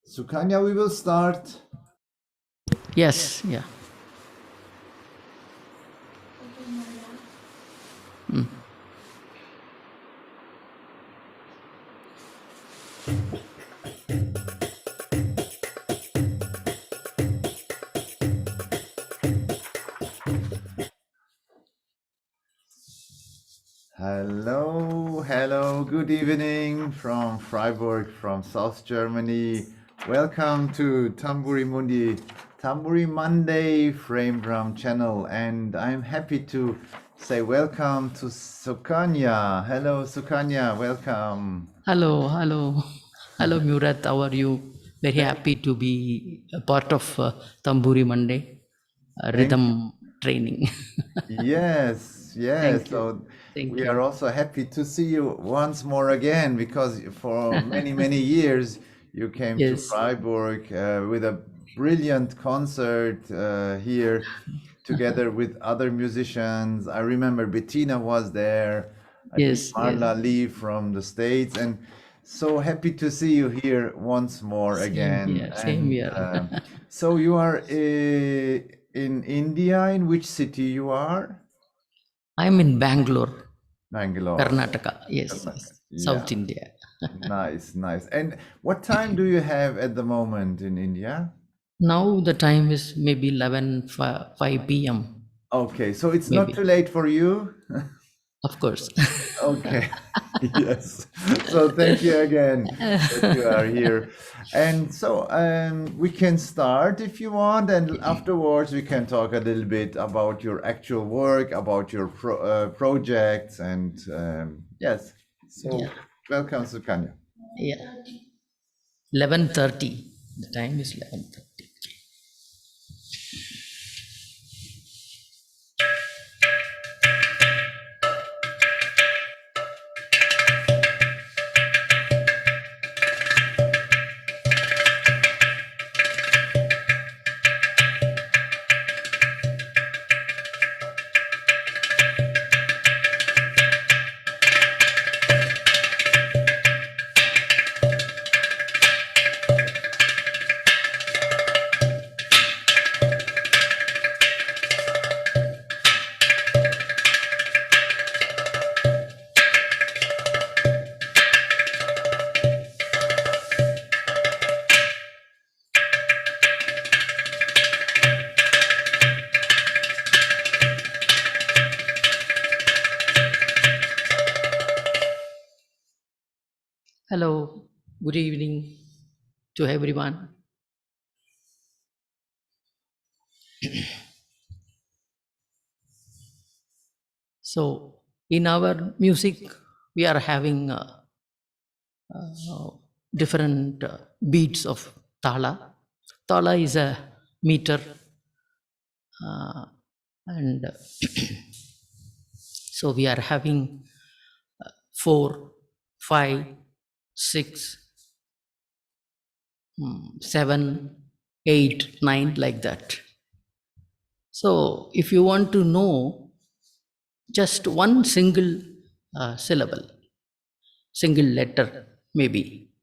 Sukanya, we will start. Yes, yeah. Hello, good evening from Freiburg, from South Germany. Welcome to Tamburi Monday Frame Drum channel, and I'm happy to say welcome to Sukanya. Hello, Sukanya, welcome. Hello, Murat. How are you? Very happy to be a part of Tamburi Monday rhythm training. Yes. Thank you. So Thank we are you. also happy to see you once more again, because for many years you came to Yes, Freiburg with a brilliant concert here together with other musicians. I remember Bettina was there. I think yes. Marla Lee from the States, and so happy to see you here once more Same again. here. Same And here. so you are in India. In which city you are? I'm in Bangalore, Bangalore. Karnataka. Yes. Yeah, South India. nice. And what time do you have at the moment in India? Now the time is maybe 5 p.m. Okay, so it's not too Maybe. late for you? Of course. Okay, yes. So thank you again that you are here. And so we can start if you want, and afterwards we can talk a little bit about your actual work, about your projects, and yes. So Yeah. welcome, Sukanya. Yeah. 11:30. The time is 11:30. Hello, good evening to everyone. So, in our music, we are having different beats of tala. Tala is a meter, uh, and so we are having 4, 5, 6, 7, 8, 9, like that. So, if you want to know just one single syllable, single letter, maybe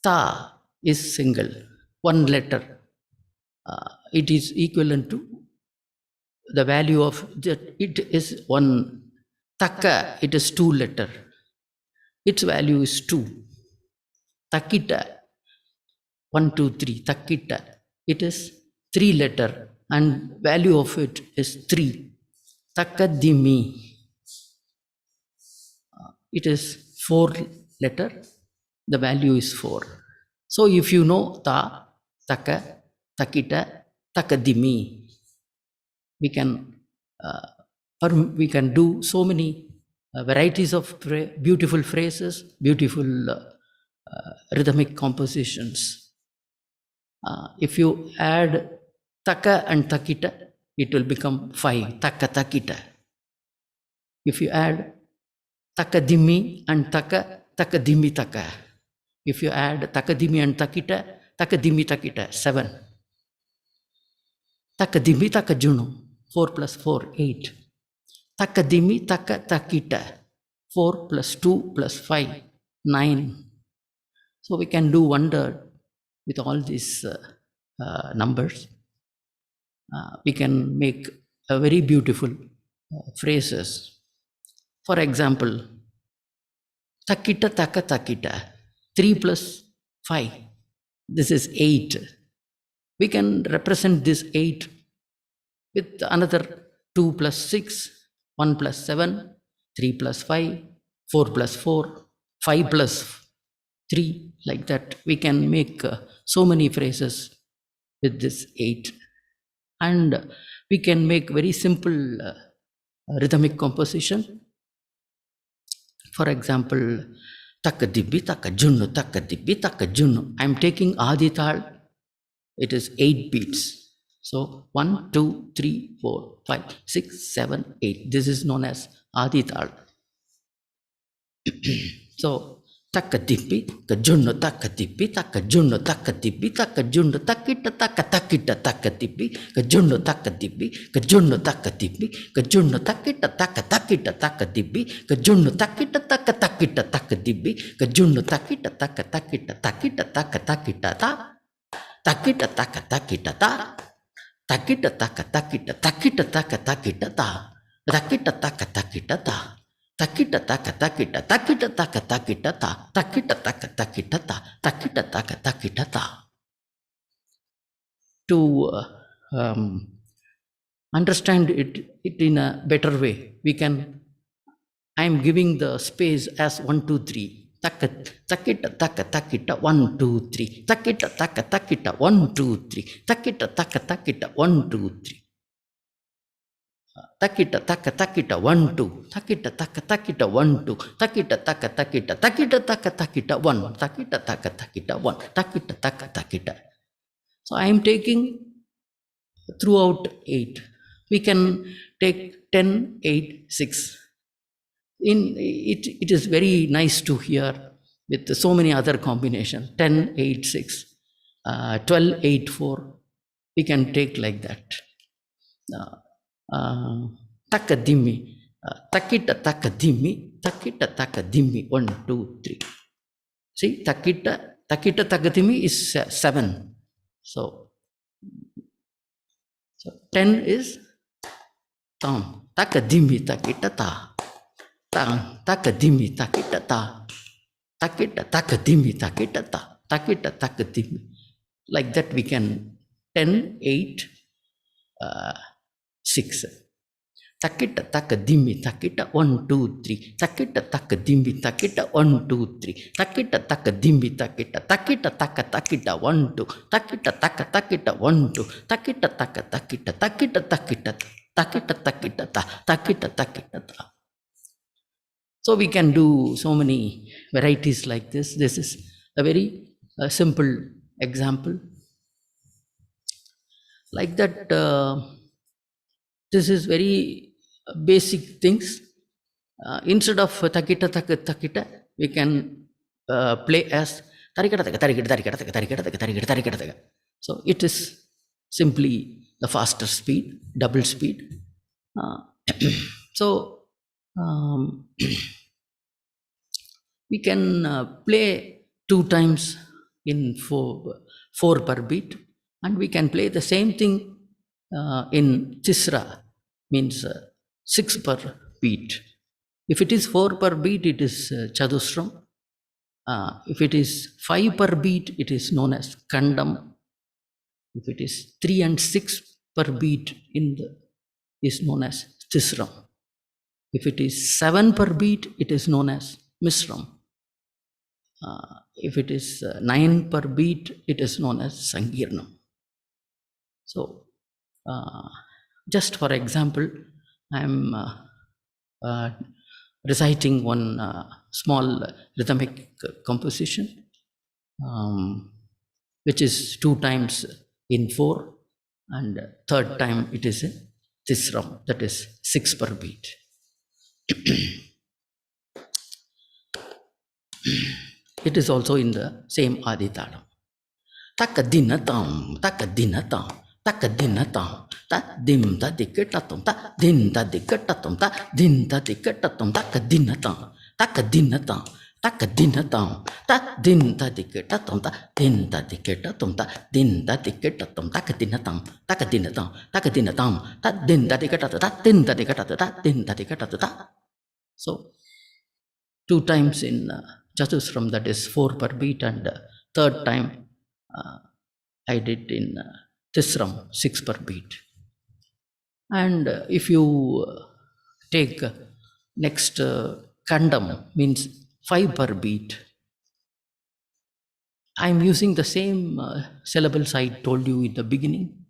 ta is single, one letter. It is equivalent to the value of that. It is one. Taka, it is two letter. Its value is 2. Takita, 1, 2, 3. Takita, it is 3 letter and value of it is 3. Takadimi, it is 4 letter, the value is 4. So if you know ta, taka, takita, takadimi, we can we can do so many varieties of beautiful phrases, beautiful rhythmic compositions. If you add taka and takita, it will become 5, taka takita. If you add takadimi and taka, takadimi taka. If you add takadimi and takita, takadimi takita, 7. Takadimi takajunu, 4 plus 4, 8. Takadimi, taka, takita. 4 plus 2 plus 5, 9. So we can do wonder with all these numbers. We can make a very beautiful phrases. For example, takita, taka, takita. 3 plus 5. This is 8. We can represent this 8 with another 2 plus 6, 1 plus 7, 3 plus 5, 4 plus 4, 5 plus 3, like that. We can make so many phrases with this 8. And we can make very simple rhythmic composition. For example, takadibbi, takajunnu, takadibbi, takajunnu. I am taking Adital. It is 8 beats. So 1, 2, 3, 4, 5, 6, 7, 8. This is known as Adital. So takadibbi, kajunnu, takadibbi, takajunnu, takadibbi, takajunnu, takita, takita, takadibbi, kajunnu, takadibbi, kajunnu, takadibbi, kajunnu, takita, takita, takadibbi, kajunnu, takita, takita, takadibbi, kajunnu, takita, takita, takita, takita, ta. Takita taka takita ta, takita taka takita, takita taka takita ta, takita taka takita ta, takita taka takita, takita taka takita ta, takita taka takita ta, takita taka takita ta. To understand it in a better way, we can. I am giving the space as 1, 2, 3. Takita taka takita 1, 2, 3. Takita taka takita 1, 2, 3. Takita taka takita 1, 2, 3. Takita taka takita 1, 2. Takita taka takita 1, 2. Takita taka takita. Takita taka takita 1. Takita taka takita 1. Takita taka takita. So I am taking throughout 8. We can take 10, 8, 6. It is very nice to hear with so many other combinations. 10, 8, 6, 12, 8, 4. We can take like that. Takadimi, takita takadimi, takita takadimi. 1, 2, 3. See, takita takadimi is 7. So 10 is tam. Takadimi takita ta. Takadimi takita ta, takita takadimi takita ta, takita takadimi. Like that we can 10, 8, 6. Takita takadimi takita 1, 2, 3. Takita takadimi takita 1, 2, 3. Takita takadimi takita, takita taka takita 1, 2. Takita taka takita 1, 2. Takita taka takita, takita takita, takita takita ta, takita takita ta. So we can do so many varieties like this. This is a very simple example. Like that, this is very basic things. Instead of takita, takita, we can play as tarikata, tarikata, tarikata, tarikata, tarikata, tarikata. So it is simply the faster speed, double speed. So we can play 2 times in 4 per beat, and we can play the same thing in Tisra, means 6 per beat. If it is 4 per beat, it is Chadusram. If it is 5 per beat, it is known as Kandam. If it is 3 and 6 per beat, is known as Tisram. If it is 7 per beat, it is known as Misram. If it is 9 per beat, it is known as Sangirnam. So, just for example, I am reciting one small rhythmic composition, which is 2 times in 4, and third time it is in Tisram, that is 6 per beat. It is also in the same Aditalam. Takadinatam, takadinatam, takadinatam, tadim tadiketatum, tadin tadiketatum, tadin tadiketatum, takadinatam, takadinatam, takadinatam, tadin tadiketatum, tadin tadiketatum, tadin tadiketatum, takadinatam, takadinatam, takadinatam, tadin tadiketatum, tadin tadiketatum, tadin tadiketatum. So 2 times in Chatusram, that is 4 per beat, and third time I did in Tisram, 6 per beat. And if you take next Kandam, means 5 per beat, I'm using the same syllables I told you in the beginning.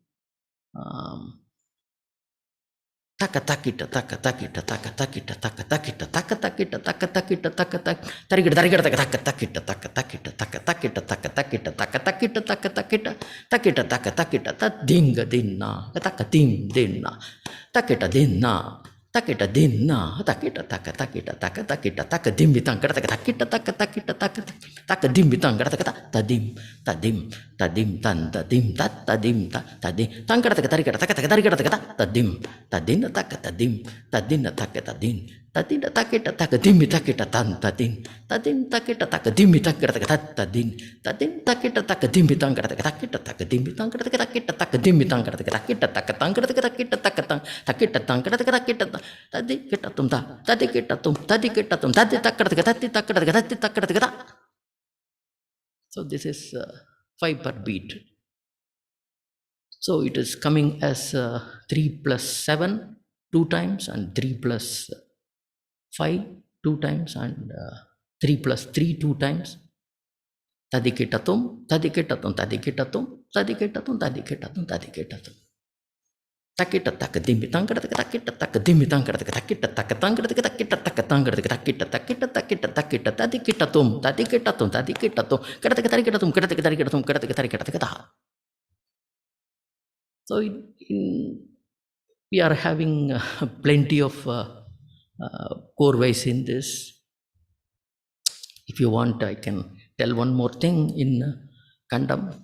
Taka takita taka takita taka takita taka takita taka takita taka takita taka tak tarikita tarikita taka taka takita taka takita taka takita taka takita taka takita taka takita takita taka takita ta dinga dinna taka dim dinna takita dinna takita dinna takita taka takita taka takita taka dim bitang taka takita taka takita taka taka dim bitang taka tadim tadim tadim tan tadim tat tadim ta tadim tangkata taka tarikita taka taka tarikita taka tadim tadin taka tadim tadin taka tadin tadin takita taka dim takita tan tadin tadin takita taka dim takita taka tadin tadin takita taka dim takita taka takita taka dim takita taka takita taka dim takita taka takita taka tangkata taka takita taka tang takita tangkata taka takita tadi kita tum ta tadi kita tum tadi kita tum tadi takita taka tadi takita taka tadi takita taka. So this is 5 per beat. So it is coming as 3 plus 7 2 times, and 3 plus 5 2 times, and 3 plus 3 2 times. Tadikitatum, tadikitatum, tadikitatum, tadikitatum, tadikitatum, tadikitatum. Takita takadim bitangkara takita takadim bitangkara takita takatangkara takita takatangkara takita takita takita takita tadikitatum, tadikitatum, tadikitatum, kada takitarikitum, kada takitarikitum, kada takitarikitum. So we are having plenty of core ways in this. If you want, I can tell one more thing in Kandam.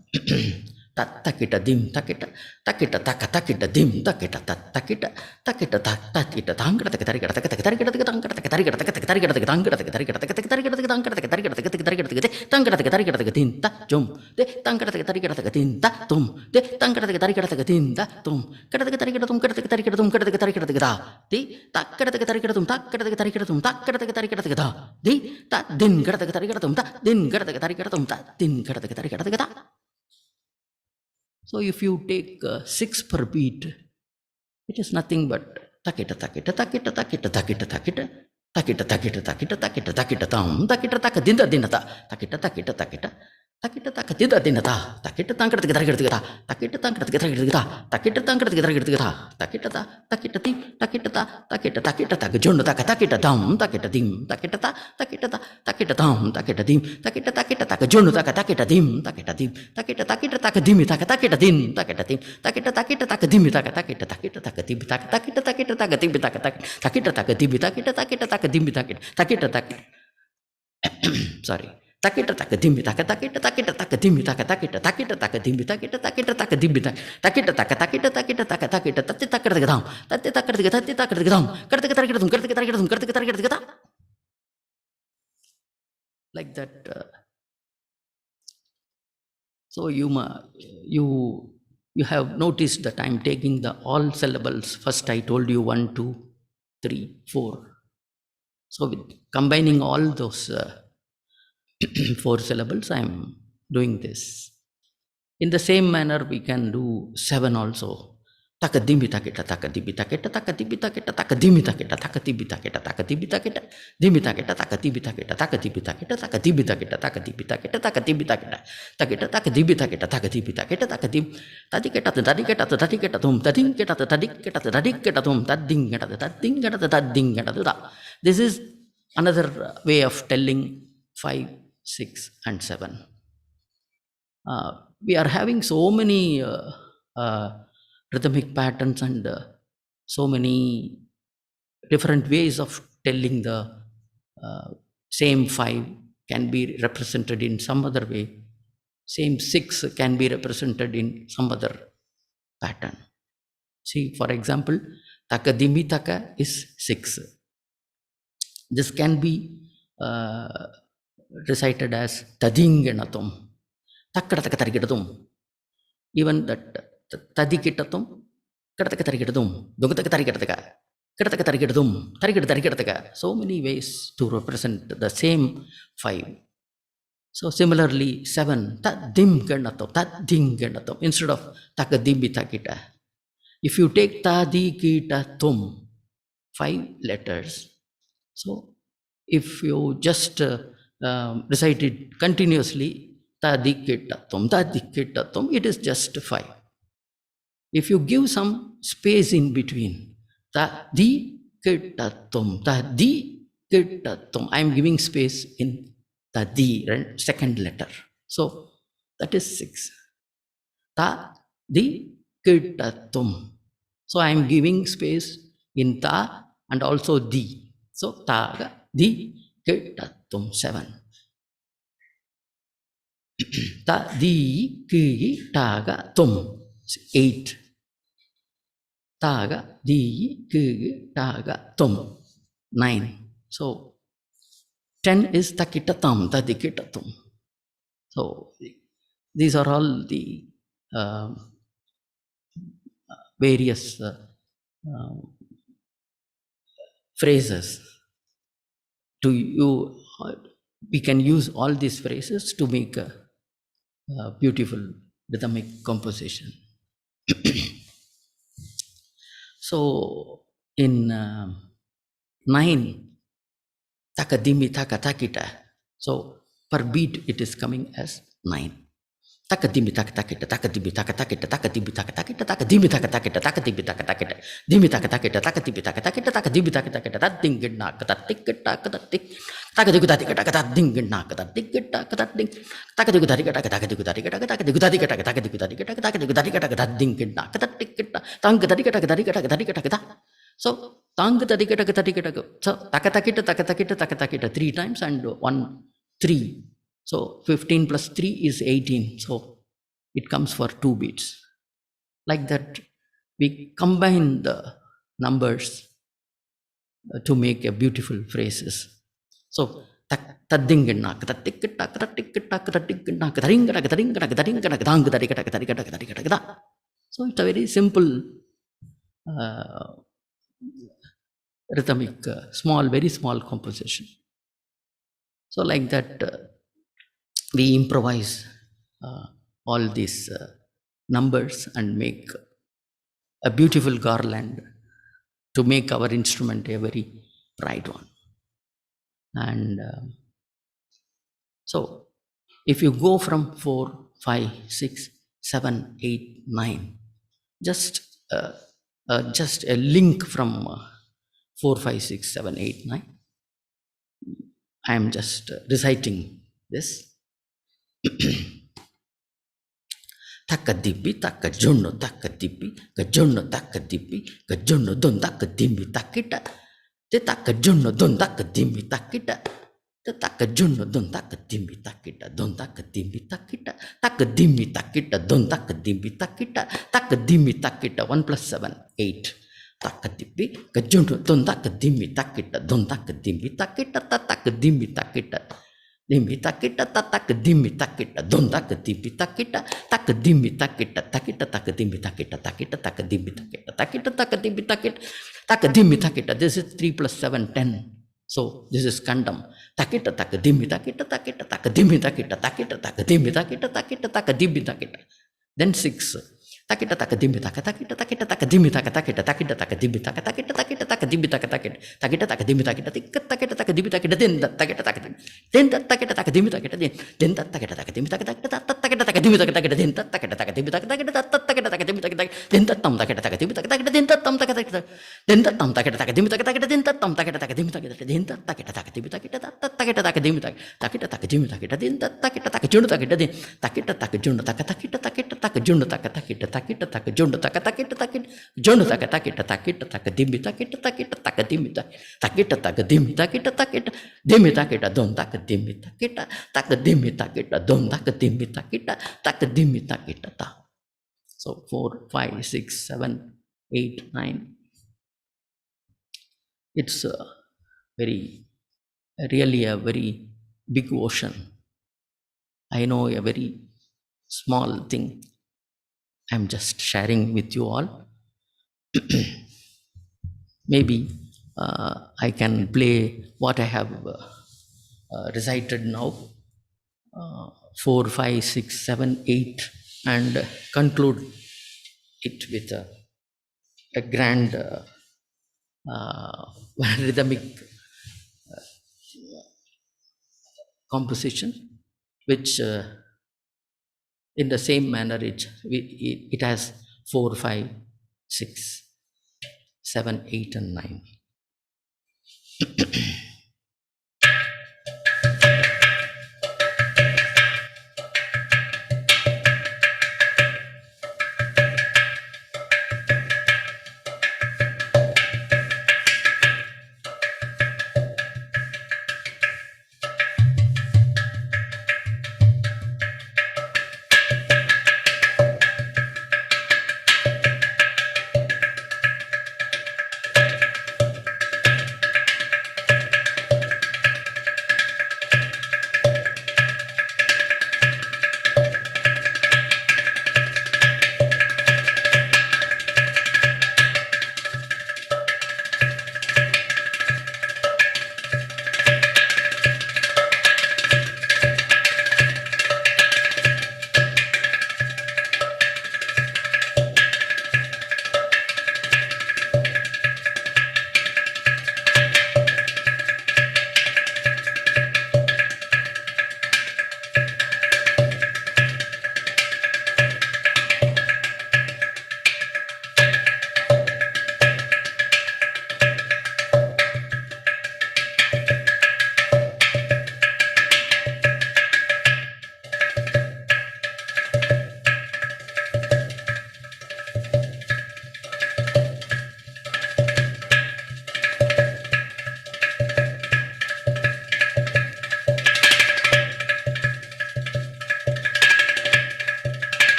Takita dim takita takita taka takita dim takita takita takita takita tangkara takita takita takita tangkara takita takita tangkara takita takita tangkara takita tangkara takita din ta jum de tangkara takita din ta tum de tangkara takita din ta tum kada takita tum kada takita tum kada takita di takara takita tum takara takita tum takara takita di ta din kada takita tum ta din kada takita tum ta din kada takita. So if you take 6 per beat, it is nothing but takita takita takita takita takita takita takita takita takita takita takita tam takita takita dinata takita takita takita takita takita dinata takita tangkara takita takita tangkara takita takita tangkara takita takita takita ti takita takita takita takita jonda takita dam takita dim takita takita takita dam takita dim takita takita takita jonda takita dim takita dim takita takita takita dim takita dim takita dim takita takita takita dim takita takita takita dim takita takita takita dim takita takita dim takita takita takita dim takita takita sorry takita takita dim takita takita takita takita dim takita takita takita takita dim takita takita takita dim takita takita takita takita takita takita takita dam takita takita takita dam kada takita dum kada takita dum kada takita like that. So you have noticed that I'm taking the all syllables. First I told you 1 2 3 4. So with combining all those 4 syllables, I'm doing this. In the same manner, we can do 7 also. Takadimi takita takadibi takita takadibi takita takadimi takita takadibi takita takadibi takita dimi takita takadibi takita takadibi takita takadibi takita takadibi takita takadibi takita takita takadibi takita takadibi takita takadim tadi kita tum tadi kita tum tading kita. This is another way of telling 5 6 and 7. We are having so many rhythmic patterns and so many different ways of telling the same 5 can be represented in some other way. Same 6 can be represented in some other pattern. See, for example, takadimi taka is 6. This can be recited as tadinganatum, takkadatakatarikidatum. Even that tadikitatum, kadatakarikidum, dogatakarikataka, kadatakarikidum, tarikataka. So many ways to represent the same 5. So similarly, 7, tadim ganatum, tading ganatum, instead of takadimbi takita. If you take tadikitatum, 5 letters. So if you just recite it continuously, tadikitatum, it is just 5. If you give some space in between, tadikitatum, I am giving space in tadi, right? Second letter. So that is 6. Tadikitatum. So I am giving space in ta and also di. So ta di kitatum 7. Ta di ki taga tum 8. Taga di ki taga tum 9. So 10 is takitatam, tadikitatum. So these are all the various phrases. We can use all these phrases to make a beautiful rhythmic composition. So in 9, takadimi takatakita. So per beat it is coming as 9. Takadimi takatakita, takadimi takatakita, takadimi takatakita, takadimi takatakita, takadimi takatakita, dimi takatakita, takadimi takatakita, takadimi takatakita, tadingina katatikita katatik, takadikutakita katadingina katatikita katatik, takadikutakita takadikutakita takadikutakita takadikutakita takadikutakita katadingina katatikita, tangkatakita katatikita katatikita. So tangkatakita katatikita. So takatakita takatakita takatakita 3 times and 1 3. So 15 plus 3 is 18. So it comes for 2 beats. Like that, we combine the numbers to make a beautiful phrases. So so it's a very simple rhythmic, small, very small composition. So like that, we improvise all these numbers and make a beautiful garland to make our instrument a very bright one. And so if you go from 4, 5, 6, 7, 8, 9, just a link from 4, 5, 6, 7, 8, 9. I am just reciting this. Takadibi takajunno takadibi kajunno takadibi kajunno don takadimi takita te takajunno don takadimi takita te takajunno don takadimi takita don takadimi takita takadimi takita don takadimi takita takadimi takita 1 plus 7 8 takadibi kajunno don takadimi takita don takadimi takita takadimi takita dimi takita takadimi takita don takadimi takita takadimi takita takita takadimi takita takita takadimi takita takita takadimi takita takadimi takita. This is 3 plus 7 10. So this is kandam. Takita takadimi takita takita takadimi takita takita takadimi takita takita takadimi takita. Then 6. Takita takadimi takita takita takita takadimi takita takita takita takadimi takita takita takita takadimi takita takita takita takadimi takita takita takadimi takita den takita takita den takita takadimi takita den takita takadimi takita takita takadimi takita den takita takadimi takita takita takadimi takita den tam takita takadimi takita den tam takita den tam takita takadimi takita den tam takita takadimi takita den takita takadimi takita takita takadimi takita takadimi takita den takita takajun takita den takita takajun takita takita takajun takita takita takajun takita takita jun takita takita takadimi takita takita takadimi takita takadimi takita takita dimi takita don takadimi takita takadimi takita don takadimi takita takadimi takita ta. So 4, 5, 6, 7, 8, 9. It's really a very big ocean. I know a very small thing. I'm just sharing with you all. Maybe I can play what I have recited now, 4, 5, 6, 7, 8, and conclude it with a grand rhythmic composition, which in the same manner it has 4, 5, 6, 7, 8, and 9.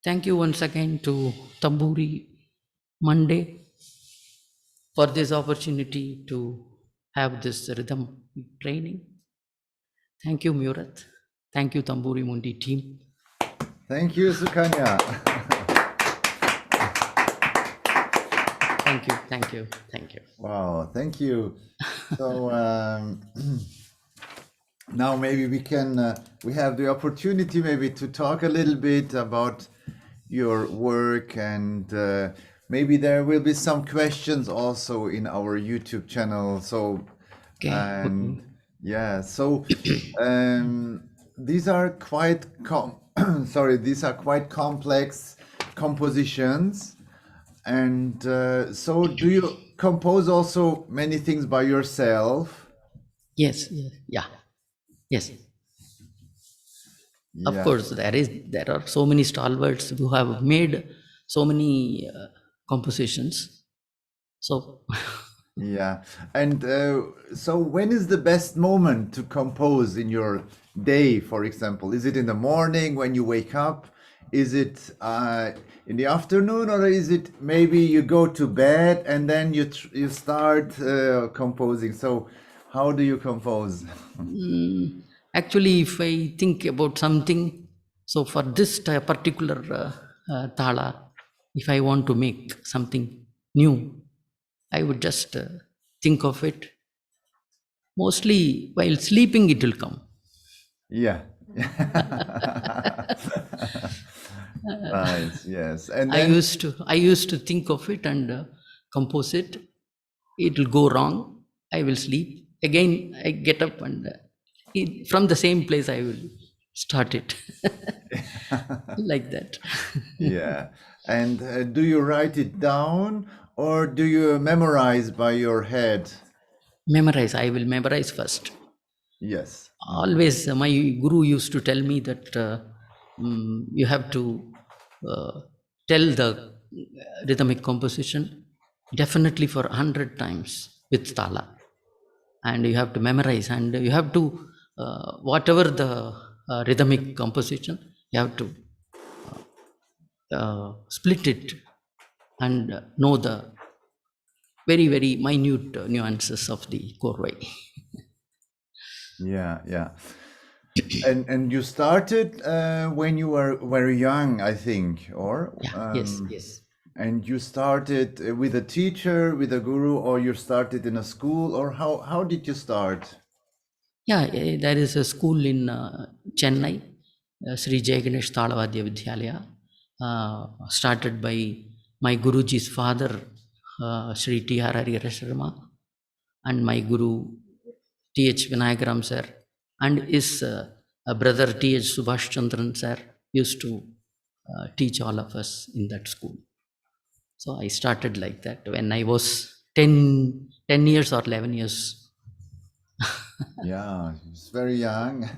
Thank you once again to Tamburi Monday for this opportunity to have this rhythm training. Thank you, Murat. Thank you, Tamburi Mundi team. Thank you, Sukanya. Thank you, thank you, thank you. Wow, thank you. So now maybe we can, we have the opportunity maybe to talk a little bit about your work, and maybe there will be some questions also in our YouTube channel. So, Okay. and yeah, so these are quite sorry, these are quite complex compositions. And so do you compose also many things by yourself? Yes, yes, yeah, yes. Of Yeah. course, there are so many stalwarts who have made so many compositions. So, Yeah. And so when is the best moment to compose in your day, for example? Is it in the morning when you wake up? Is it in the afternoon, or is it maybe you go to bed and then you start composing? So how do you compose? mm, actually, if I think about something, so for this particular thala, if I want to make something new, I would just think of it. Mostly while sleeping, it will come. Yeah. Nice. Yes. And then I used to think of it and compose it. It will go wrong. I will sleep again. I get up and from the same place I will start it like that. yeah. And do you write it down or do you memorize by your head? Memorize. I will memorize first. Yes. Always, my guru used to tell me that you have to uh, tell the rhythmic composition definitely for 100 times with tala, and you have to memorize, and you have to whatever the rhythmic composition, you have to split it and know the very very minute nuances of the chorway. Yeah. Yeah. And you started when you were very young, I think, or Yeah, yes, yes. and you started with a teacher, with a guru, or you started in a school, or how did you start? Yeah, there is a school in Chennai, Sri Jai Ganesh Talavadya Vidyalaya, started by my Guruji's father, Sri T. R. Harihara Sharma, and my Guru T. H. Vinayagaram sir, and his brother T. H. Subhash Chandran sir used to teach all of us in that school. So I started like that when I was 10 years or 11 years. Yeah, it's very young.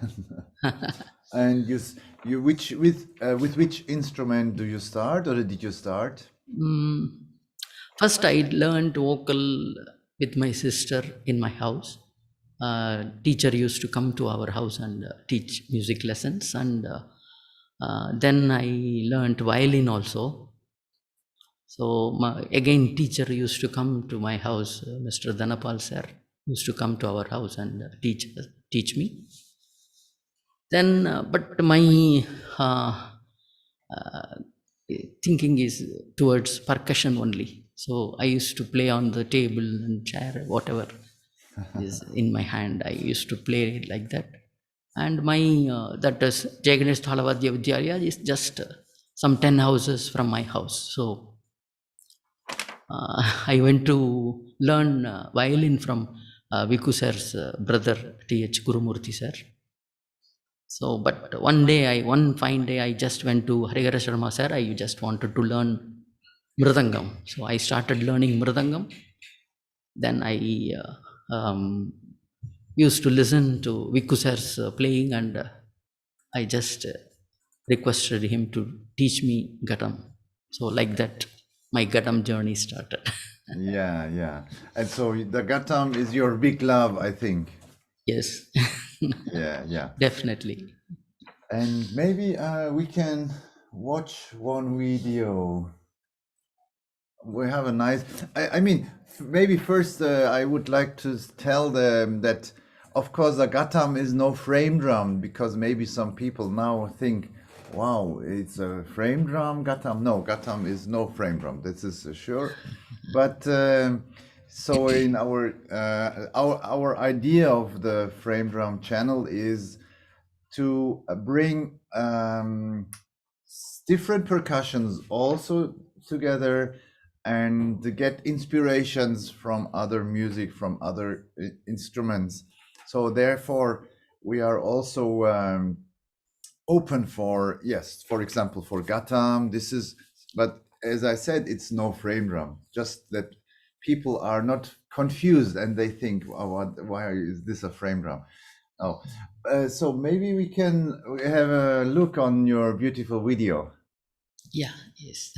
And you with which instrument do you start, or did you start? Mm, First, I learned vocal with my sister in my house. Teacher used to come to our house and teach music lessons, and then I learned violin also. So again, teacher used to come to my house. Mr. Dhanapal sir used to come to our house and teach me. Then, but my uh, uh, thinking is towards percussion only. So I used to play on the table and chair, whatever is in my hand. I used to play it like that. And my that is Jaganesh Thalavadya Vidyalaya is just some 10 houses from my house. So I went to learn violin from Viku sir's brother T.H. Gurumurthy sir. So, but one fine day, I just went to Harihara Sharma sir. I just wanted to learn Mridangam. So I started learning Mridangam. Then I used to listen to Viku sir's playing, and I just requested him to teach me Gatam. So like that, my Gatam journey started. Yeah, yeah. And so the Gatam is your big love, I think. Yes, Yeah, yeah. definitely. And maybe we can watch one video. We have a nice. I mean, maybe first I would like to tell them that, of course, the Gatam is no frame drum, because maybe some people now think, "Wow, it's a frame drum, Gatam." No, Gatam is no frame drum. This is sure. But so in our idea of the frame drum channel is to bring different percussions also together and to get inspirations from other music, from other instruments. So therefore we are also open for, yes, for example, for Gatam. This is, but as I said, it's no frame drum. Just that people are not confused and they think, oh, why is this a frame drum? Oh, so maybe we can have a look on your beautiful video. Yeah, yes.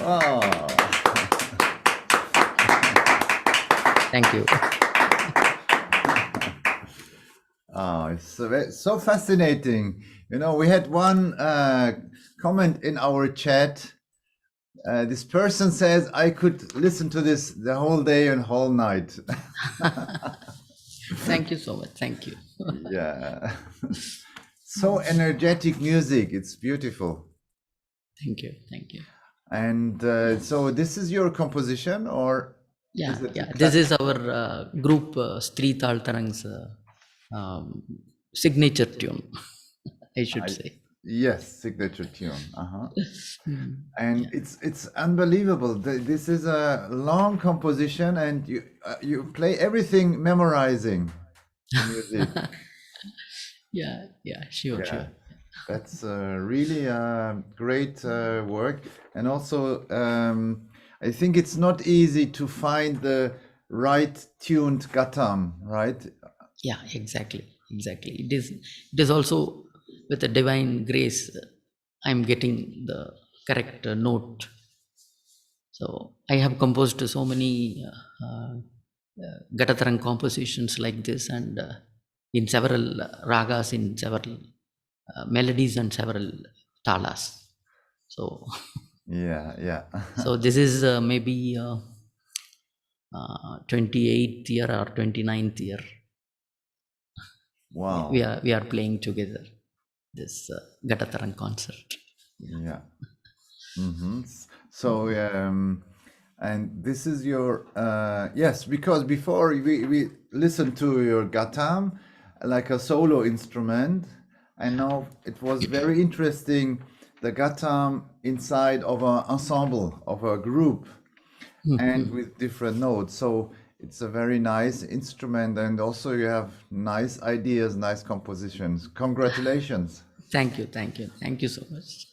Oh, Thank you. oh, it's so fascinating. You know, we had one comment in our chat. This person says, I could listen to this the whole day and whole night. Thank you so much. Thank you. Yeah. So energetic music. It's beautiful. Thank you. Thank you. And so this is your composition, or Yeah, is it yeah. This is our group Stri Tal Tarang's signature tune, I should say. Yes, signature tune. Mm. And it's unbelievable. This is a long composition, and you play everything memorizing music. Yeah, yeah, sure, Yeah. sure. That's really great work. And also, I think it's not easy to find the right tuned gatam, right? Yeah, exactly. It is also with a divine grace. I'm getting the correct note. So I have composed so many Gatatarang compositions like this, and in several ragas, in several melodies, and several talas. So, Yeah, yeah. so this is maybe 28th year or 29th year. We Wow. are we are playing together this Gatatarang concert. Yeah. Mm-hmm. So, and this is your, yes, because before we listened to your gatam like a solo instrument, and now it was very interesting, the gatam inside of an ensemble, of a group, and with different notes. So it's a very nice instrument, and also you have nice ideas, nice compositions. Congratulations. Thank you so much.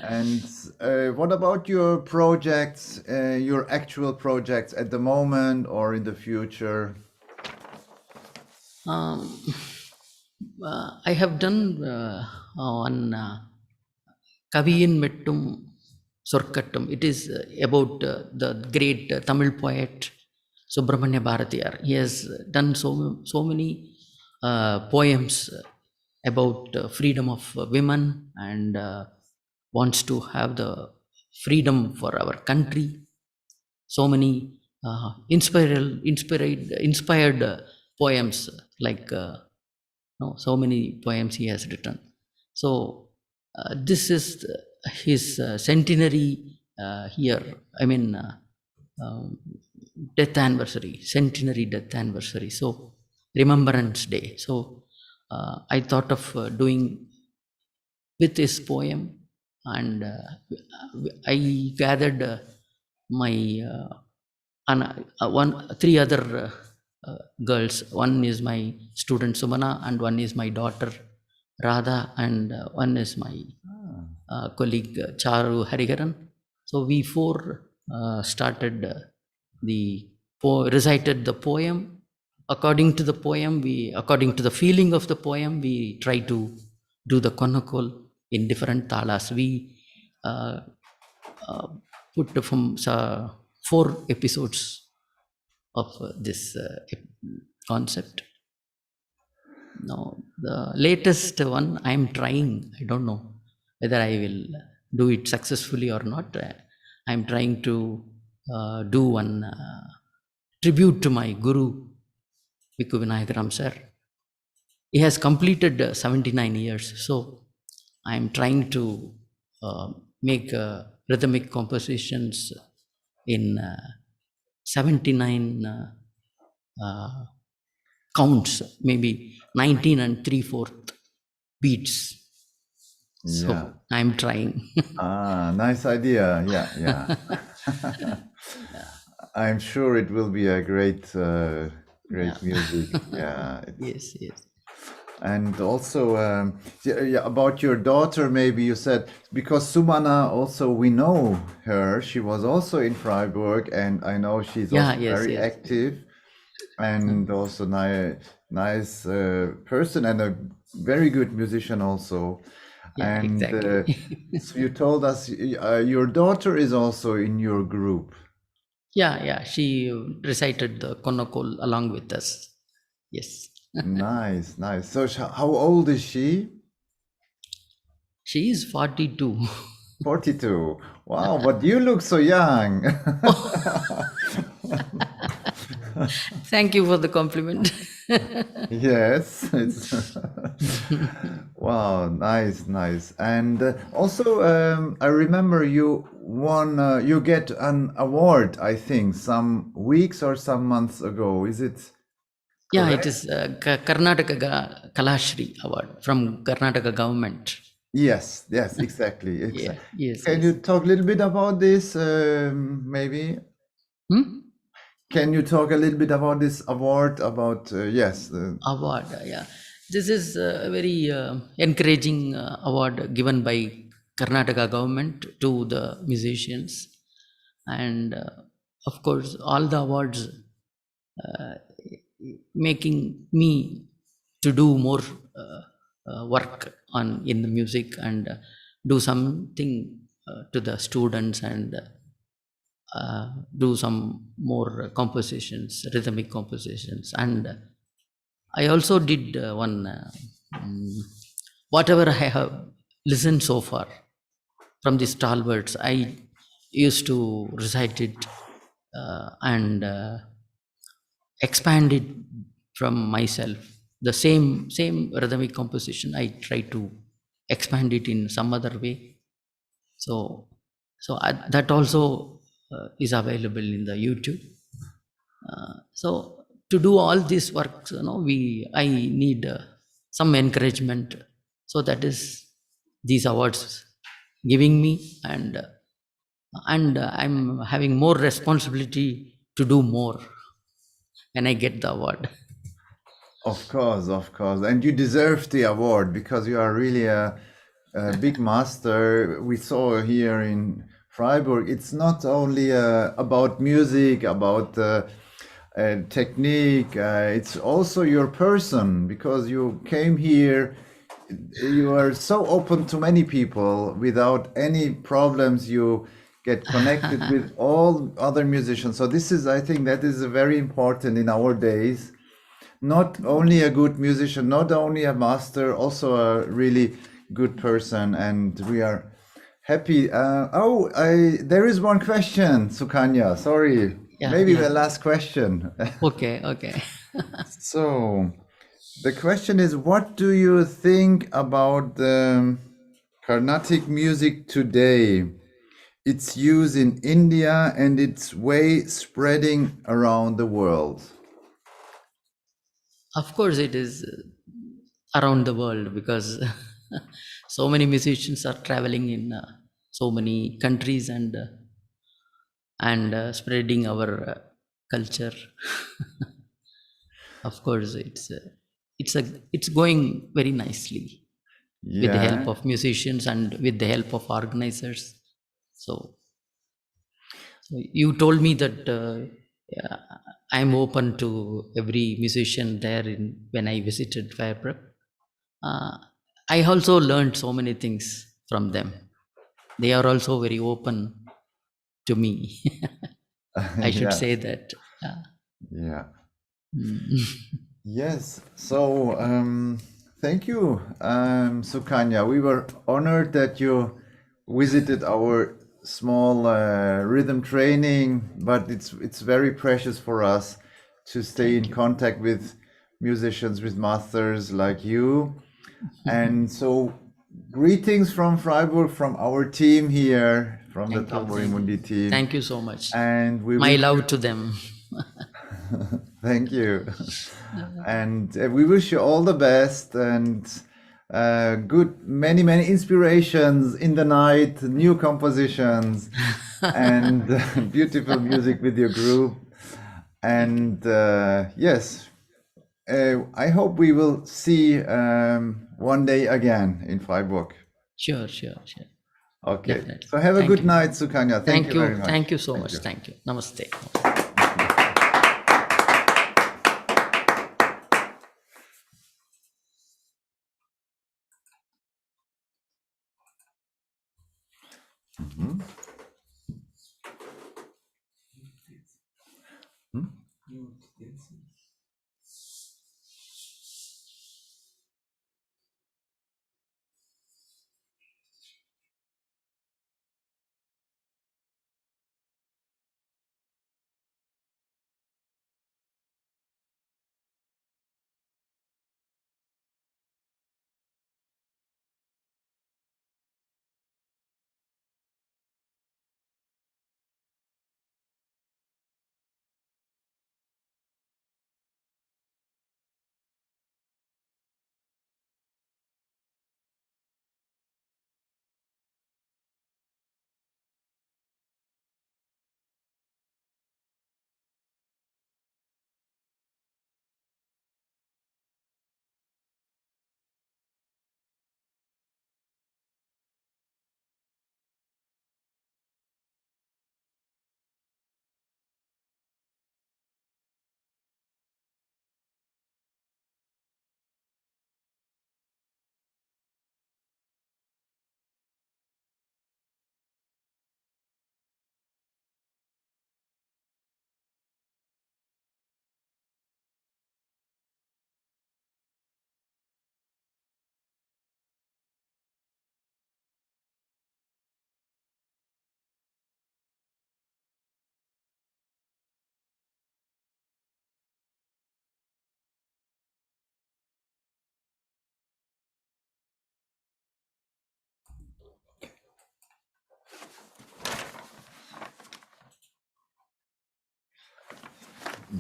And what about your projects, your actual projects at the moment or in the future? um, I have done on Kaviyin Mettum Sorkattum. It is about the great Tamil poet Subramanya Bharatiyar. He has done so many poems about freedom of women, and wants to have the freedom for our country. So many inspired poems, like no, so many poems he has written. So this is his centenary year. I mean, um, death anniversary, centenary death anniversary. So Remembrance Day. So I thought of doing with his poem, and I gathered my three other girls. One is my student Sumana, and one is my daughter Radha, and one is my colleague Charu Hariharan. So we four started recited the poem. According to the feeling of the poem, we try to do the konakol in different talas. We uh, uh, put from 4 episodes of this concept. Now, the latest one I'm trying, I don't know whether I will do it successfully or not. I'm trying to do one tribute to my guru, Viku Vinayakaram sir. He has completed 79 years, so I'm trying to make rhythmic compositions in 79 uh, counts, maybe 19 and 3/4 beats. Yeah. So I'm trying. Ah, nice idea. Yeah, yeah. I'm sure it will be a great, great music. Yeah. Yes. And also, yeah, about your daughter, maybe you said, because Sumana also, we know her. She was also in Freiburg, and I know she's Yeah, also yes, very yes. active and also nice person and a very good musician also. Yeah, And exactly. so you told us your daughter is also in your group. Yeah. She recited the Konakol along with us. Yes. Nice, nice. So how old is she? She is 42. 42. Wow, but you look so young. Thank you for the compliment. Yes, it's wow, nice, nice. And also, I remember you won, you get an award, I think, some weeks or some months ago. Is it Yeah, it correct? is Karnataka Kalashri Award from Karnataka government. Yes, yes, exactly. Yeah, yes, Can yes. you talk a little bit about this, maybe? Hmm? Can you talk a little bit about this award? About yes, Award, yeah. This is a very encouraging award given by Karnataka government to the musicians, and of course, all the awards uh, making me to do more work on in the music and do something to the students and do some more compositions, rhythmic compositions, and I also did mm, whatever I have listened so far from the stalwarts. I used to recite it and expand it from myself. The same rhythmic composition, I try to expand it in some other way. So that also is available in the YouTube. So to do all these works, we I need some encouragement. So that is these awards giving me, and I'm having more responsibility to do more when I get the award. Of course. And you deserve the award because you are really a big master. We saw here in Freiburg, it's not only about music, about technique, it's also your person because you came here. You are so open to many people without any problems. You get connected with all other musicians. So this is, I think, that is very important in our days. Not only a good musician, not only a master, also a really good person, and we are happy. There is one question, Sukanya. Sorry, Yeah, maybe yeah. the last question. Okay, okay. So the question is, what do you think about the Carnatic music today? Its use in India and its way spreading around the world. Of course, it is around the world because so many musicians are traveling in so many countries and spreading our culture. Of course, it's going very nicely with the help Yeah. of musicians and with the help of organizers. So, so you told me that yeah, I'm open to every musician there in when I visited Firebrook. Uh, I also learned so many things from them. They are also very open to me. I should Yeah. say that. Yeah. Mm. Yes. So, thank you, Sukanya. We were honored that you visited our small rhythm training, but it's very precious for us to stay in Thank you. contact with musicians, with masters like you. And so, greetings from Freiburg, from our team here, from the Thank you. Tamburi Mundi team. Thank you so much. And we My wish you, love to them. thank you. And we wish you all the best and good, many inspirations in the night, new compositions, and beautiful music with your group. Thank you. And yes, I hope we will see one day again in Freiburg. Sure, sure, sure. Okay. Definitely. So have a Thank good you. night, Sukanya. Thank you Thank you. very much. Thank you so Thank much. you. Thank you. Namaste. Mhm.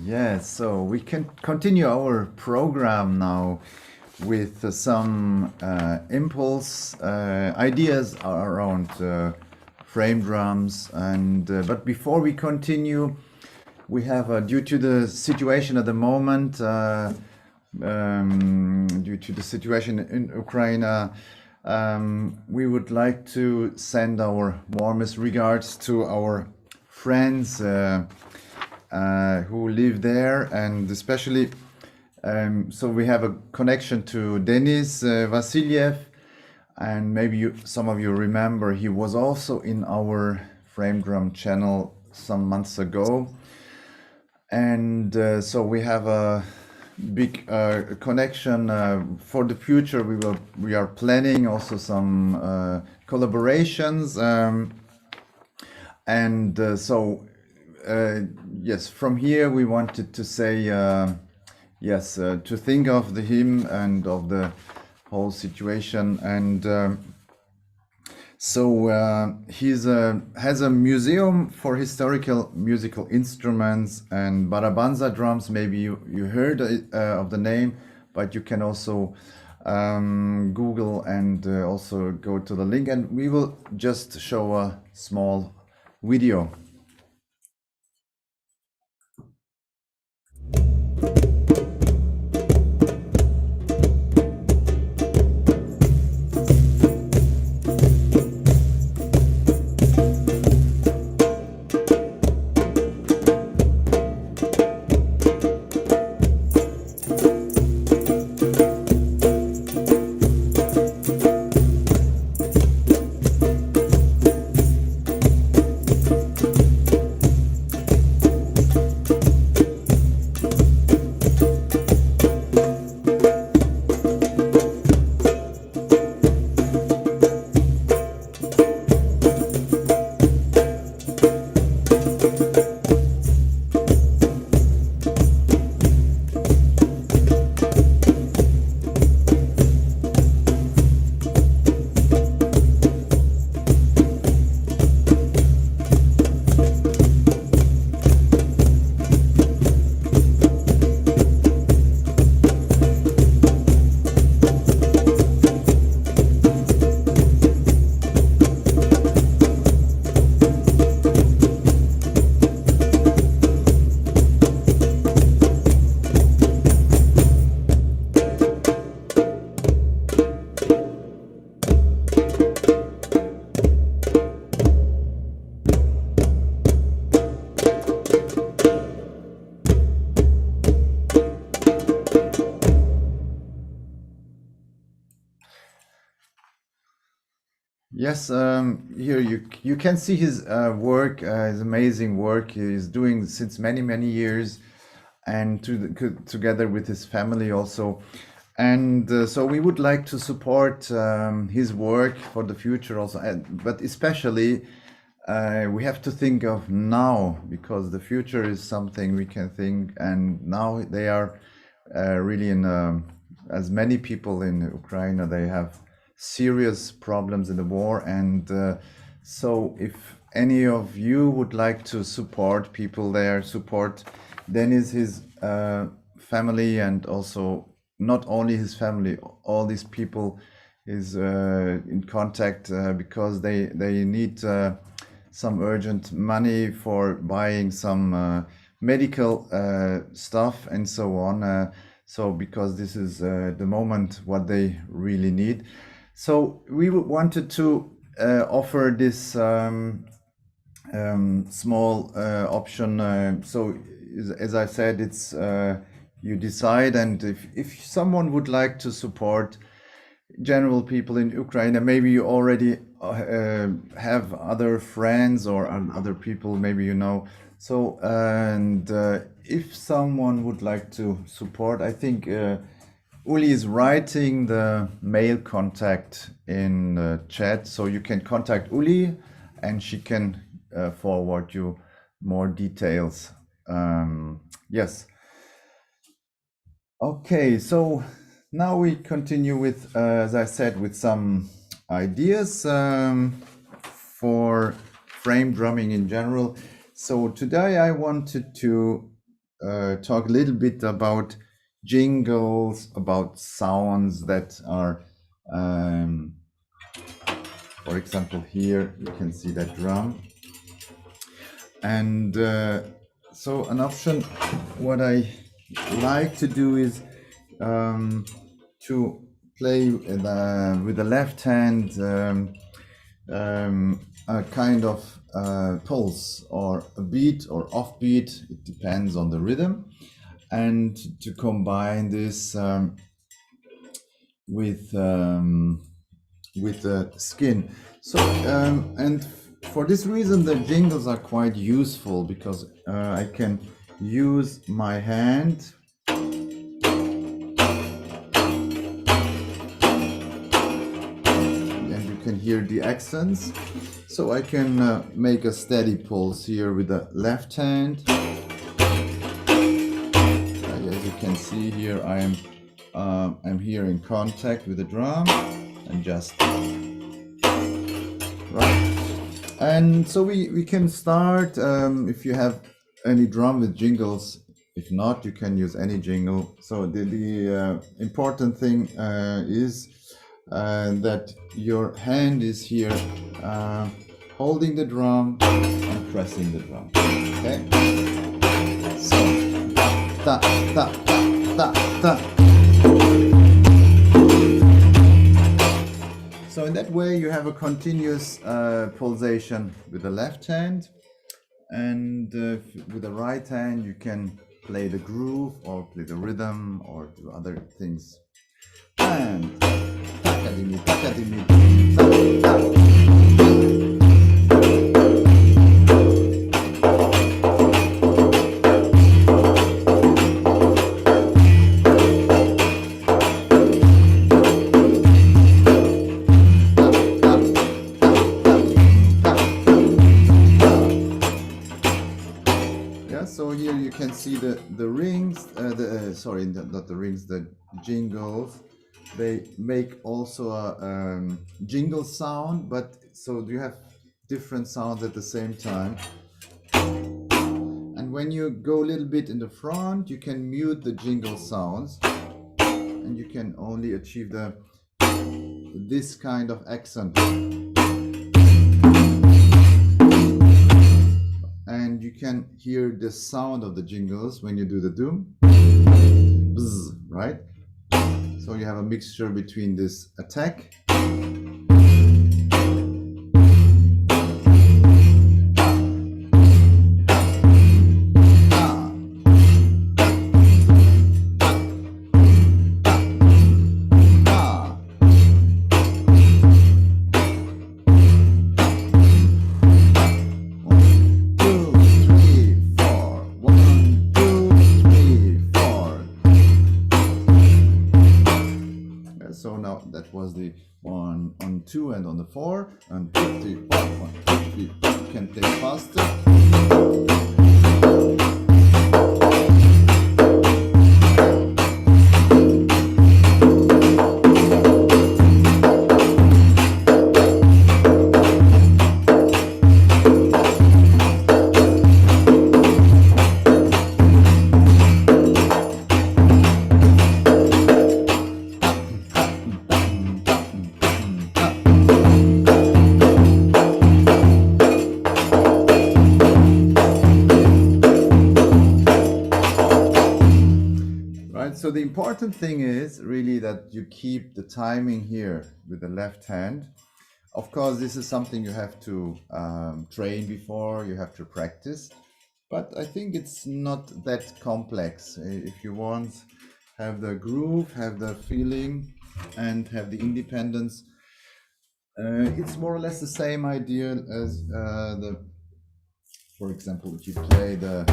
Yes, so we can continue our program now with some impulse ideas around frame drums. And but before we continue, we have due to the situation at the moment, due to the situation in Ukraine, we would like to send our warmest regards to our friends who live there, and especially so we have a connection to Denis Vasilyev, and maybe some of you remember he was also in our frame drum channel some months ago, and so we have a big connection for the future. We are planning also some collaborations, and yes, from here we wanted to say yes, to think of the hymn and of the whole situation. And he has a museum for historical musical instruments and barabanza drums. Maybe you heard of the name, but you can also Google and also go to the link, and we will just show a small video. Yes, here you can see his work, his amazing work he's doing since many years, and together with his family also. And so we would like to support his work for the future also, but especially we have to think of now, because the future is something we can think, and now they are really in as many people in Ukraine, they have serious problems in the war. And so if any of you would like to support people there, support Denis, his family, and also not only his family, all these people is in contact because they need some urgent money for buying some medical stuff and so on. So because this is the moment what they really need. So we wanted to offer this small option. So as I said, it's you decide, and if someone would like to support general people in Ukraine, maybe you already have other friends or other people, maybe you know. So and if someone would like to support, I think Uli is writing the mail contact in the chat, so you can contact Uli and she can forward you more details. Yes. Okay, so now we continue with, as I said, with some ideas for frame drumming in general. So today I wanted to talk a little bit about jingles, about sounds that are, for example, here you can see that drum. And so an option, what I like to do is to play with the left hand a kind of pulse or a beat or offbeat. It depends on the rhythm, and to combine this with the skin. So and for this reason, the jingles are quite useful because I can use my hand. And you can hear the accents. So I can make a steady pulse here with the left hand. As you can see here, I'm here in contact with the drum and just right. And so we can start if you have any drum with jingles. If not, you can use any jingle. So the important thing is that your hand is here holding the drum and pressing the drum. Okay. So da da da da da. So in that way, you have a continuous pulsation with the left hand, and with the right hand, you can play the groove or play the rhythm or do other things. And so here you can see the rings, not the rings, the jingles. They make also a jingle sound, but so you have different sounds at the same time. And when you go a little bit in the front, you can mute the jingle sounds, and you can only achieve this kind of accent. And you can hear the sound of the jingles when you do the doom, bzz, right? So you have a mixture between this attack that was the 1 on 2 and on the 4 and 51 1 2 3 4. You can play faster. So the important thing is really that you keep the timing here with the left hand. Of course, this is something you have to train before, you have to practice. But I think it's not that complex. If you want, have the groove, have the feeling, and have the independence. It's more or less the same idea as for example, if you play the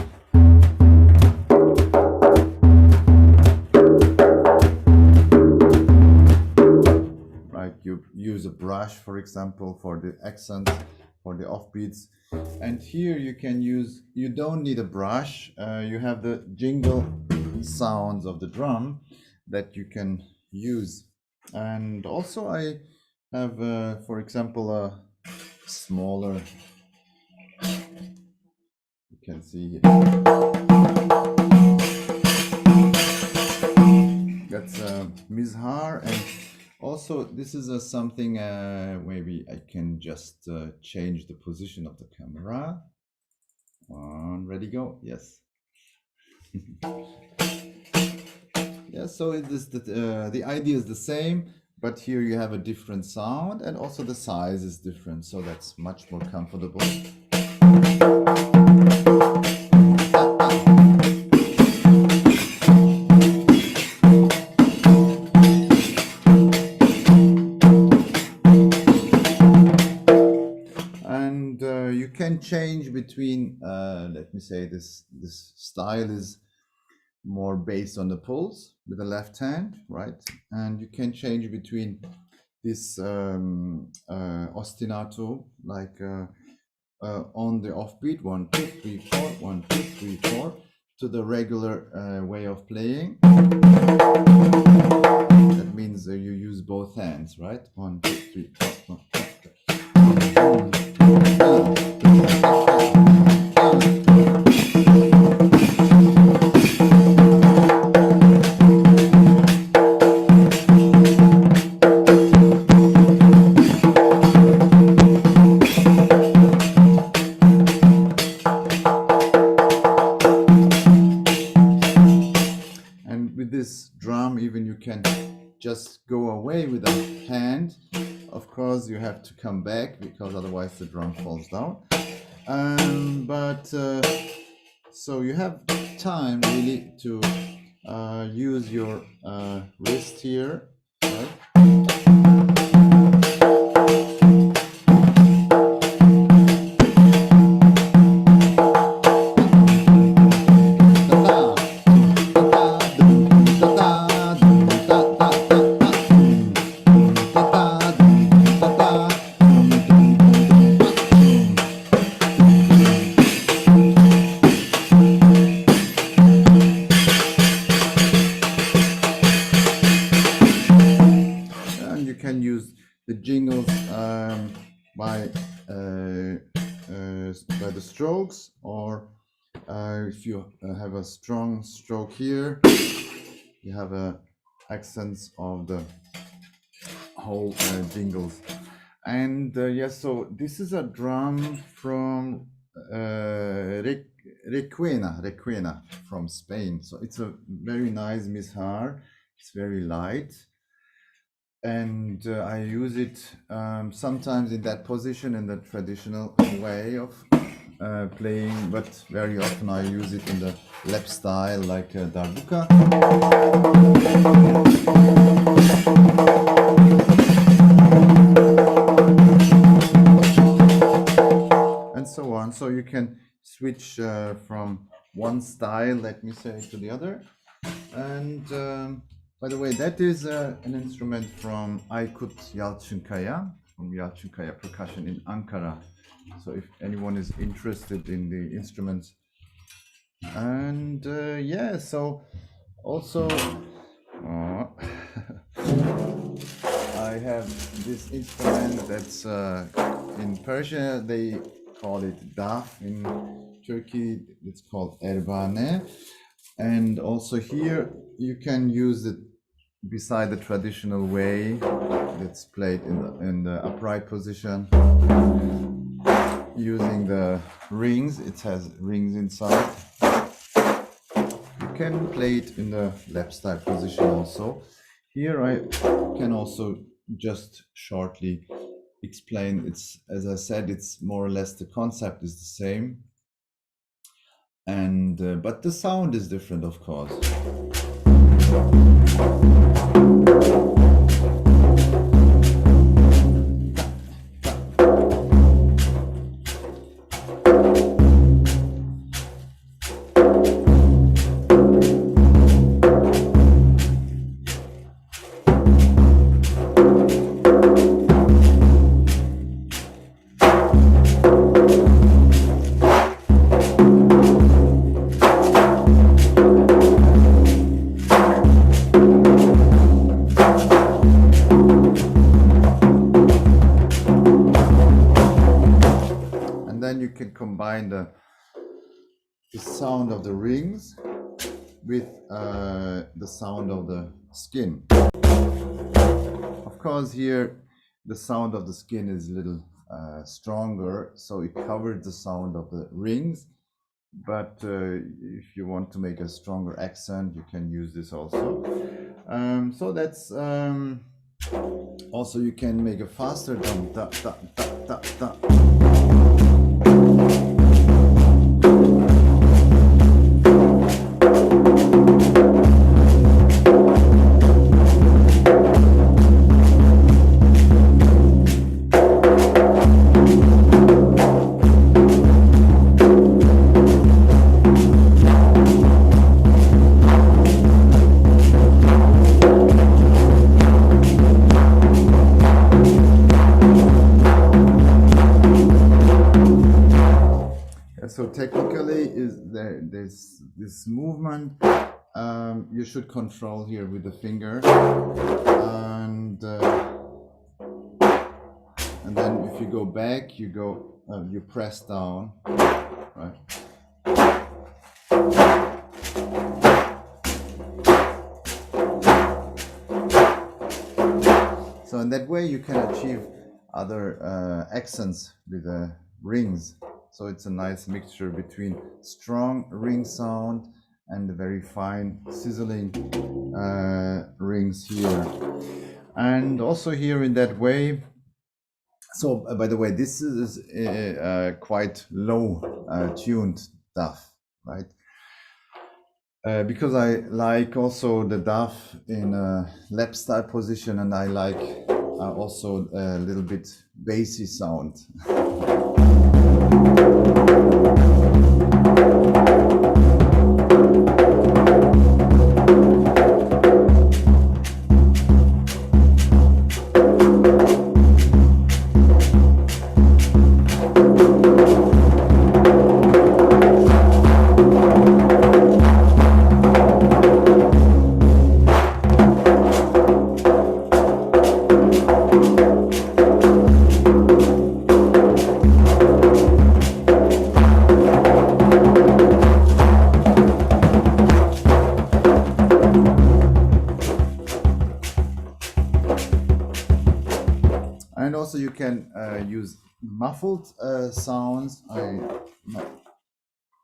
you use a brush, for example, for the accents, for the offbeats. And here you can use, you don't need a brush, you have the jingle sounds of the drum that you can use. And also I have, for example, a smaller, you can see here. mizhar. And also this is something, maybe I can just change the position of the camera. Ready, go. Yes. Yeah, so it is the idea is the same, but here you have a different sound, and also the size is different, so that's much more comfortable. And you can change between, let me say this style is more based on the pulse with the left hand, right? And you can change between this ostinato, like on the offbeat, 1 2 3 4, 1 2 3 4, to the regular way of playing. That means you use both hands, right? 1 2 3 4, 1 2 3. And with this drum, even you can just go away with a hand. Of course, you have to come back because otherwise the drum falls down. So you have time really to use your wrist here, right? And you can use the jingles by the strokes, or if you have a strong stroke here, you have accents of the whole jingles. And yes, so this is a drum from Requena from Spain. So it's a very nice mizhar. It's very light. And I use it sometimes in that position, in the traditional way of playing, but very often I use it in the lap style, like darbuka. And so on. So you can switch from one style, let me say, to the other. And by the way, that is an instrument from Aykut Yalçınkaya, from Yalçınkaya Percussion in Ankara. So if anyone is interested in the instruments. And yeah, so also I have this instrument that's in Persia, they call it daf. In Turkey, it's called erbane. And also here, you can use it beside the traditional way that's played in the upright position, using the rings. It has rings inside. You can play it in the lap style position also. Here I can also just shortly explain. It's, as I said, it's more or less the concept is the same. And but the sound is different, of course. You can combine the sound of the rings with the sound of the skin. Of course, here the sound of the skin is a little stronger, so it covers the sound of the rings. But if you want to make a stronger accent, you can use this also. So that's also you can make a faster dum da da da da da. So technically, there's this movement you should control here with the finger, and then if you go back, you press down, right? So in that way, you can achieve other accents with the rings. So it's a nice mixture between strong ring sound and the very fine sizzling rings here. And also here in that way, so by the way, this is quite low tuned stuff, right? Because I like also the duff in a lap style position, and I like also a little bit bassy sound. And also you can use muffled sounds. I might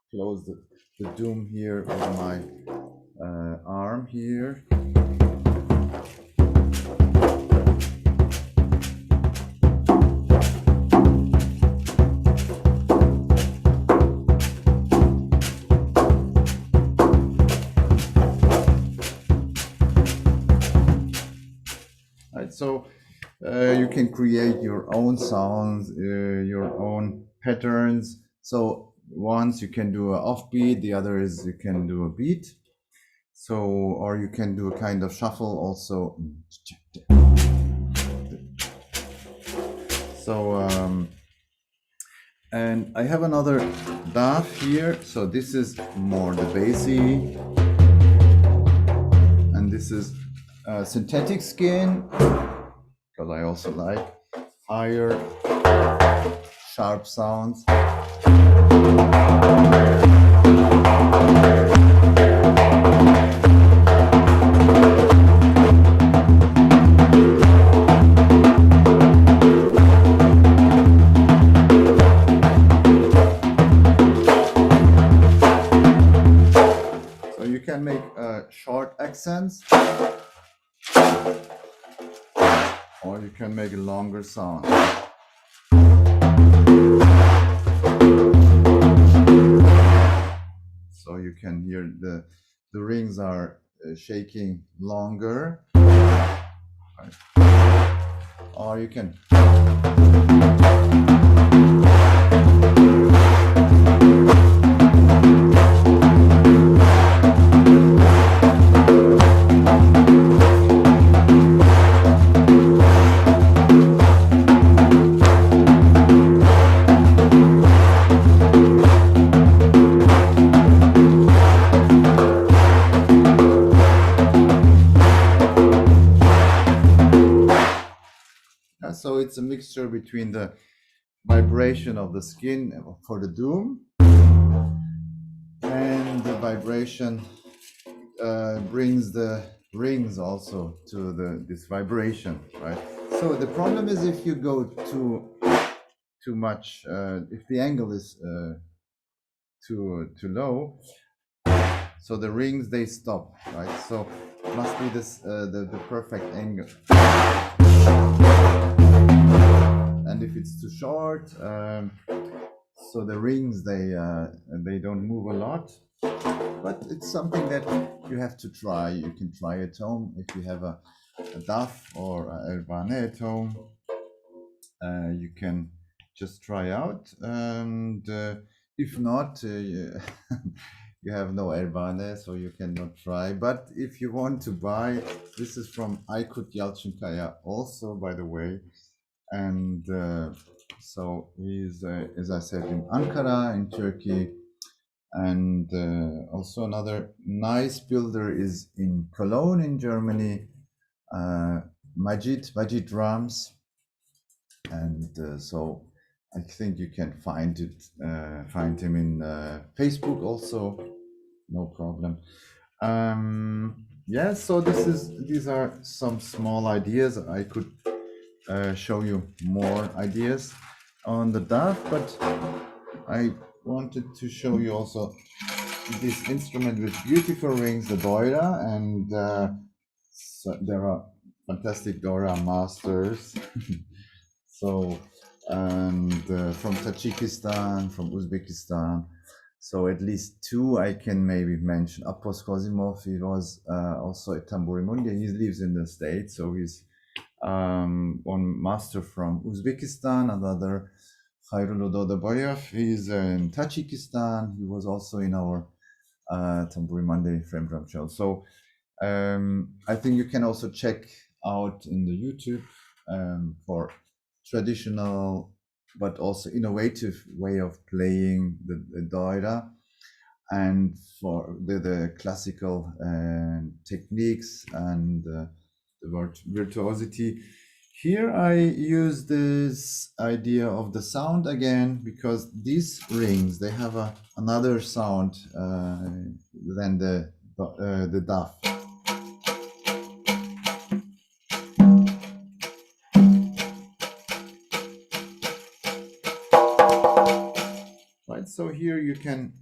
close the doom here with my arm here. Right, so you can create your own sounds, your own patterns. So once you can do an offbeat, the other is you can do a beat. So, or you can do a kind of shuffle also. So, and I have another DAF here. So this is more the bassy, and this is synthetic skin, because I also like higher, sharp sounds. So you can make short accents, or you can make a longer sound. So you can hear the rings are shaking longer, right? Or you can so it's a mixture between the vibration of the skin for the doom, and the vibration brings the rings also to this vibration, right? So the problem is if you go too much, if the angle is too low, so the rings they stop, right? So it must be this the perfect angle. And if it's too short, so the rings they don't move a lot. But it's something that you have to try. You can try at home if you have a DAF or a Elbane at home. You can just try out, and if not, you have no Elbane, so you cannot try. But if you want to buy, this is from Aykut Yalçınkaya, also, by the way, and so he's, as I said, in Ankara, in Turkey. And also another nice builder is in Cologne in Germany, Majid Drums. And so I think you can find him in Facebook also, no problem. Yeah, so these are some small ideas. I could show you more ideas on the DAF, but I wanted to show you also this instrument with beautiful rings, the Doira, and so there are fantastic Doira masters. So, and from Tajikistan, from Uzbekistan. So at least two I can maybe mention. Apos Kozimov, he was also at TAMBURI MONDAY. He lives in the States, so he's one master from Uzbekistan, another Khairul Dodabayev. He's in Tajikistan. He was also in our TAMBURI MONDAY frame drum show. So I think you can also check out in the YouTube for traditional but also innovative way of playing the doira, and for the classical techniques and the virtuosity. Here I use this idea of the sound again, because these rings, they have another sound than the DAF. Right, so here you can,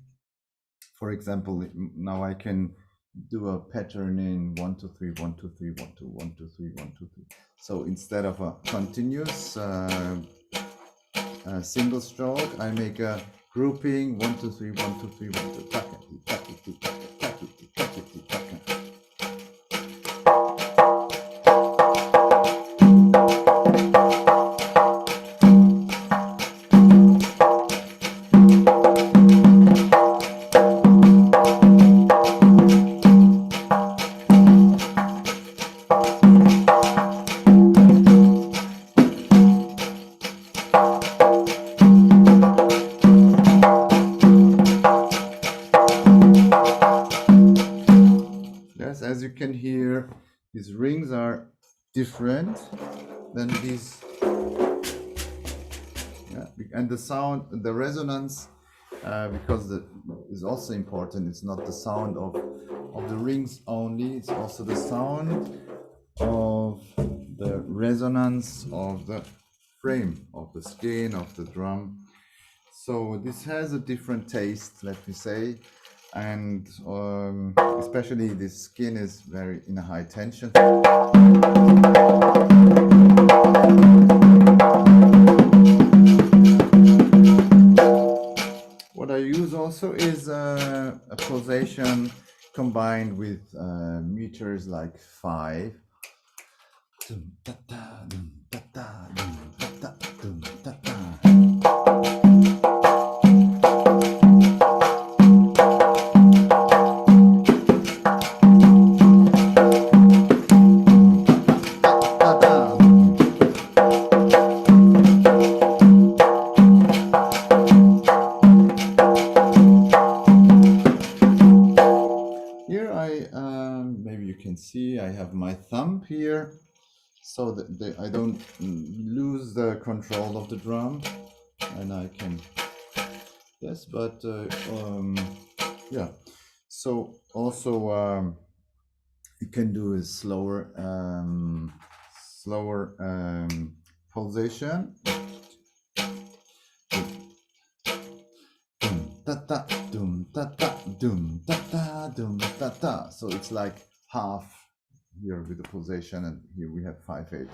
for example, now I can do a pattern in 1 2 3 1 2 3 1 2 1 2 3 1 2 3. So instead of a continuous single stroke, I make a grouping 1 2 3 1 2 3 1 2 taka, taka, taka, taka, taka, taka. Yes, as you can hear, these rings are different than these. Yeah, and the sound, the resonance, because is also important. It's not the sound of the rings only. It's also the sound of the resonance of the frame, of the skin, of the drum. So this has a different taste, let me say, and especially this skin is very in a high tension. What I use also is a pulsation combined with meters like 5. Here maybe you can see I have my thumb here, so that I don't lose the control of the drum, and I can, yes, but yeah. So also You can do a slower pulsation. Dum da da dum da da dum da da dum da da. So it's like half here with the pulsation, and here we have 5/8.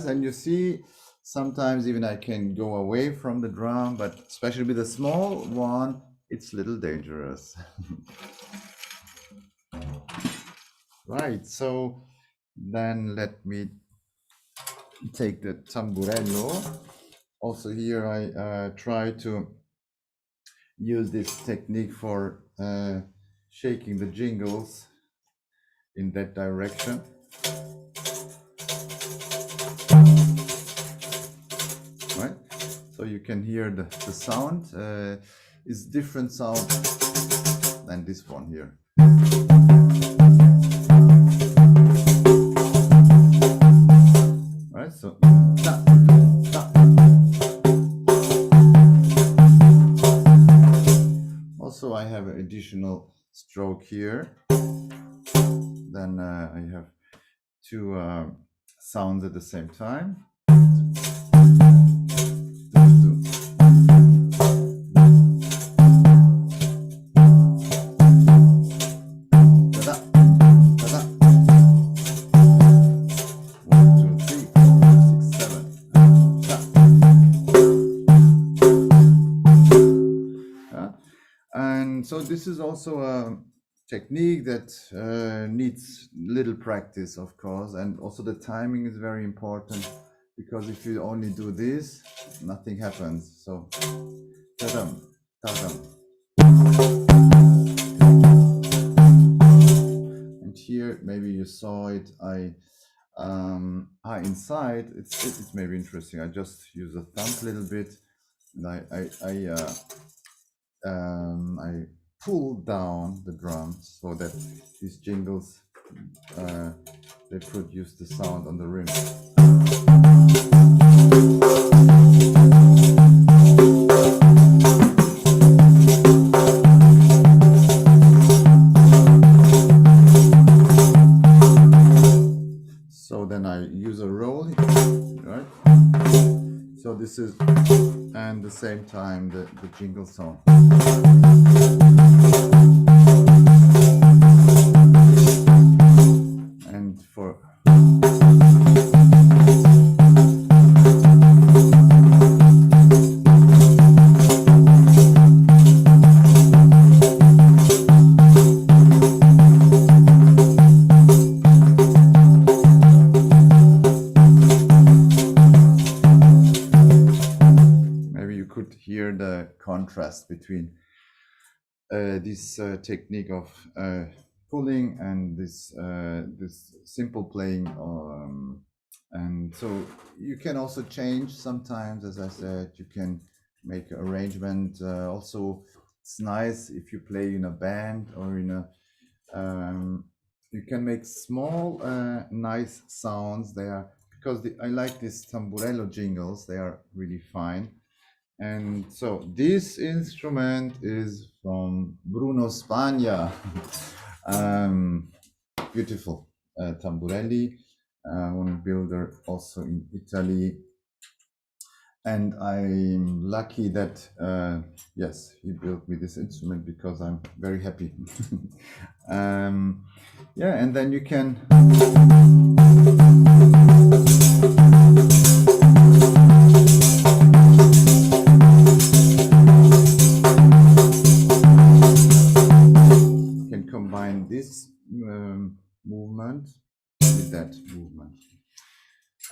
And you see, sometimes even I can go away from the drum, but especially with a small one, it's a little dangerous. Right, so then let me take the tamburello. Also here I try to use this technique for shaking the jingles in that direction. Right, so you can hear the sound is different sound than this one here. Right, so da, da. Also I have an additional stroke here. Then I have two sounds at the same time. And so this is also a technique that needs little practice, of course, and also the timing is very important, because if you only do this, nothing happens. So ta-dum, ta-dum. And here maybe you saw it, inside it's maybe interesting. I just use a thumb a little bit, and I pull down the drums so that these jingles they produce the sound on the rim. So then I use a roll, right? So this is, and the same time the jingle sound. And for hear the contrast between this technique of pulling and this simple playing, and so you can also change sometimes. As I said, you can make arrangement. Also, it's nice if you play in a band or in a you can make small nice sounds there, because I like these tamburello jingles. They are really fine. And so this instrument is from Bruno Spagna. Beautiful tamburelli, one builder also in Italy. And I'm lucky that, yes, he built me this instrument, because I'm very happy. Yeah, and then you can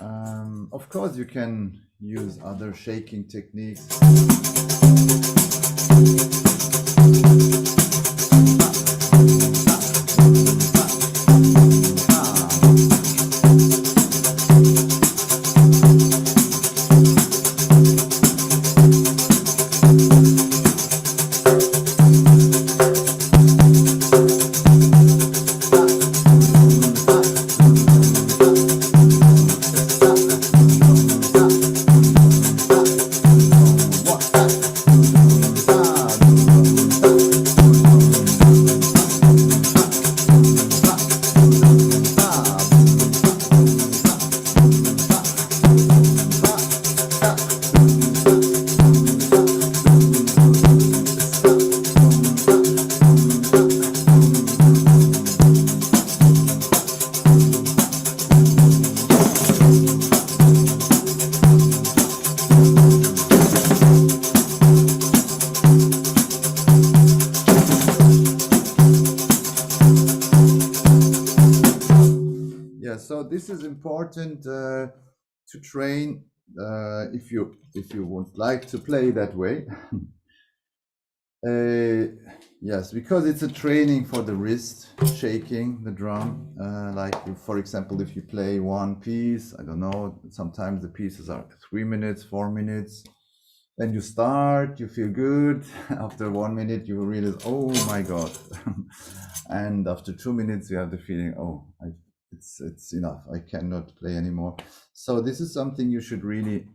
Of course, you can use other shaking techniques. Yeah, so this is important to train if you would like to play that way. Uh, yes, because it's a training for the wrist, shaking the drum. Like, for example, if you play one piece, I don't know, sometimes the pieces are 3 minutes, 4 minutes. Then you start, you feel good. After 1 minute, you realize, oh my God. And after 2 minutes, you have the feeling, oh, it's enough. I cannot play anymore. So this is something you should really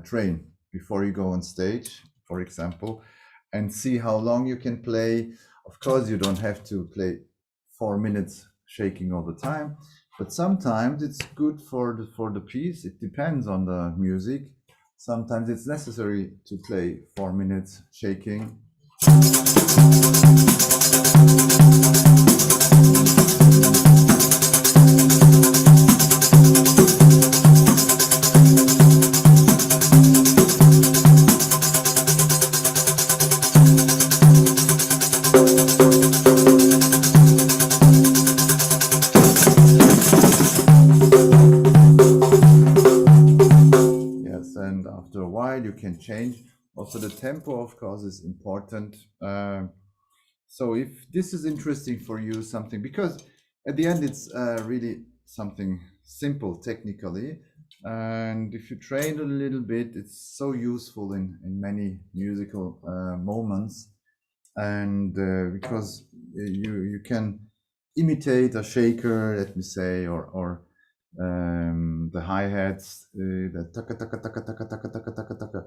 train before you go on stage, for example, and see how long you can play. Of course, you don't have to play 4 minutes shaking all the time, but sometimes it's good for the piece. It depends on the music. Sometimes it's necessary to play 4 minutes shaking. Yes, and after a while you can change. Also, the tempo, of course, is important. So if this is interesting for you, something, because at the end it's really something simple technically, and if you train a little bit, it's so useful in many musical moments, and because you can imitate a shaker, let me say, or the hi-hats, the taka taka taka taka taka taka taka taka,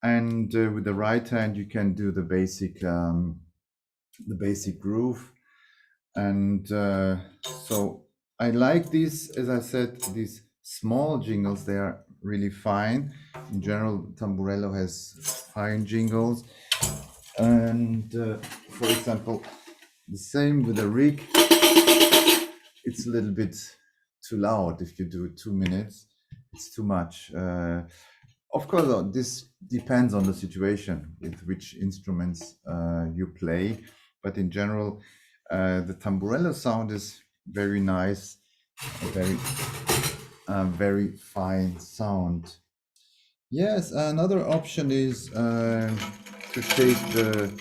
and with the right hand you can do the basic groove. And so I like these, as I said, these small jingles. They are really fine. In general, Tamburello has fine jingles. And for example, the same with the rig. It's a little bit too loud if you do 2 minutes. It's too much. Of course, this depends on the situation with which instruments you play. But in general, the tamburello sound is very nice, very fine sound. Yes, another option is to shape the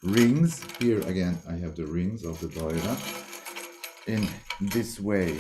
rings. Here again, I have the rings of the doira in this way.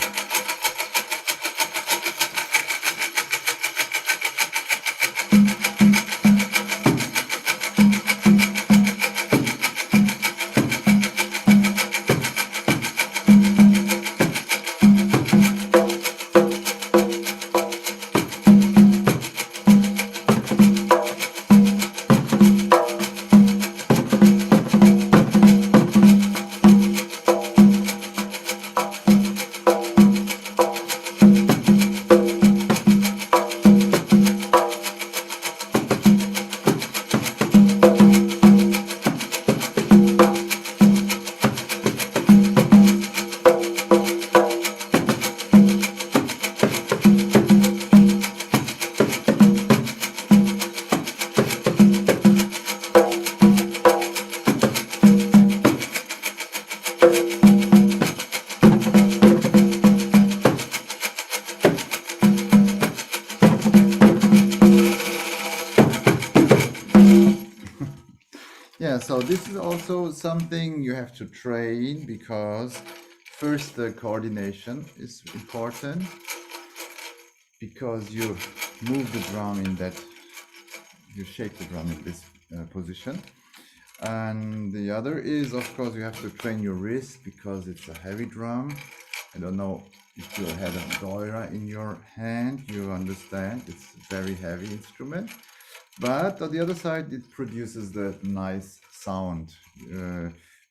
So this is also something you have to train, because first the coordination is important, because you move the drum in that, you shake the drum in this position. And the other is, of course, you have to train your wrist, because it's a heavy drum. I don't know if you had a doira in your hand, you understand it's a very heavy instrument. But on the other side, it produces the nice sound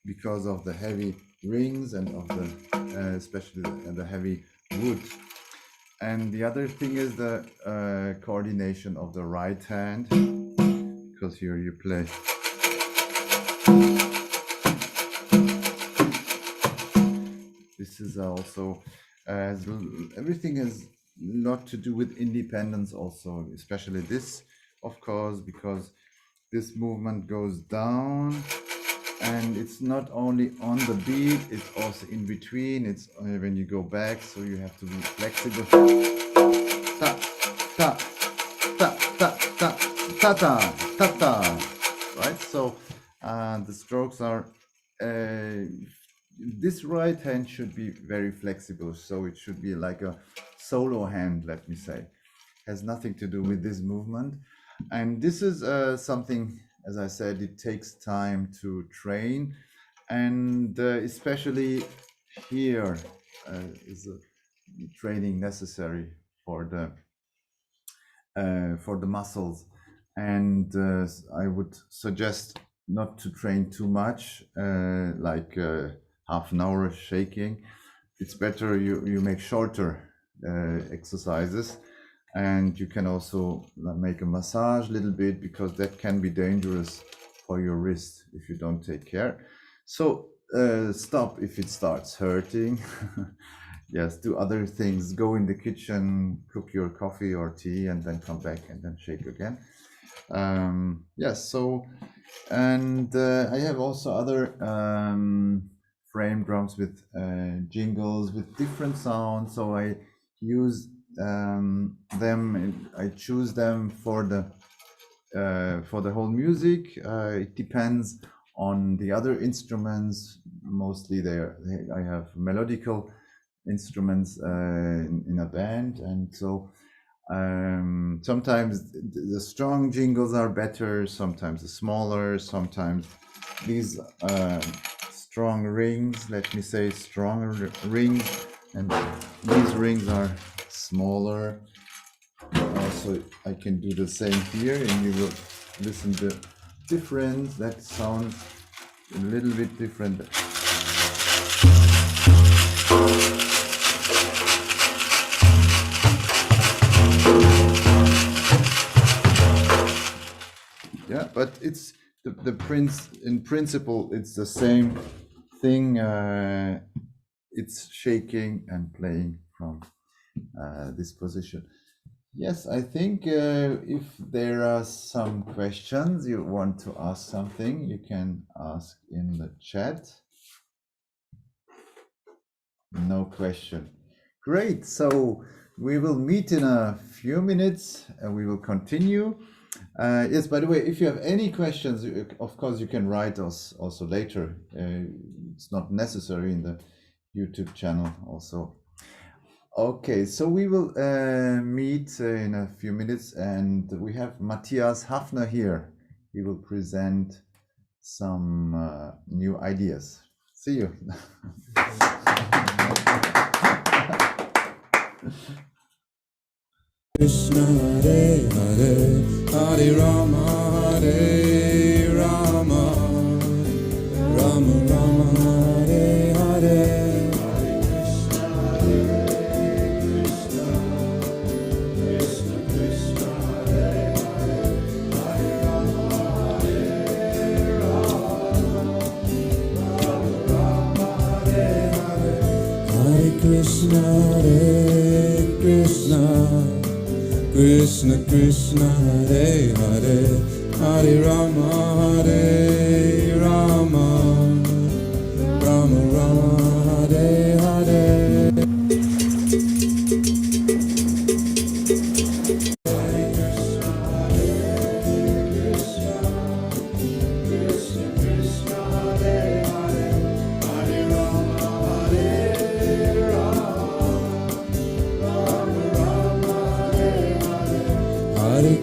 because of the heavy rings and of the especially the heavy wood. And the other thing is the coordination of the right hand, because here you play. This is also, everything has a lot to do with independence also, especially this, of course, because this movement goes down, and it's not only on the beat, it's also in between, it's when you go back, so you have to be flexible. Ta, ta, ta, ta, ta, ta, ta, ta, ta. Right, so the strokes are, this right hand should be very flexible, so it should be like a solo hand, let me say. Has nothing to do with this movement. And this is something, as I said, it takes time to train, and especially here is a training necessary for the muscles. And I would suggest not to train too much, like half an hour shaking. It's better you make shorter exercises. And you can also make a massage a little bit, because that can be dangerous for your wrist if you don't take care. So stop if it starts hurting. Yes, do other things. Go in the kitchen, cook your coffee or tea, and then come back and then shake again. Yes, so, and I have also other frame drums with jingles with different sounds. So I use them, and I choose them for the whole music. It depends on the other instruments. Mostly I have melodical instruments in a band, and so sometimes the strong jingles are better, sometimes the smaller, sometimes these strong rings, let me say stronger rings, and these rings are smaller. Also, I can do the same here, and you will listen to difference. That sounds a little bit different. Yeah, but it's in principle, it's the same thing. It's shaking and playing from this position. Yes, I think if there are some questions, you want to ask something, you can ask in the chat. No question. Great. So we will meet in a few minutes and we will continue. Yes, by the way, if you have any questions, of course, you can write us also later. It's not necessary in the YouTube channel also. Okay, so we will meet in a few minutes, and we have Matthias Hafner here. He will present some new ideas. See you. Krishna Hare Hare Hare Rama Hare Rama Rama Rama Hare Hare Krishna Hare Krishna Krishna Krishna Hare Hare Hare Rama Hare Rama Rama Rama Hare Hare Krishna Krishna Krishna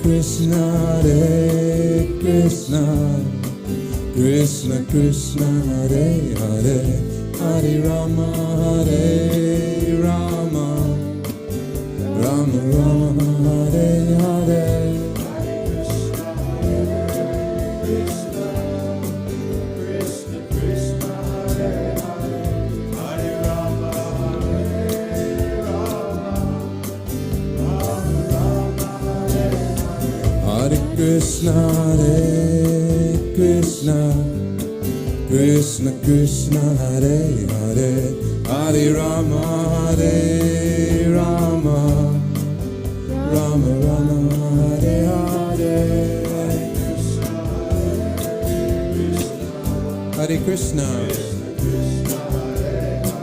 Krishna, Hare Krishna, Krishna Krishna, Hare Hare, Hare Rama, Hare Rama, Rama Rama, Hare Hare. Hare Krishna, Hare Krishna, Krishna Krishna, Hare Hare, Hare Rama, Hare Rama, Rama Rama, Hare Hare. Hare Krishna,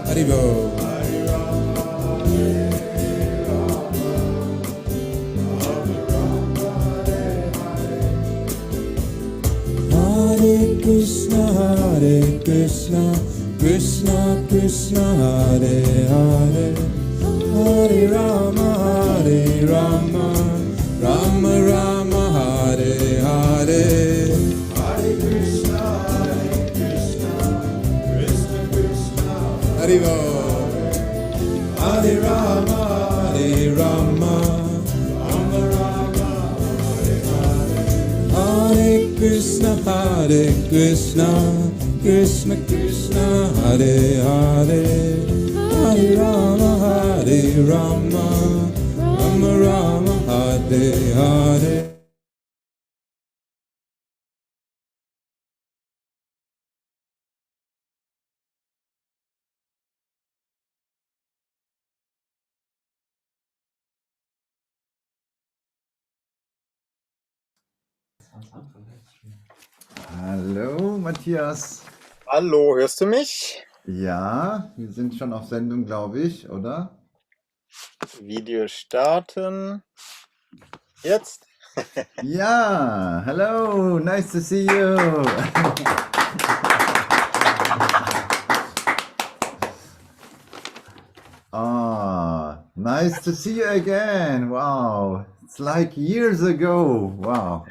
Hare Bo. Hare Krishna, Hare Krishna, Krishna Krishna, Hare Hare, Hare Rama, Hare Rama, Rama Rama, Hare Hare. Hare Krishna, Krishna Krishna, Hare Bo. Hare Rama, Hare Rama, Rama Rama, Hare Hare. Hare Krishna, Hare Krishna, Krishna Krishna, Hare Hare, Hare Rama, Hare Rama, Rama Rama, Hare Hare. Hallo, Matthias. Hallo, hörst du mich? Ja, wir sind schon auf Sendung, glaube ich, oder? Video starten. Jetzt? Ja, hello, nice to see you. Ah, nice to see you again. Wow, it's like years ago. Wow.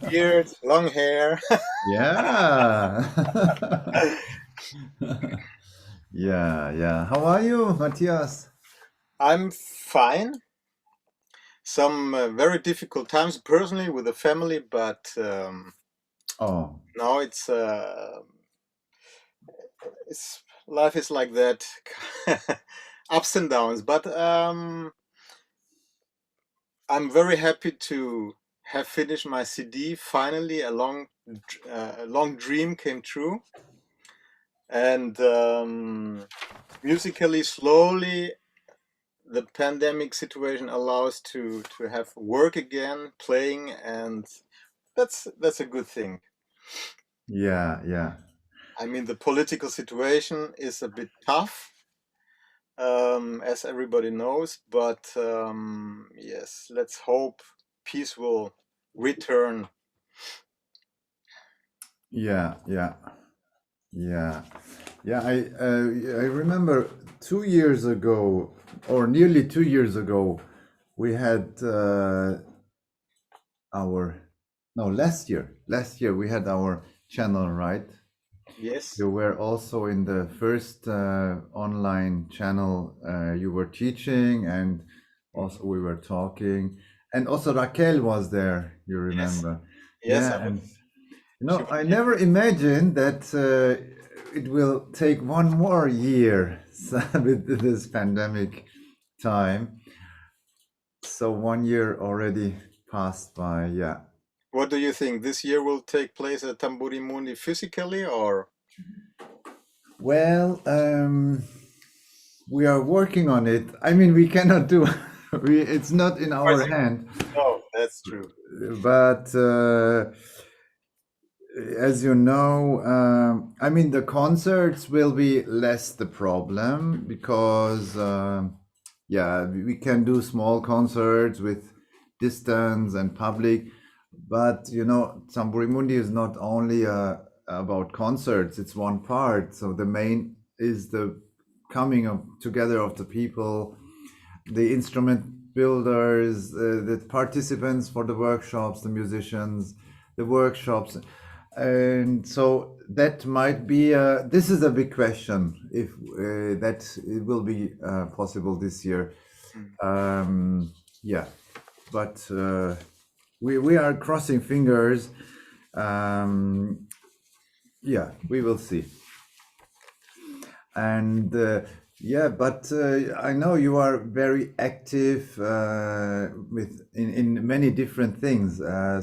Beard, long hair. Yeah. Yeah. How are you, Matthias? I'm fine. Some very difficult times personally with the family, but Oh, now it's life is like that, ups and downs. But I'm very happy to have finished my CD. Finally, a long dream came true, and musically, slowly, the pandemic situation allows to have work again, playing, and that's a good thing. yeah. I mean, the political situation is a bit tough, as everybody knows, but yes, let's hope peace will return. Yeah. I remember 2 years ago, or nearly 2 years ago, we had last year we had our channel, right? Yes, You were also in the first online channel. You were teaching, and also we were talking, and also Raquel was there. You remember? yes, Yeah, I and was. I never imagined that it will take one more year with this pandemic time. So 1 year already passed by. Yeah. What do you think? This year will take place at Tamburi Mundi physically, or? Well, we are working on it. I mean, we cannot do. It's not in our hand. No, that's true. But as you know, I mean, the concerts will be less the problem because, we can do small concerts with distance and public. But Tamburi Mundi is not only about concerts; it's one part. So the main is the coming together of the people, the builders, the participants for the workshops, the musicians, the workshops. And so that might be, this is a big question, if that it will be possible this year. Yeah, but we are crossing fingers. Yeah, we will see. And yeah, but I know you are very active in many different things.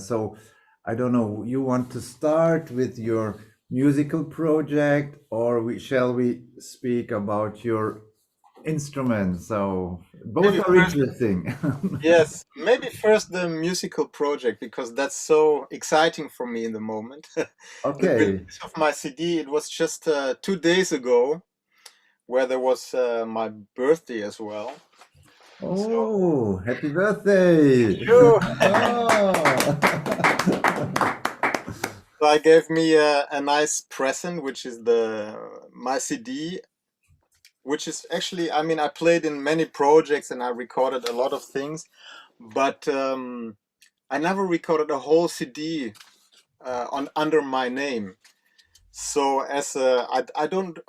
So I don't know, you want to start with your musical project, or shall we speak about your instruments? So both Maybe are first, interesting. yes, maybe first the musical project, because that's so exciting for me in the moment. The Okay. release of my CD, it was just 2 days ago, where there was my birthday as well. So Oh, happy birthday! you, Oh. so I gave me a nice present, which is my CD, which is actually, I mean, I played in many projects and I recorded a lot of things, but I never recorded a whole CD under my name. So I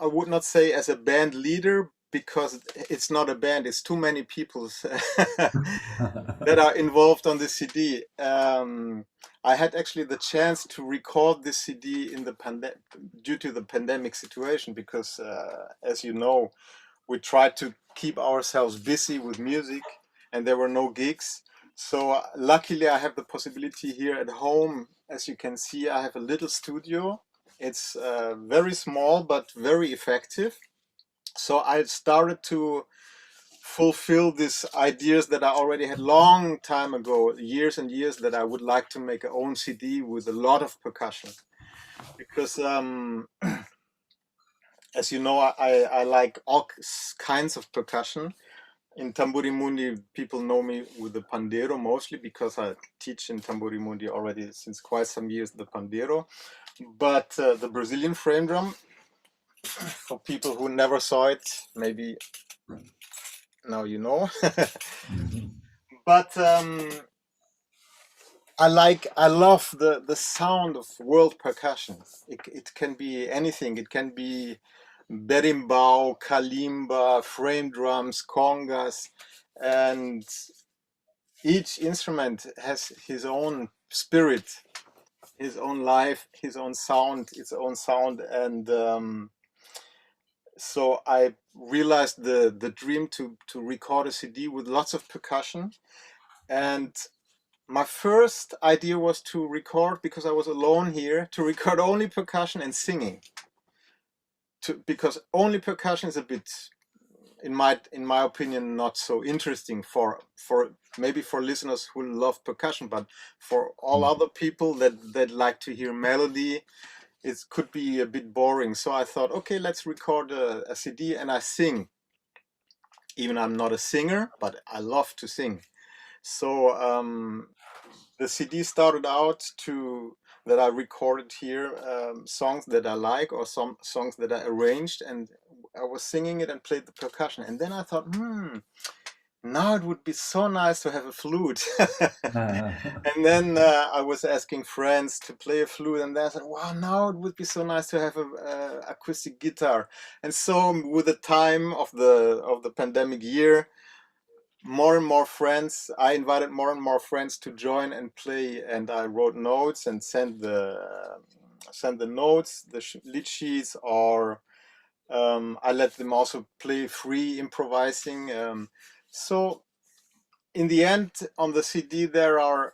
would not say as a band leader, because it's not a band, it's too many people that are involved on the CD. I had actually the chance to record this CD in the due to the pandemic situation, because as you know, we tried to keep ourselves busy with music and there were no gigs. So luckily I have the possibility here at home. As you can see, I have a little studio. It's very small but very effective. So I started to fulfill these ideas that I already had long time ago, years and years, that I would like to make a own CD with a lot of percussion. Because as you know, I like all kinds of percussion. In Tamburi Mundi, people know me with the pandero mostly, because I teach in Tamburi Mundi already since quite some years the pandero. But the Brazilian frame drum, for people who never saw it, maybe now you know. But I love the sound of world percussion. It can be anything. It can be berimbau, kalimba, frame drums, congas, and each instrument has his own spirit, his own life, his own sound, its own sound. And so I realized the dream to record a CD with lots of percussion. And my first idea was to record, because I was alone here, to record only percussion and singing. Because only percussion is a bit, in my opinion, not so interesting for maybe for listeners who love percussion, but for all other people that like to hear melody, it could be a bit boring. So I thought, okay, let's record a CD and I sing. Even I'm not a singer, but I love to sing. So the CD started out that I recorded here, songs that I like, or some songs that I arranged, and I was singing it and played the percussion. And then I thought, now it would be so nice to have a flute. And then I was asking friends to play a flute, and they said, wow, now it would be so nice to have a acoustic guitar. And so with the time of the pandemic year, more and more friends, I invited more and more friends to join and play, and I wrote notes and sent the notes, the lead sheets, or I let them also play free, improvising. So in the end, on the CD there are,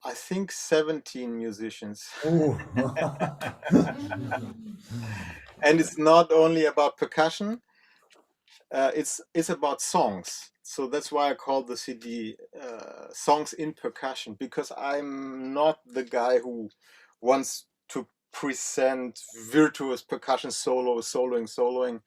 I think, 17 musicians. Oh. And it's not only about percussion, it's about songs. So that's why I call the CD Songs in Percussion, because I'm not the guy who wants to present virtuous percussion soloing.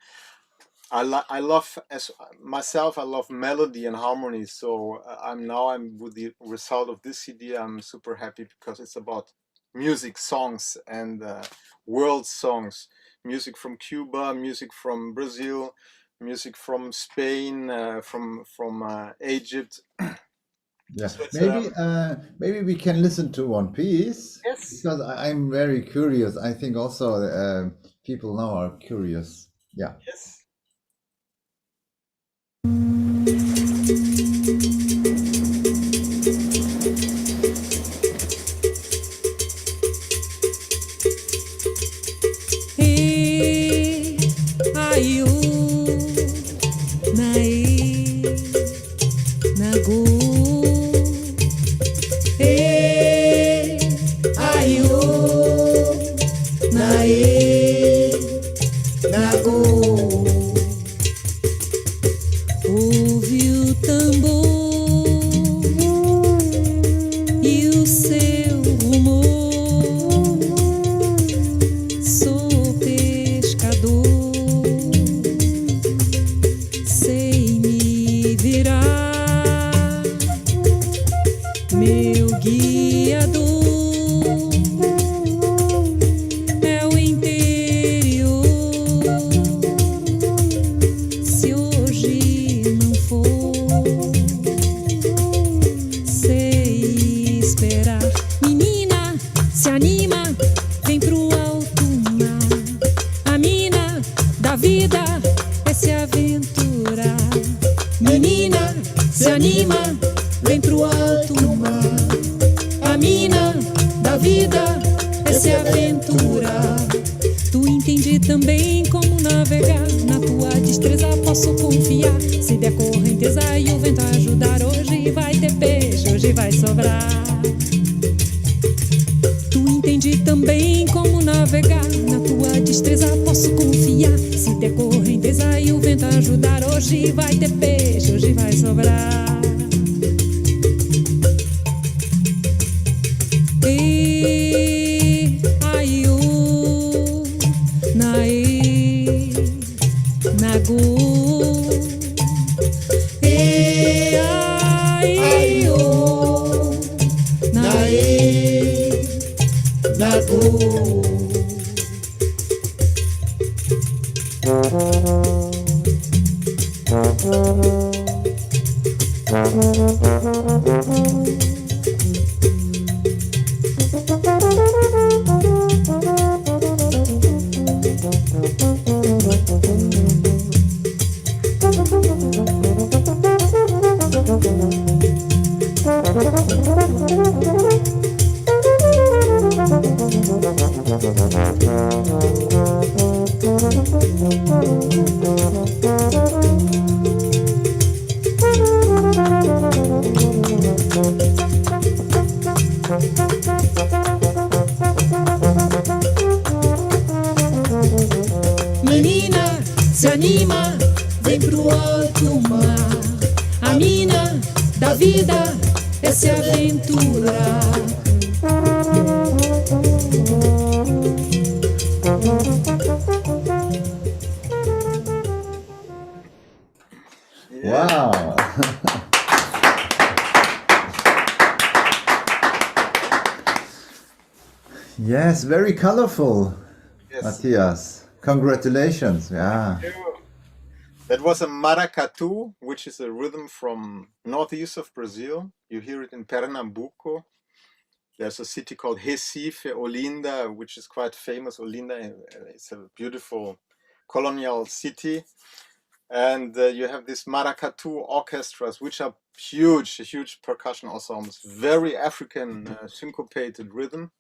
I love, as myself, I love melody and harmony. So I'm with the result of this CD, I'm super happy, because it's about music, songs, and world songs. Music from Cuba, music from Brazil, music from Spain, from Egypt, Yeah, So it's maybe we can listen to one piece yes. because I'm very curious. I think also people now are curious. Yeah. Yes. E ai o na e na go e ai o na e na go. Ouve o tambor e o seu rumor. Sou pescador, sei me virar, meu guiador é o interior. Se hoje não for, sei esperar. Menina, se anima, vem pro alto mar. A mina da vida é se aventurar. Menina, se anima, vem pro alto mar. A mina da vida é se aventurar. Tu entende também como navegar. Na tua destreza posso confiar. Se der correnteza e o vento ajudar, hoje vai ter peixe, hoje vai sobrar. Tu entende também como navegar. Na tua destreza posso confiar. Se der correnteza e o vento ajudar, hoje vai ter peixe, hoje vai sobrar. E ai o na e na go. E ai o na e na go. Menina, se anima, vem pro alto mar. A mina da vida é se aventurar. Wow. Yes, very colorful, Yes. Matthias. Congratulations. Yeah. That was a maracatu, which is a rhythm from northeast of Brazil. You hear it in Pernambuco. There's a city called Recife, Olinda, which is quite famous. Olinda, it's a beautiful colonial city. And you have these maracatu orchestras, which are huge percussion ensembles, very African syncopated rhythm.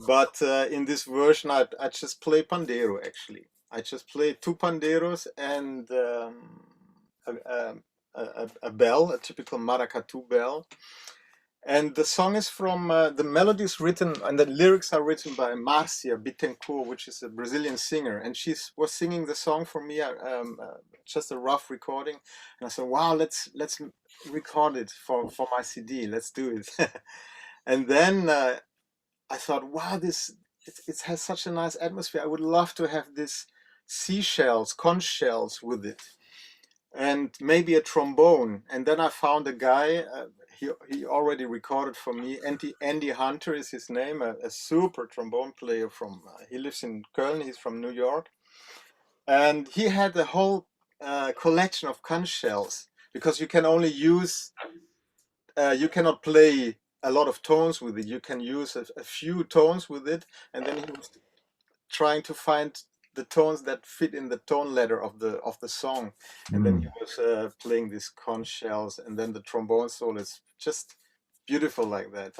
But in this version, I just play pandero, actually. I just play two panderos and a bell, a typical maracatu bell. And the song is from, the melody is written and the lyrics are written by Marcia Bittencourt, which is a Brazilian singer. And she was singing the song for me, just a rough recording. And I said, wow, let's record it for my CD. Let's do it. And then I thought, wow, it has such a nice atmosphere. I would love to have this seashells, conch shells with it, and maybe a trombone. And then I found a guy. He already recorded for me. Andy Hunter is his name, a super trombone player from. He lives in Köln. He's from New York, and he had a whole collection of conch shells because you can only use you cannot play a lot of tones with it. You can use a few tones with it, and then he was trying to find the tones that fit in the tone ladder of the song, and then he was playing these conch shells, and then the trombone solo is just beautiful like that.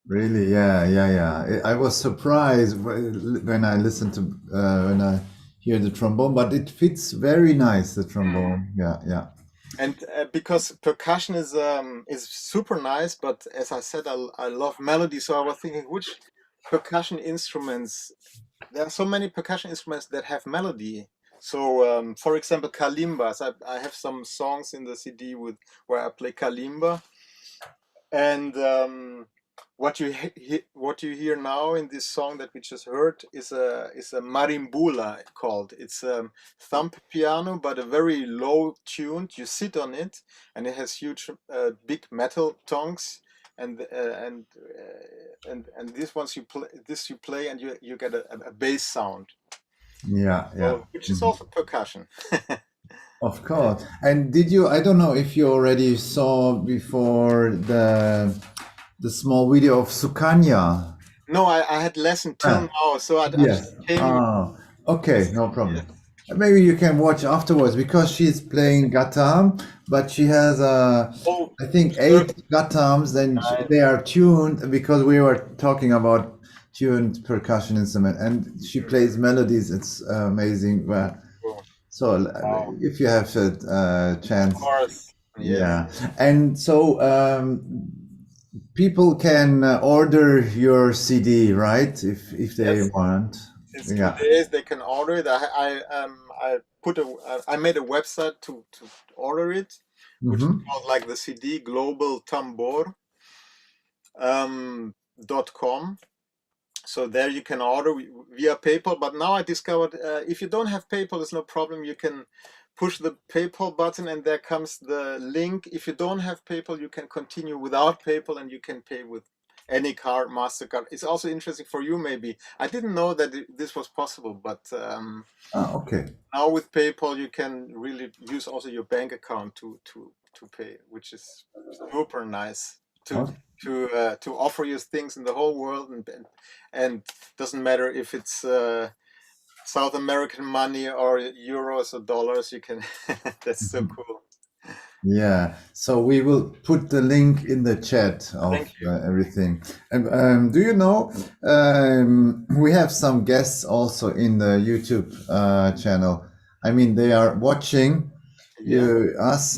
Really, yeah, yeah, yeah. I was surprised when I listened to when I hear the trombone, but it fits very nice, the trombone. Yeah, yeah. And because percussion is super nice, but as I said, I love melody, so I was thinking which percussion instruments. There are so many percussion instruments that have melody. So, for example, kalimbas. I have some songs in the CD with where I play kalimba, and what you hear now in this song that we just heard is a marimbula called. It's thumb piano, but a very low tuned. You sit on it, and it has huge, big metal tongues. And these ones you play, and you get a bass sound, Yeah, yeah. which is also percussion. Of course. And did you, I don't know if you already saw before the small video of Sukanya. No, I had lesson till Ah, now, so I yes. just came. Ah, okay, no Yes. problem. Maybe you can watch afterwards because she's playing gatam, but she has Oh, I think sure. 8 gatams, and they are tuned because we were talking about tuned percussion instrument, and she plays melodies. It's amazing. Cool. So Wow. if you have a Of chance, course. Yes. yeah. And so people can order your CD, right? If they Yes. want. Since Yeah. 2 days they can order it. I made a website to order it, which is Mm-hmm. called like the CD Global Tambor .com. So there you can order via PayPal. But now I discovered if you don't have PayPal, it's no problem. You can push the PayPal button and there comes the link. If you don't have PayPal, you can continue without PayPal and you can pay with any card, MasterCard. It's also interesting for you, maybe. I didn't know that this was possible, but Okay. now with PayPal, you can really use also your bank account to pay, which is super nice to Okay. to offer you things in the whole world, and doesn't matter if it's South American money or euros or dollars. You can. That's so cool. Yeah, so we will put the link in the chat of Thank you. everything. And do you know, we have some guests also in the YouTube channel. I mean, they are watching Yeah. us.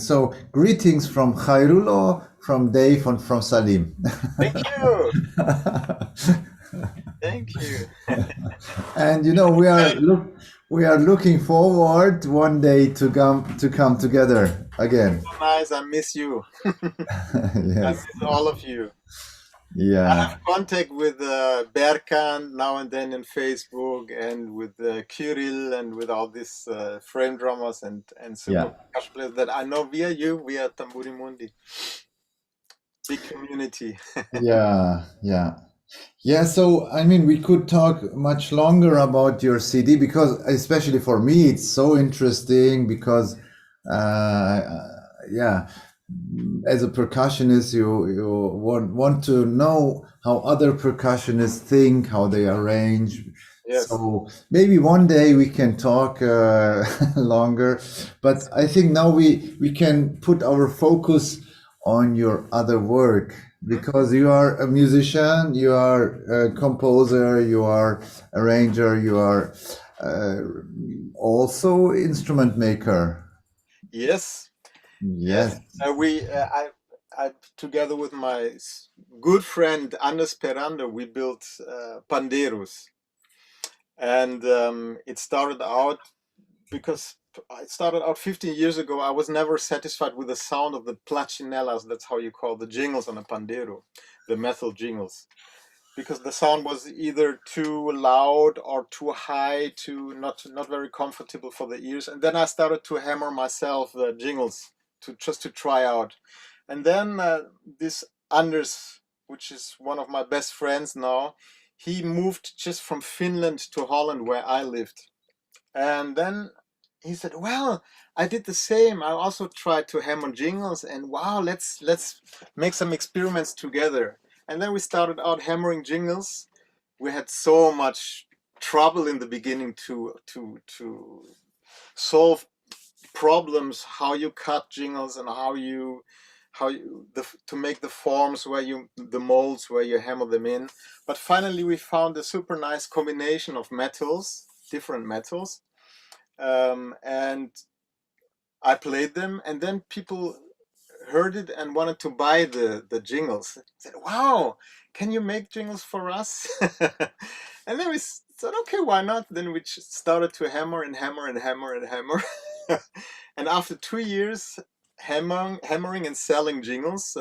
So greetings from Khairulo, from Dave, and from Salim. Thank you. Thank you. And you know, we are looking forward one day to come together again. So nice. I miss you. I Yes. miss all of you. I Yeah. have contact with Berkan now and then in Facebook, and with Kirill, and with all these frame drummers and super Yeah. percussion players that I know via you, via Tamburi Mundi. Big community. Yeah, yeah. Yeah, so I mean, we could talk much longer about your CD because, especially for me, it's so interesting because, yeah, as a percussionist, you want to know how other percussionists think, how they arrange. Yes. So maybe one day we can talk longer, but I think now we can put our focus on your other work because you are a musician, you are a composer, you are arranger, you are also instrument maker. Yes. Yes. I together with my good friend Anders Peranda, we built panderos, and it started out because it started out 15 years ago. I was never satisfied with the sound of the placinellas. That's how you call the jingles on a pandero, the metal jingles, because the sound was either too loud or too high, too not very comfortable for the ears. And then I started to hammer myself the jingles to try out. And then this Anders, which is one of my best friends now, he moved just from Finland to Holland where I lived. And then he said, well, I did the same. I also tried to hammer jingles, and wow, let's make some experiments together. And then we started out hammering jingles. We had so much trouble in the beginning to solve problems, how you cut jingles and to make the forms the molds where you hammer them in. But finally we found a super nice combination of metals, different metals, and I played them, and then people heard it and wanted to buy the jingles. Said, wow, can you make jingles for us? And then we said, okay, why not? Then we started to hammer and hammer and hammer and hammer. And after 2 years hammering and selling jingles,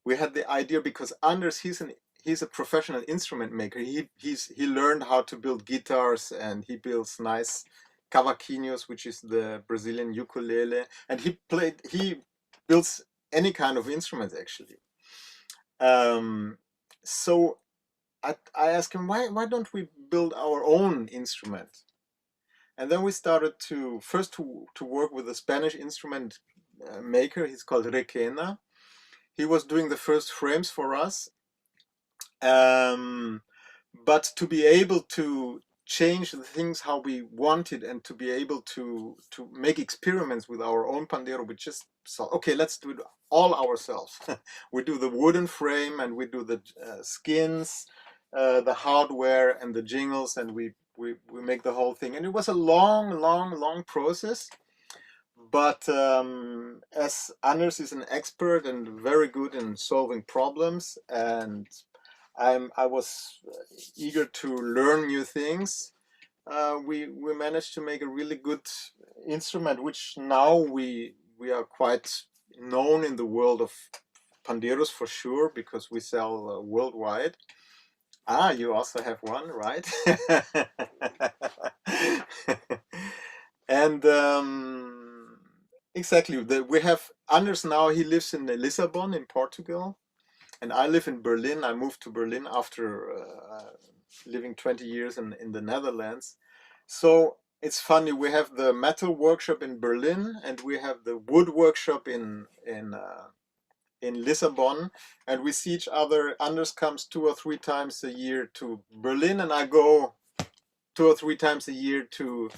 we had the idea, because Anders, he's a professional instrument maker. He learned how to build guitars, and he builds nice cavaquinhos, which is the Brazilian ukulele, and he builds any kind of instrument actually. So I asked him, why don't we build our own instrument? And then we started to work with a Spanish instrument maker. He's called Requena. He was doing the first frames for us. But to be able to change the things how we wanted, and to be able to make experiments with our own pandero, we just saw, okay, let's do it all ourselves. We do the wooden frame, and we do the skins, the hardware, and the jingles, and we make the whole thing. And it was a long process. But as Anders is an expert and very good in solving problems, and I was eager to learn new things, we managed to make a really good instrument, which now we are quite known in the world of panderos for sure, because we sell worldwide. You also have one, right? And exactly, we have Anders now. He lives in Lisbon in Portugal, and I live in Berlin. I moved to Berlin after living 20 years in the Netherlands. So it's funny, we have the metal workshop in Berlin, and we have the wood workshop in Lisbon, and we see each other. Anders comes 2 or 3 times a year to Berlin, and I go 2 or 3 times a year to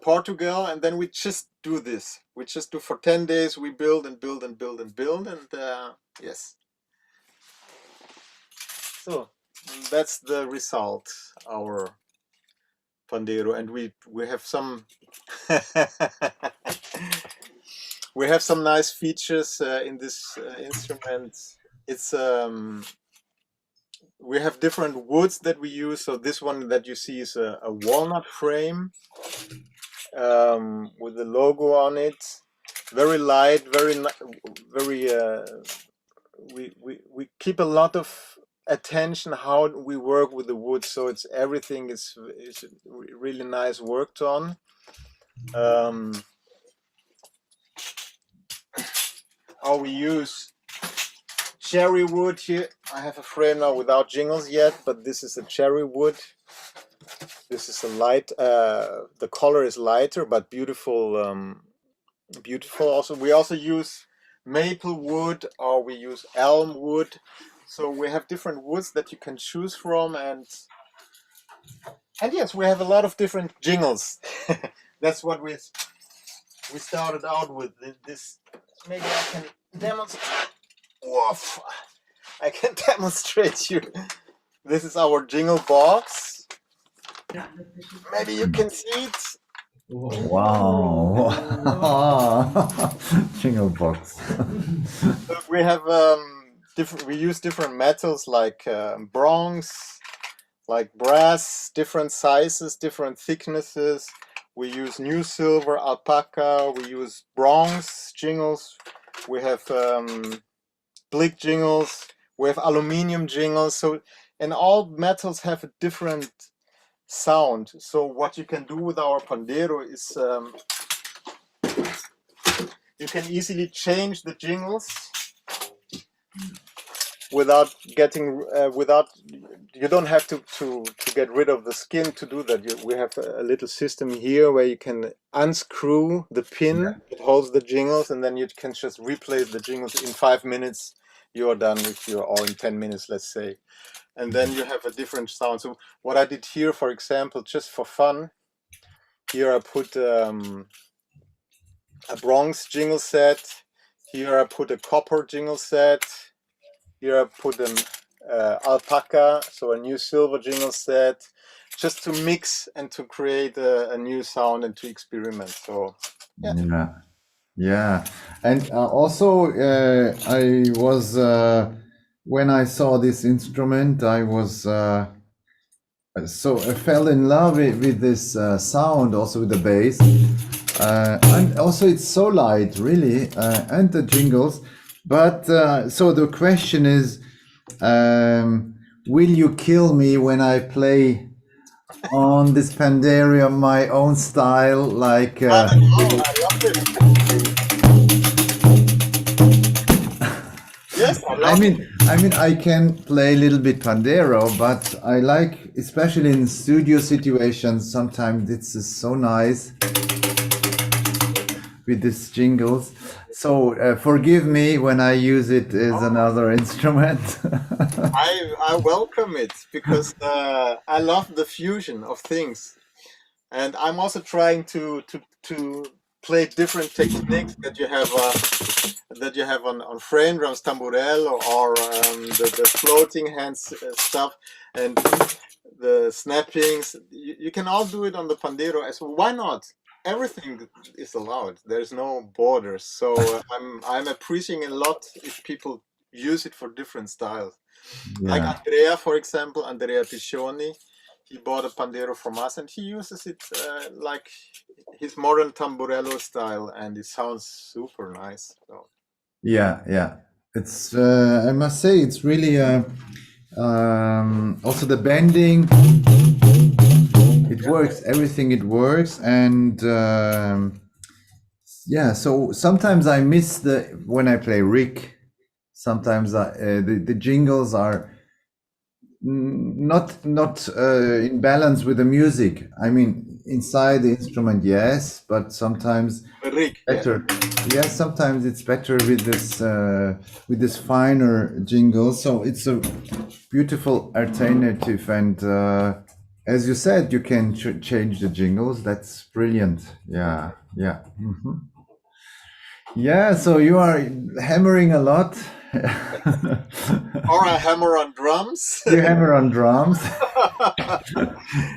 Portugal, and then we just do this. We just do for 10 days, we build and build and build and build, and yes. So that's the result, our pandero, and we have some we have some nice features in this instrument. It's we have different woods that we use. So this one that you see is a walnut frame with the logo on it. Very light, very we keep a lot of attention how we work with the wood, so it's everything is really nice worked on. How we use cherry wood here. I have a frame now without jingles yet, but this is a cherry wood. This is a light, the color is lighter but beautiful, beautiful. Also, we also use maple wood, or we use elm wood. So we have different woods that you can choose from, and yes, we have a lot of different jingles. That's what we started out with. This maybe I can demonstrate. Woof! I can demonstrate you. This is our jingle box. Maybe you can see it. Wow. Jingle box. So we have we use different metals like bronze, like brass, different sizes, different thicknesses. We use new silver, alpaca. We use bronze jingles. We have blick jingles. We have aluminium jingles. So, and all metals have a different sound. So what you can do with our pandero is you can easily change the jingles without you don't have to get rid of the skin to do that. We have a little system here where you can unscrew the pin that holds the jingles, and then you can just replace the jingles in 5 minutes. You're done with your, or in 10 minutes, let's say. And then you have a different sound. So what I did here, for example, just for fun, here I put a bronze jingle set. Here I put a copper jingle set. Here I put an alpaca, so a new silver jingle set, just to mix and to create a new sound and to experiment. So yeah. And also I was when I saw this instrument, I was so I fell in love with this sound, also with the bass, and also it's so light, really, and the jingles. But so the question is, will you kill me when I play on this Pandarium my own style, like? I love it. Yes, I love it. I mean, I can play a little bit Pandero, but I like, especially in studio situations, sometimes it's just so nice with these jingles. So forgive me when I use it as another instrument. I welcome it because I love the fusion of things, and I'm also trying to play different techniques that you have on frame drums, tamburello, or the floating hands stuff, and the snappings. You can all do it on the pandero as well. Why not? Everything is allowed. There's no borders. So I'm appreciating a lot if people use it for different styles. Like Andrea, for example, Andrea Piccioni, he bought a pandero from us and he uses it like his modern tamburello style, and it sounds super nice. So. Yeah. It's I must say it's really also the bending. It works. Everything it works, and So sometimes I miss when I play Rick. Sometimes the jingles are not in balance with the music. I mean, inside the instrument, yes, but sometimes Rick, better. Yes, sometimes it's better with this finer jingle. So it's a beautiful alternative, and as you said, you can change the jingles. That's brilliant. Yeah. Mm-hmm. Yeah, so you are hammering a lot. Or I hammer on drums. You hammer on drums.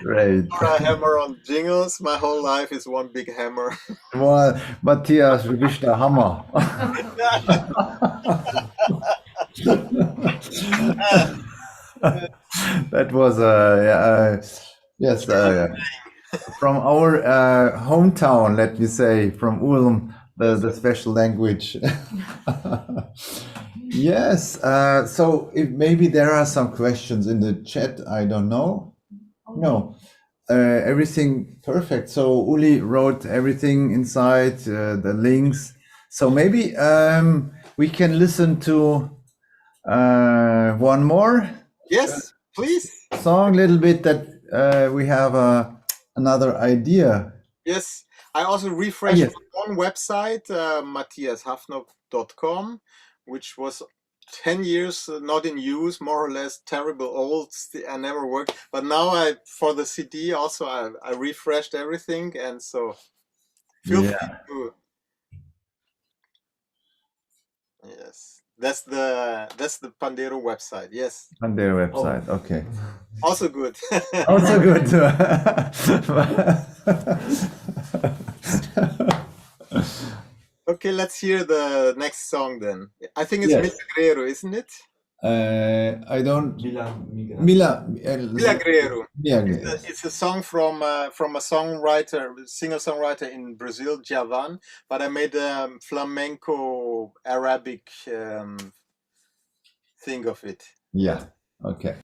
Great. Or I hammer on jingles. My whole life is one big hammer. Well, Matthias, du bist der Hammer. That was yes, from our hometown, let me say, from Ulm, the special language. Yes, so if maybe there are some questions in the chat, I don't know. No, everything perfect. So Uli wrote everything inside, the links. So maybe we can listen to one more. Yes, please. Song, little bit that we have another idea. Yes, I also refreshed Yes. my own website, matthiashafner.com, which was 10 years not in use, more or less terrible old. I never worked, but now for the CD also I refreshed everything, and so feel free to. Yes, that's the Pandero website. Yes, Pandero website. Okay. also good. Also good. Okay, let's hear the next song then. I think it's Yes. Milagreiro, isn't it? I don't. Milan. Milagreiro. Milagreiro. It's a song from a songwriter, singer-songwriter in Brazil, Javan. But I made a flamenco Arabic thing of it. Yeah. Okay.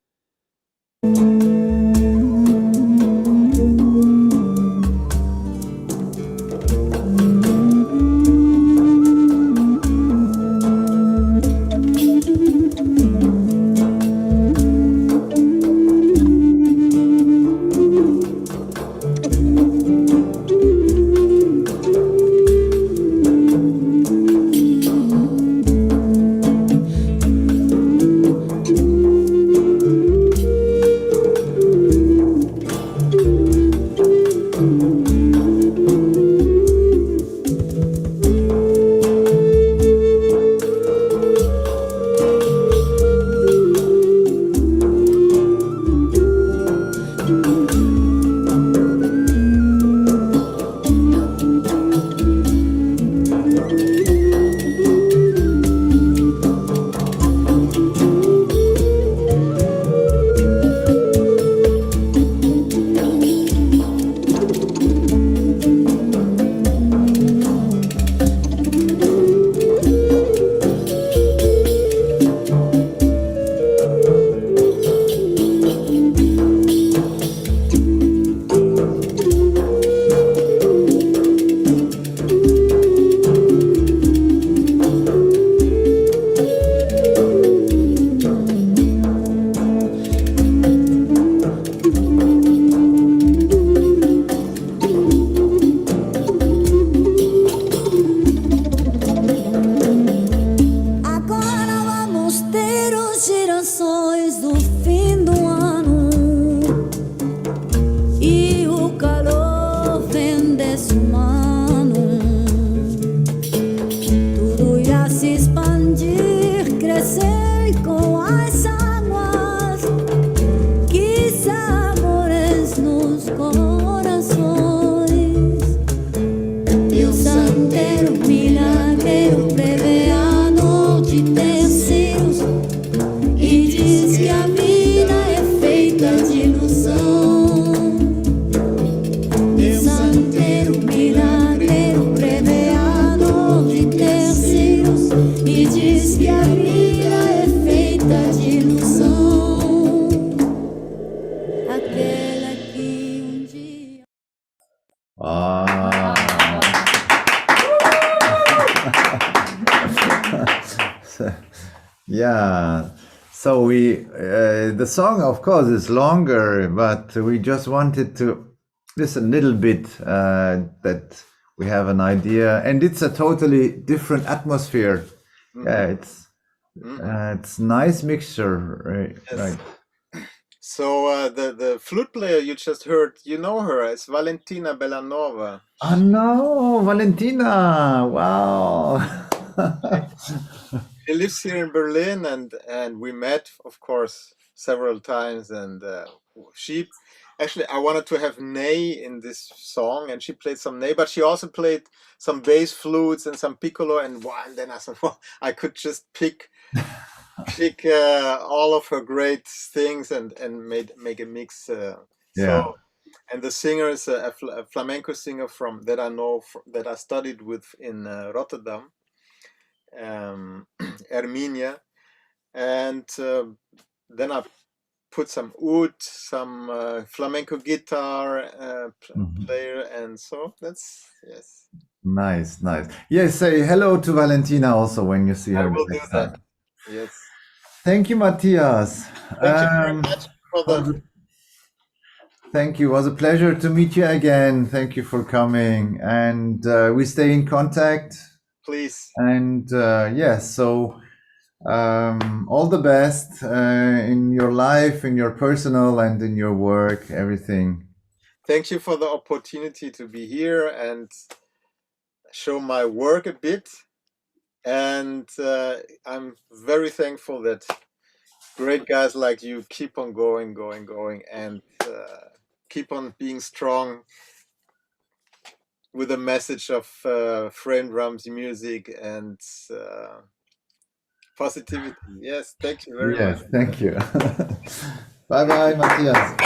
milagreiro preveador de terceiros e diz que a vida é feita de ilusão. Santeiro, milagreiro preveador de terceiros e diz que a vida é feita de ilusão. Aquela que dia. Ah. Yeah. So the song, of course, is longer, but we just wanted to listen a little bit that we have an idea, and it's a totally different atmosphere. Yeah, it's nice mixture, right? Yes. Right. So the flute player you just heard, you know her, it's Valentina Bellanova. Oh no, Valentina! Wow. She lives here in Berlin, and we met, of course, several times. And she actually, I wanted to have ney in this song, and she played some ney, but she also played some bass flutes and some piccolo. And then I thought, well, I could just pick all of her great things and make a mix. Yeah. So, and the singer is a flamenco singer that I know that I studied with in Rotterdam, Armenia, and then I put some oud, some flamenco guitar player, and so that's yes. Nice, nice. Yes, say hello to Valentina also when you see her I will do next that. time. Yes. Thank you, Matthias. Thank you very much for the. Thank you. It was a pleasure to meet you again. Thank you for coming. And we stay in contact. Please. And yes, so all the best in your life, in your personal and in your work, everything. Thank you for the opportunity to be here and show my work a bit. And I'm very thankful that great guys like you keep on going, and keep on being strong with a message of frame drums music and positivity. Yes, thank you very much. Yes, thank you. Bye bye, Matthias.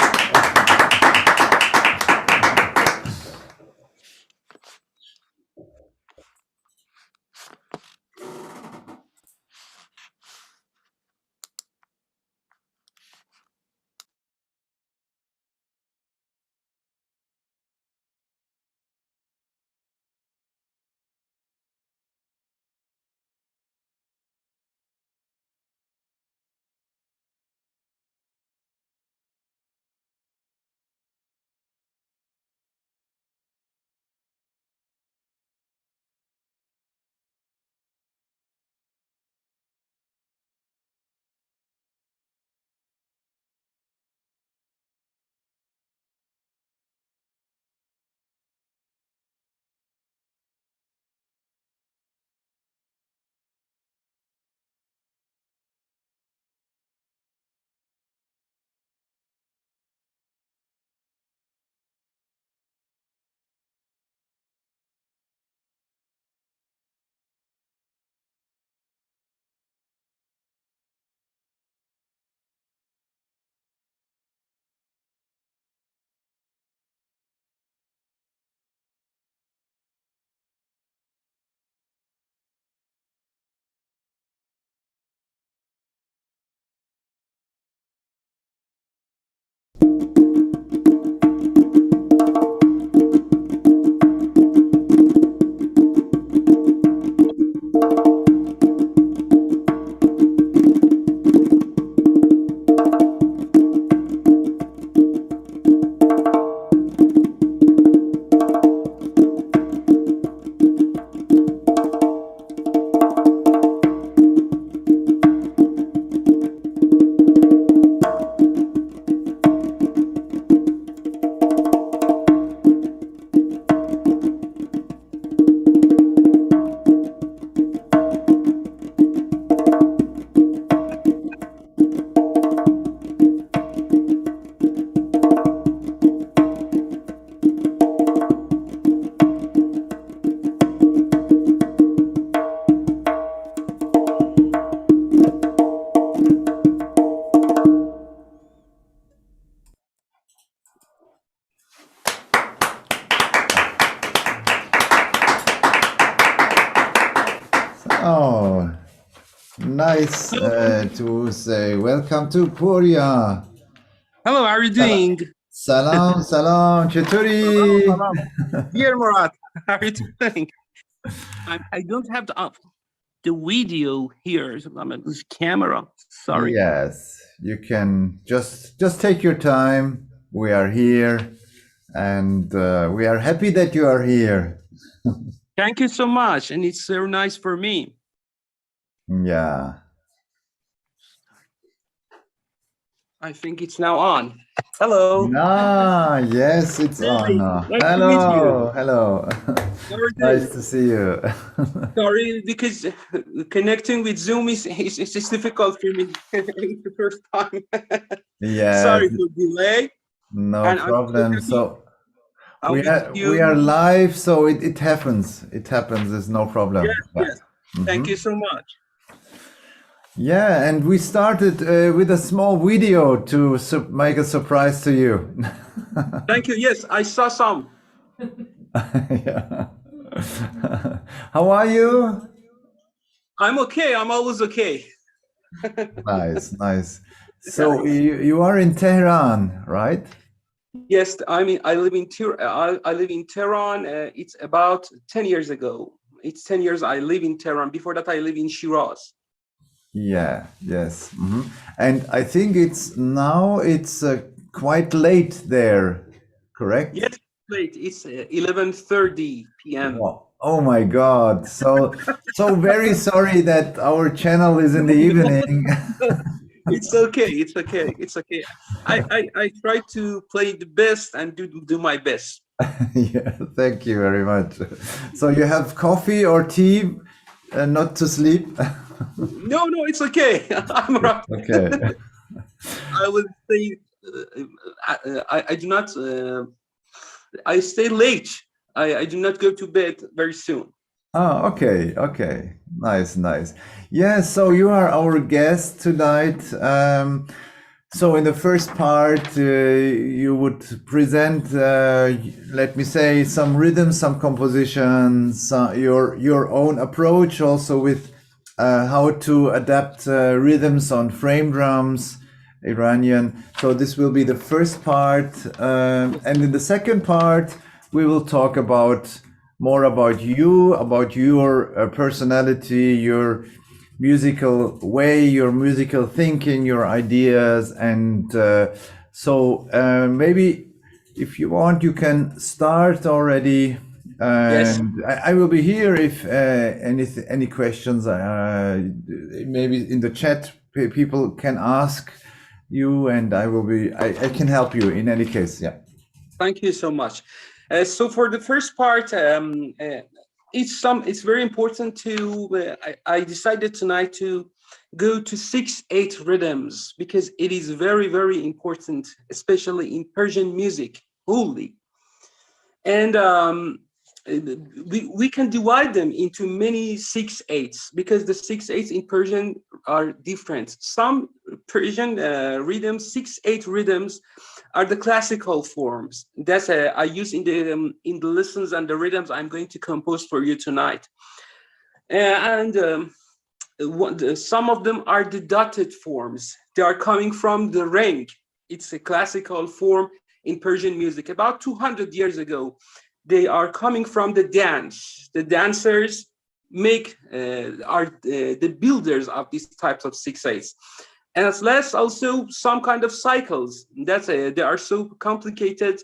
Oh, nice to say welcome to Korea. Hello, how are you doing? Salam, salam, Salam, cheturi. salam. Dear Murat, how are you doing? I don't have the video here. So I'm at this camera. Sorry. Yes, you can just take your time. We are here, and we are happy that you are here. Thank you so much, and it's so nice for me. Yeah. I think it's now on. Hello. Ah, yes, it's on. Nice to meet Hello, you. hello. How are you Nice doing? to see you. Sorry, because connecting with Zoom is difficult for me. It's the first time. Yes, Sorry for delay. no And I'm so problem. happy So I'm with we are you. live, so it happens. It happens. There's no problem. Yes, Yeah. yes. Thank you so much. Yeah, and we started with a small video to make a surprise to you. Thank you. Yes, I saw some. Yeah. How are you? I'm okay. I'm always okay. Nice, nice. So you are in Tehran, right? Yes, I mean, I live in I live in Tehran. It's about 10 years ago. It's 10 years I live in Tehran. Before that, I live in Shiraz. Yeah, yes. And I think it's quite late there, correct? Yes, late. It's 11:30 p.m. Wow. Oh my God. So very sorry that our channel is in the evening. It's okay. It's okay. It's okay. I try to play the best and do my best. Yeah, thank you very much. So you have coffee or tea, not to sleep? No, no, it's okay. I'm right. Okay. I will say I do not. I stay late. I do not go to bed very soon. Oh, okay, okay. Nice, nice. Yeah, so you are our guest tonight. So in the first part, you would present, let me say, some rhythms, some compositions, your own approach, also with how to adapt rhythms on frame drums, Iranian. So this will be the first part, and in the second part, we will talk about more about you, about your personality, your musical way, your musical thinking, your ideas, and maybe if you want, you can start already. Yes. And I will be here if any questions. Maybe in the chat, people can ask you, and I will be. I can help you in any case. Yeah. Thank you so much. So for the first part, it's very important to. I decided tonight to go to 6/8 rhythms because it is very important, especially in Persian music, only. And we can divide them into many 6/8s because the 6/8s in Persian are different. Some Persian rhythms, 6/8 rhythms, are the classical forms that I use in the lessons and the rhythms I'm going to compose for you tonight. And some of them are the dotted forms. They are coming from the reng. It's a classical form in Persian music. About 200 years ago, they are coming from the dance. The dancers are the builders of these types of 6/8s. And as less also some kind of cycles that they are so complicated.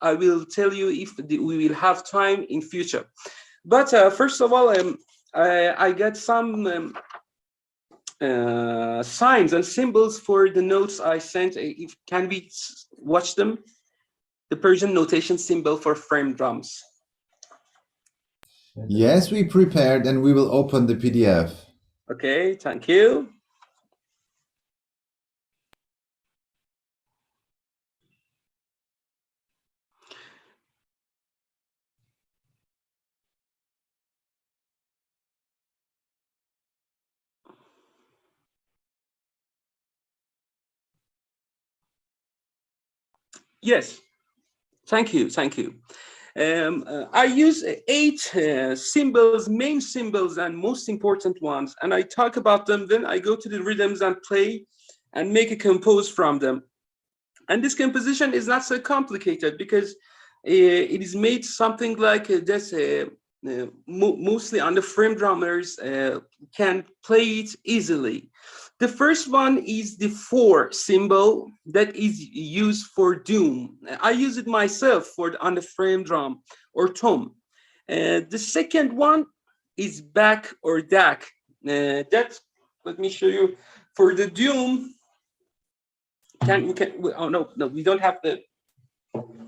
I will tell you if we will have time in future. But first of all, I got some signs and symbols for the notes I sent. If can we watch them? The Persian notation symbol for frame drums. Yes, we prepared, and we will open the PDF. Okay, thank you. Yes, thank you, thank you. I use 8 symbols, main symbols, and most important ones, and I talk about them. Then I go to the rhythms and play and make a compose from them. And this composition is not so complicated because it is made something like this. Mostly on the frame drummers can play it easily. The first one is the 4 symbol that is used for doom. I use it myself on the frame drum or tom. The second one is back or dak. Let me show you. For the doom, we don't have the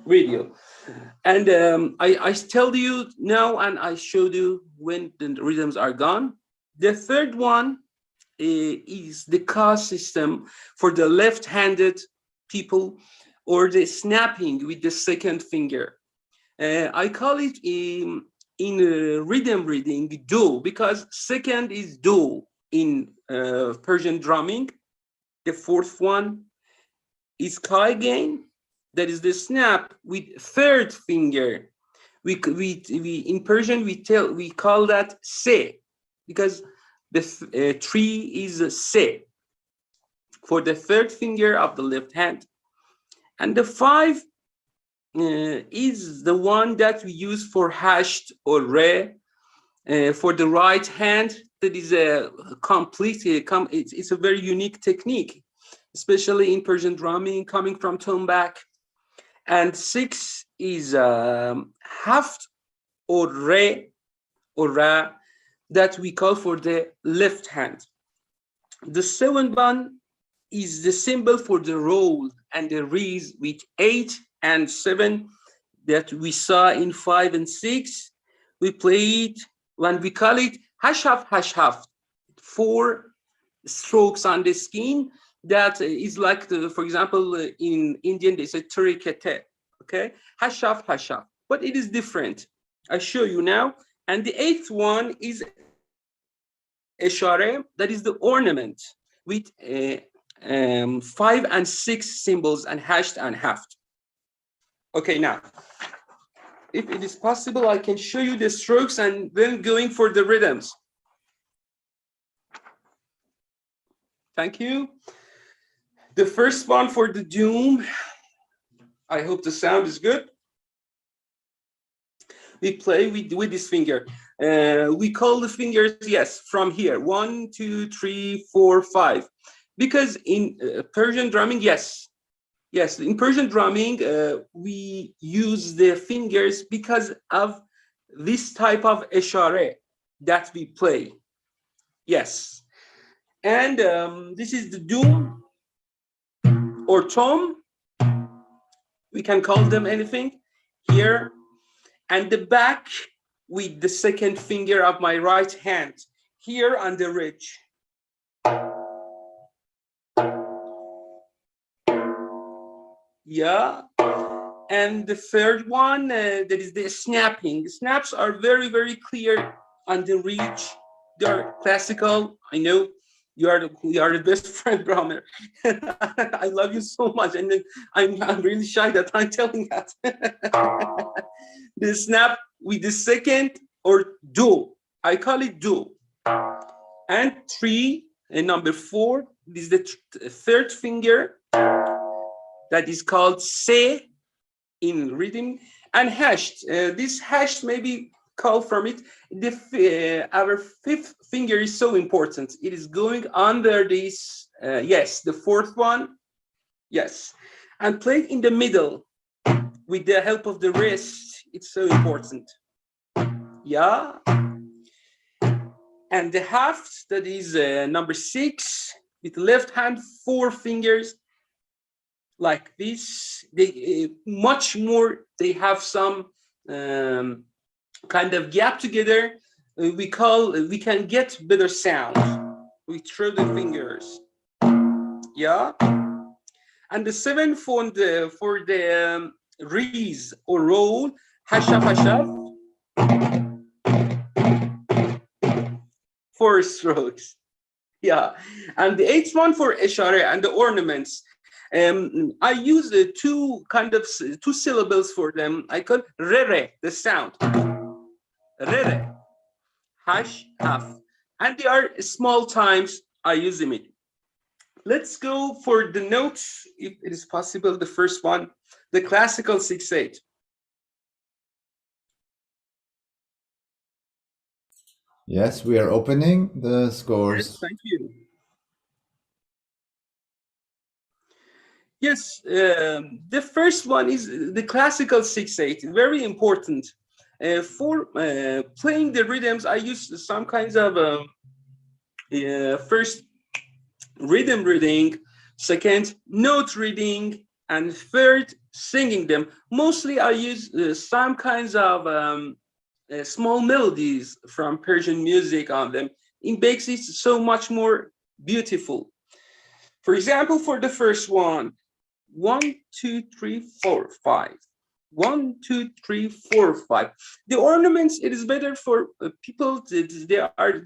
video. And I tell you now, and I showed you when the rhythms are gone. The third one is the ka system for the left-handed people, or the snapping with the second finger. I call it in rhythm reading do, because second is do in Persian drumming. The fourth one is ka again. That is the snap with third finger. We in Persian we call that se, because the 3 is a se for the third finger of the left hand, and the 5 is the one that we use for hashed or re for the right hand. That is a complete. It's a very unique technique, especially in Persian drumming, coming from tombak. And 6 is haft or re or ra that we call for the left hand. The 7th one is the symbol for the roll and the rees with 8 and 7 that we saw in 5 and 6. We play it when we call it hashaf hashaf, 4 strokes on the skin. That is like, for example, in Indian, they say turikete, okay? Hashaf, hashaf, but it is different. I show you now. And the 8th one is eshare, that is the ornament with 5 and 6 symbols and hashed and haft. Okay, now, if it is possible, I can show you the strokes and then going for the rhythms. Thank you. The first one for the doom, I hope the sound is good. We play with this finger. We call the fingers, yes, from here, 1, 2, 3, 4, 5. Because in Persian drumming, yes, in Persian drumming, we use the fingers because of this type of eshare that we play. Yes. And this is the doom or tom. We can call them anything here. And the back with the second finger of my right hand here on the ridge. Yeah. And the third one, that is the snapping. The snaps are very, very clear on the ridge. They're classical. I know you are the best friend, drummer. I love you so much, and then I'm really shy that I'm telling that. The snap with the second or do. I call it do. And 3 and number 4 is the third finger that is called se in rhythm, and hashed. This hashed maybe call from it. Our 5th finger is so important. It is going under this, yes, the 4th one, yes, and played in the middle with the help of the wrist. It's so important. Yeah. And the haft, that is number 6, with the left hand, 4 fingers, like this. They much more. They have some kind of gap together. We can get better sound. We throw the fingers. Yeah. And the 7th for the rees or roll, hashaf hashaf. 4 strokes. Yeah. And the 8th one for eshare and the ornaments. I use two syllables for them. I call re, the sound. Re, hash, half. And they are small times I use them. Let's go for the notes, if it is possible. The first one, the classical 6/8. Yes, we are opening the Yes, scores. thank you. Yes, the first one is the classical 6/8, very important. For playing the rhythms, I use some kinds of first rhythm reading, second note reading, and third singing them. Mostly I use some kinds of small melodies from Persian music on them. It makes it so much more beautiful. For example, for the first one, 1, 2, 3, 4, 5. 1, 2, 3, 4, 5. The ornaments, it is better for people that they are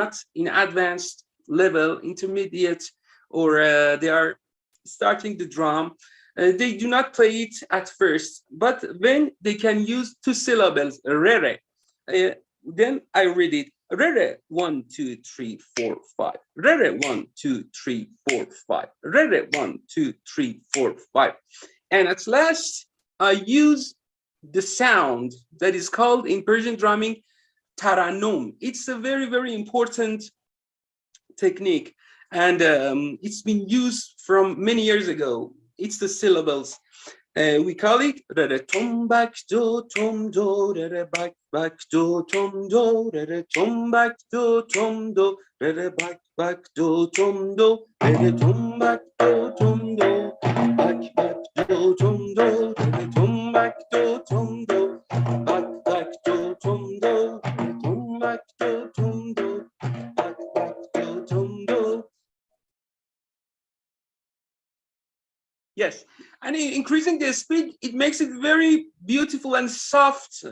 not in advanced level, intermediate, or they are starting the drum. They do not play it at first, but when they can use two syllables, re, then I read it. Re, 1, 2, 3, 4, 5. Re, 1, 2, 3, 4, 5. Re, 1, 2, 3, 4, 5. And at last, I use the sound that is called in Persian drumming taranum. It's a very, very important technique, and it's been used from many years ago. It's the syllables. We call it tom back do tom do back do tom do tom back do tom do back do tom do tom back do tom do back do tom do tom back do tom do back do tom do tom back do tom do back do tom do. Yes, and increasing the speed, it makes it very beautiful and soft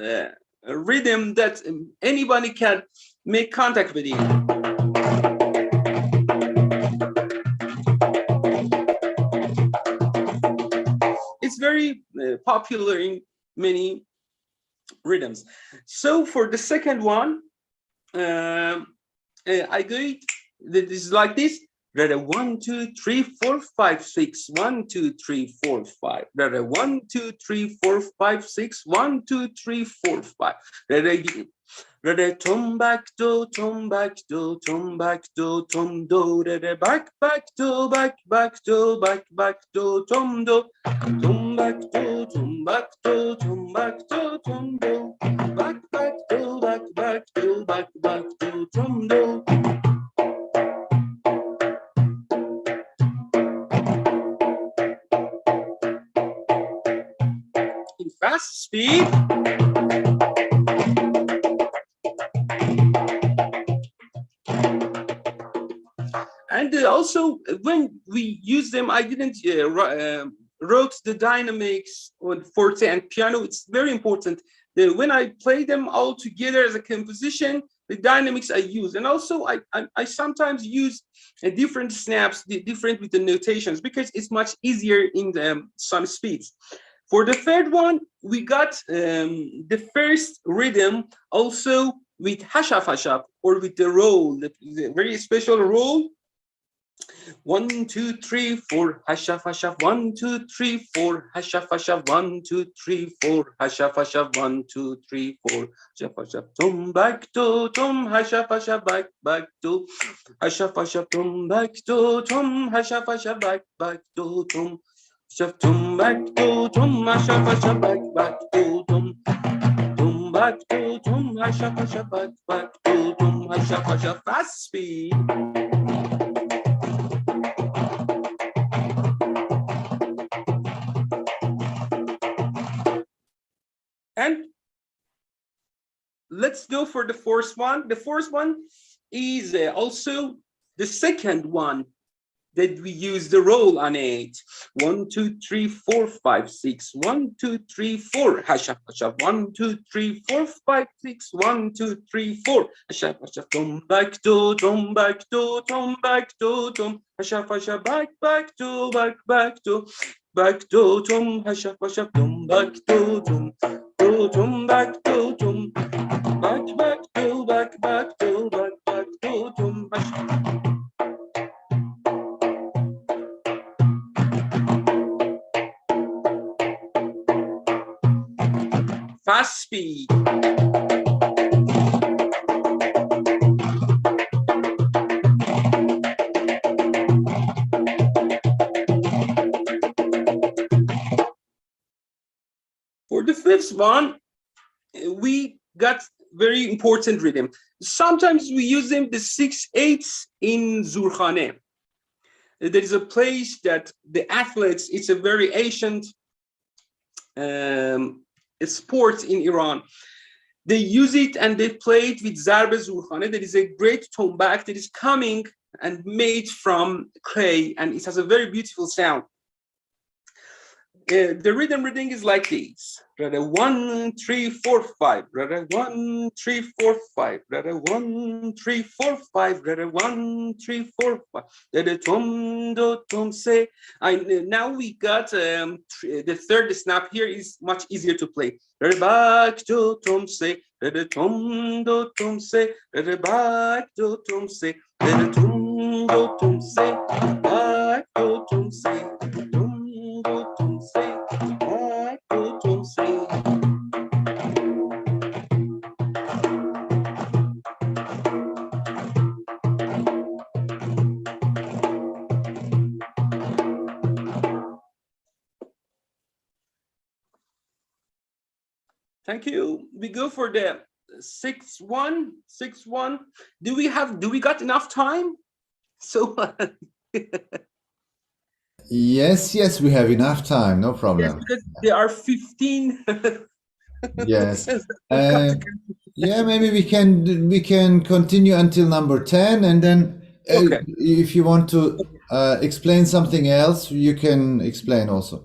rhythm that anybody can make contact with it. It's very popular in many rhythms. So for the second one, I do it. This is like this. 1, 2, 3, 4, 5, 6. 1, 2, 3, 4, 5. 1, 2, 3, 4, 5, 6. 1, 2, 3, 4, 5. Tom back do tom back do tom back do tom do back do back do back do tom do tom back do tom back do tom back do tom do back do back do back do tom do. In fast speed. And also, when we use them, I didn't wrote the dynamics on forte and piano. It's very important that when I play them all together as a composition, the dynamics I use. And also, I sometimes use different snaps, different with the notations, because it's much easier in some speeds. For the third one, we got the first rhythm also with hashaf hashaf, or with the roll, the very special roll. 1, 2, 3, 4, hashaf hashaf. 1, 2, 3, 4, hashaf hashaf. 1, 2, 3, 4, hashaf hashaf. 1, 2, 3, 4, hashaf hashaf. Tom back to tom hashaf hashaf back to hashaf hashaf. Tom back to tom hashaf hashaf back to tom hashaf. Tom back to tom hashaf hashaf back to tom back to tom hashaf hashaf back to tom hashaf hashaf. Fast speed. And let's go for the fourth one. The fourth one is also the second one that we use the roll on it. 1, 2, 3, 4, 5, 6. 1, 2, 3, 4. Hashaf, hashaf. 1, 2, 3, 4, 5, 6. 1, 2, 3, 4. Hashaf, hashaf. Tom back to, tom back to, tom back to, tom. Hashaf, hashaf. Back, back to, back, back to. Back to, tom. Hashaf, hashaf. Tom back to, tom. To, tom back to, tom. Back, back to, back, back to, back, back to, tom. Hashaf. Fast speed. For the fifth one, we got very important rhythm. Sometimes we use them the 6/8 in Zurkhane. There is a place that the athletes, it's a very ancient sport in Iran. They use it and they play it with Zarbe Zurkhane. There is a great tombak that is coming and made from clay, and it has a very beautiful sound. The rhythm reading is like this. 1, 3, 4, 5. 1, 3, 4, 5. 1, 3, 4, 5. 1, 3, 4, 5. Tom do tom say. Now we got the third snap here is much easier to play. Back to tom say. Tom do tom say. Back to tom say. Tom do tom say. Back to tom say. Thank you. We go for the 6-1, 6-1. Do we got enough time? So Yes, we have enough time, no yes, problem. because there are 15. Yes. Yeah, maybe we can continue until number 10, and then Okay. if you want to explain something else, you can explain also.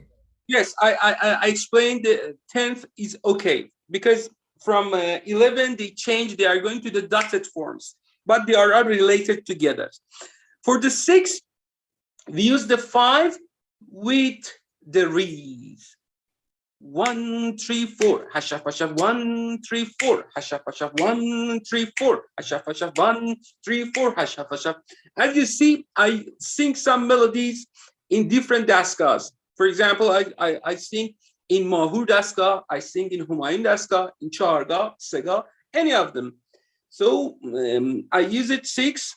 Yes, I explained the 10th is okay because from 11 they change, they are going to the dotted forms, but they are all related together. For the 6, we use the 5 with the reeds. 1, 3, 4. Hashaf, hashaf. 1, 3, 4. Hashaf, hashaf. 1, 3, 4. Hashaf, hashaf. 1, 3, 4. Hashaf, hashaf. As you see, I sing some melodies in different daskas. For example, I sing in Mahur Daska, I sing in Humayun Daska, in Charga, Sega, any of them. So I use it 6.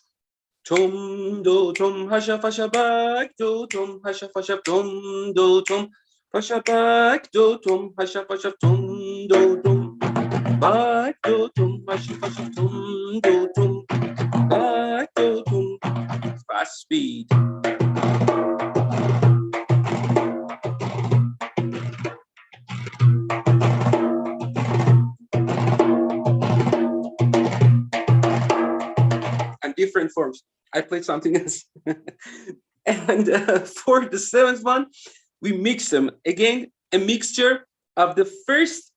Tom do tom hasha fasha back do tom hasha fasha tom do tom fasha back do tom hasha fasha tom do tom back do tom hasha fasha tom do tom back do tom. Fast speed. And different forms. I played something else. And for the 7th one, we mix them. Again, a mixture of the first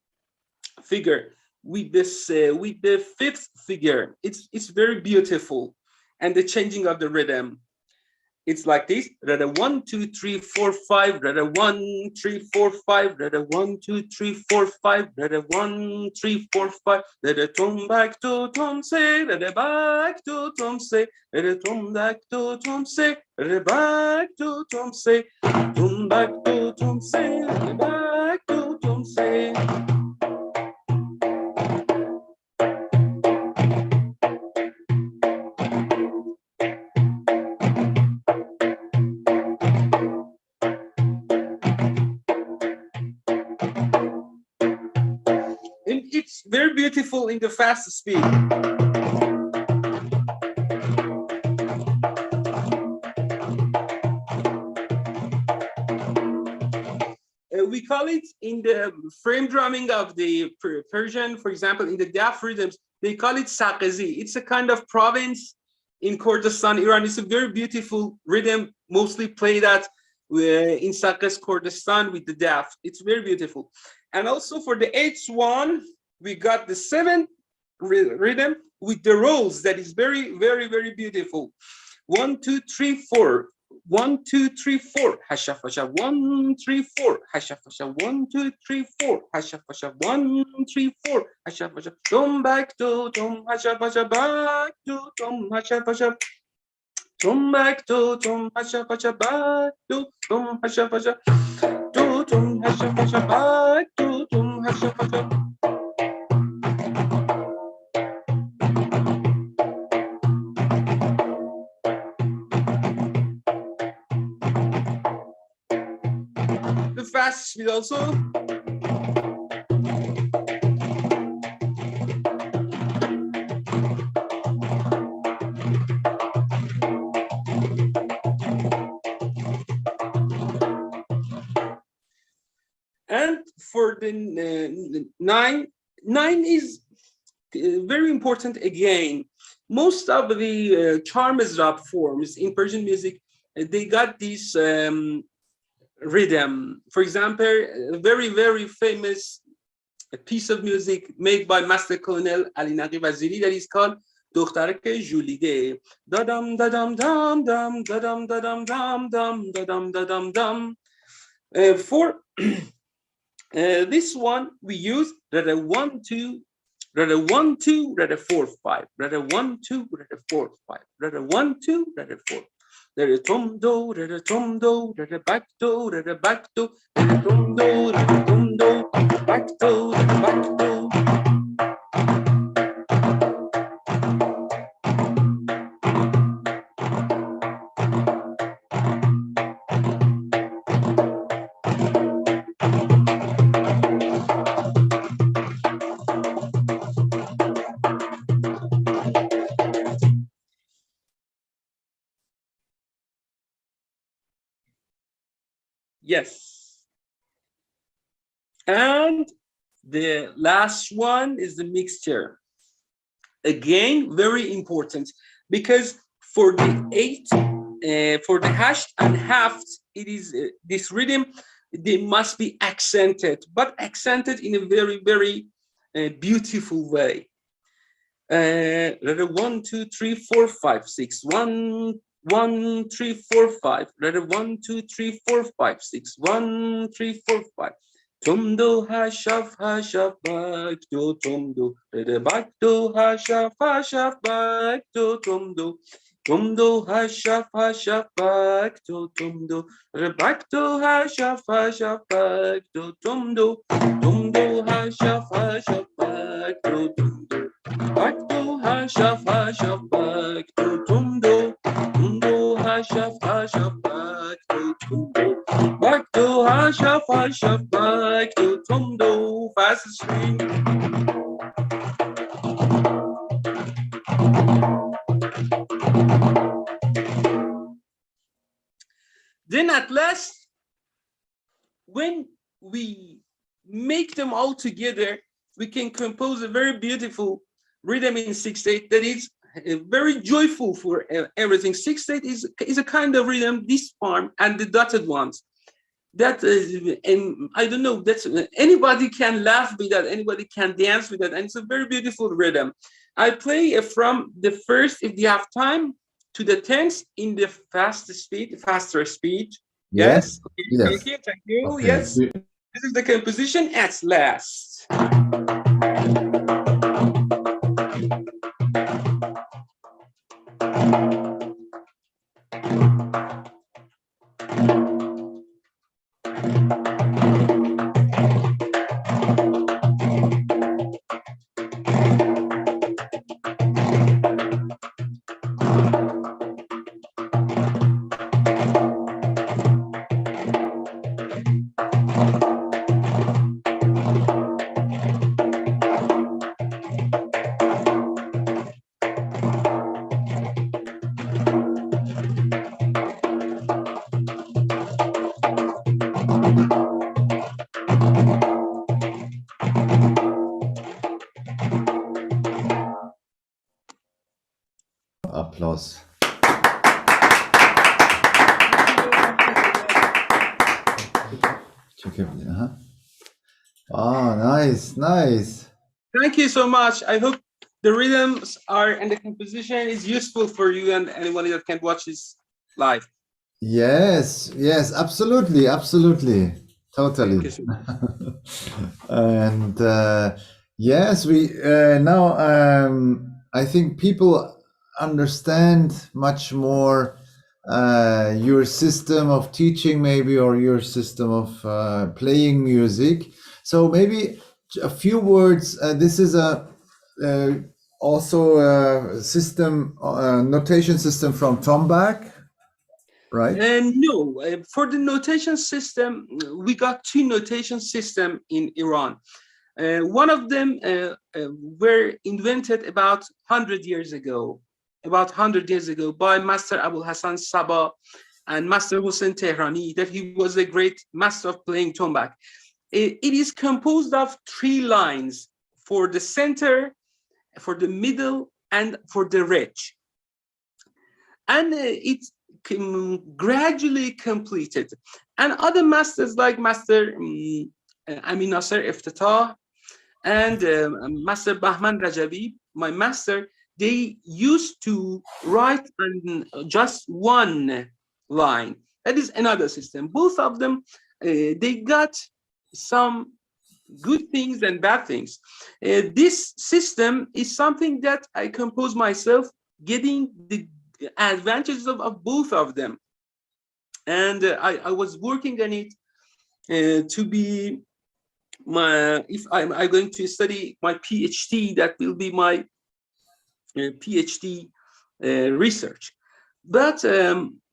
figure with this with the 5th figure. It's very beautiful. And the changing of the rhythm. It's like this. 1, 2, 3, 4, 5. 1, 3, 4, 5. 1, 2, 3, 4, 5. 1, 3, 4, 5. Tom back to tom say. Back to tom say. Tom back to tom say. Back to tom say. Tom back to tom say. Back to tom say. And it's very beautiful in the fast speed. We call it in the frame drumming of the Persian, for example, in the Daf rhythms, they call it Saqazi. It's a kind of province in Kurdistan, Iran. It's a very beautiful rhythm, mostly played at in Sakkas, Kurdistan with the daf. It's very beautiful. And also for the eighth one, we got the seventh rhythm with the rolls that is very, very, very beautiful. 1, 2, 3, 4. 1, 2, 3, 4. Hasha fasha 1, 3, 4. Hasha fasha 1, 2, 3, 4. Hasha fasha 1, 3, 4. Hasha fasha. Tom back to tom. Hasha fasha back to tom. Hasha fasha. Tom back to tom. Hasha fasha back to tom. Hasha fasha. To tom. Hasha fasha back to tom. Hasha fasha. The fast speed also. And for the nine is very important again. Most of the charmes rap forms in Persian music, they got this rhythm. For example, a very, very famous piece of music made by Master Colonel Ali Naqi Waziri that is called دخترک ژولیده دادم دادم دام دام دادم دادم دام دام دادم دادم دام. For this one we use rada 1 2 rada 1 2 rada 4 5 rada 1 2 rada 4 5 rada 1 2 rada 4 rada tom do rada back do rada back do rada tom do back do rada back do. Yes. And the last one is the mixture. Again, very important because for the eight, for the hashed and halved, it is this rhythm, they must be accented, but accented in a very, very beautiful way. 1 2 3 4 5 6 1 1 3 4 5 1 2 3 4 5 6 1 3 4 5 Tumdo hashaf back to tumdo back to hashaf back to tumdo hashaf back to tumdo back to hashaf back to tumdo hashaf back to tumdo back to hashaf back to tumdo hashaf back to tumdo back to hashaf back to tumdo fast swing. Then at last, when we make them all together, we can compose a very beautiful rhythm in 6/8 that is very joyful for everything. 6/8 is a kind of rhythm, this form and the dotted ones. That and I don't know, that's anybody can laugh with that, anybody can dance with that, and it's a very beautiful rhythm. I play from the first, if you have time, to the 10th in the faster speed. Yes. Yes. Thank you. Okay. Yes. This is the composition at last. applause. Oh, nice, nice. Thank you so much. I hope the rhythms are and the composition is useful for you and anyone that can watch this live. Yes, yes, absolutely, absolutely, totally. Thank you so much. And yes, we now I think people understand much more your system of teaching, maybe, or your system of playing music. So maybe a few words. This is a also a system, notation system from Tombak, right? No, for the notation system, we got two notation systems in Iran. One of them were invented about 100 years ago, by Master Abul Hassan Sabah and Master Hussein Tehrani, that he was a great master of playing tombak. It is composed of 3 lines for the center, for the middle, and for the ridge. And it's gradually completed. And other masters like Master Amin Nasser Iftatah and Master Bahman Rajavi, my master, they used to write on just one line. That is another system. Both of them, they got some good things and bad things. This system is something that I compose myself, getting the advantages of both of them. And I was working on it to be if I'm going to study my PhD, that will be my PhD research. But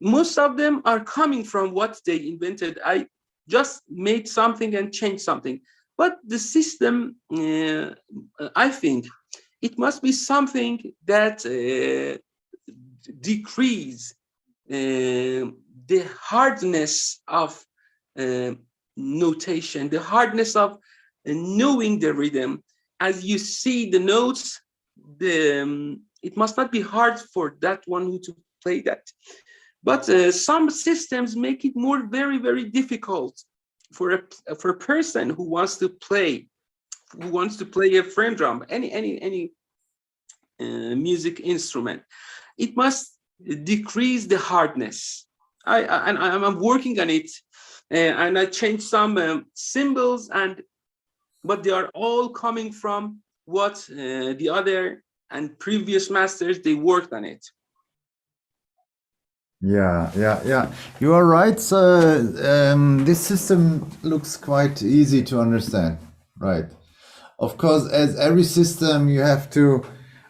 most of them are coming from what they invented. I just made something and changed something. But the system, I think, it must be something that decrease the hardness of notation, the hardness of knowing the rhythm. As you see the notes, it must not be hard for that one who to play that. But some systems make it more very, very difficult for a person who wants to play a frame drum, any music instrument. It must decrease the hardness. I'm working on it, and I changed some symbols, but they are all coming from what the other and previous masters, they worked on it. Yeah. You are right. So this system looks quite easy to understand, right? Of course, as every system, you have to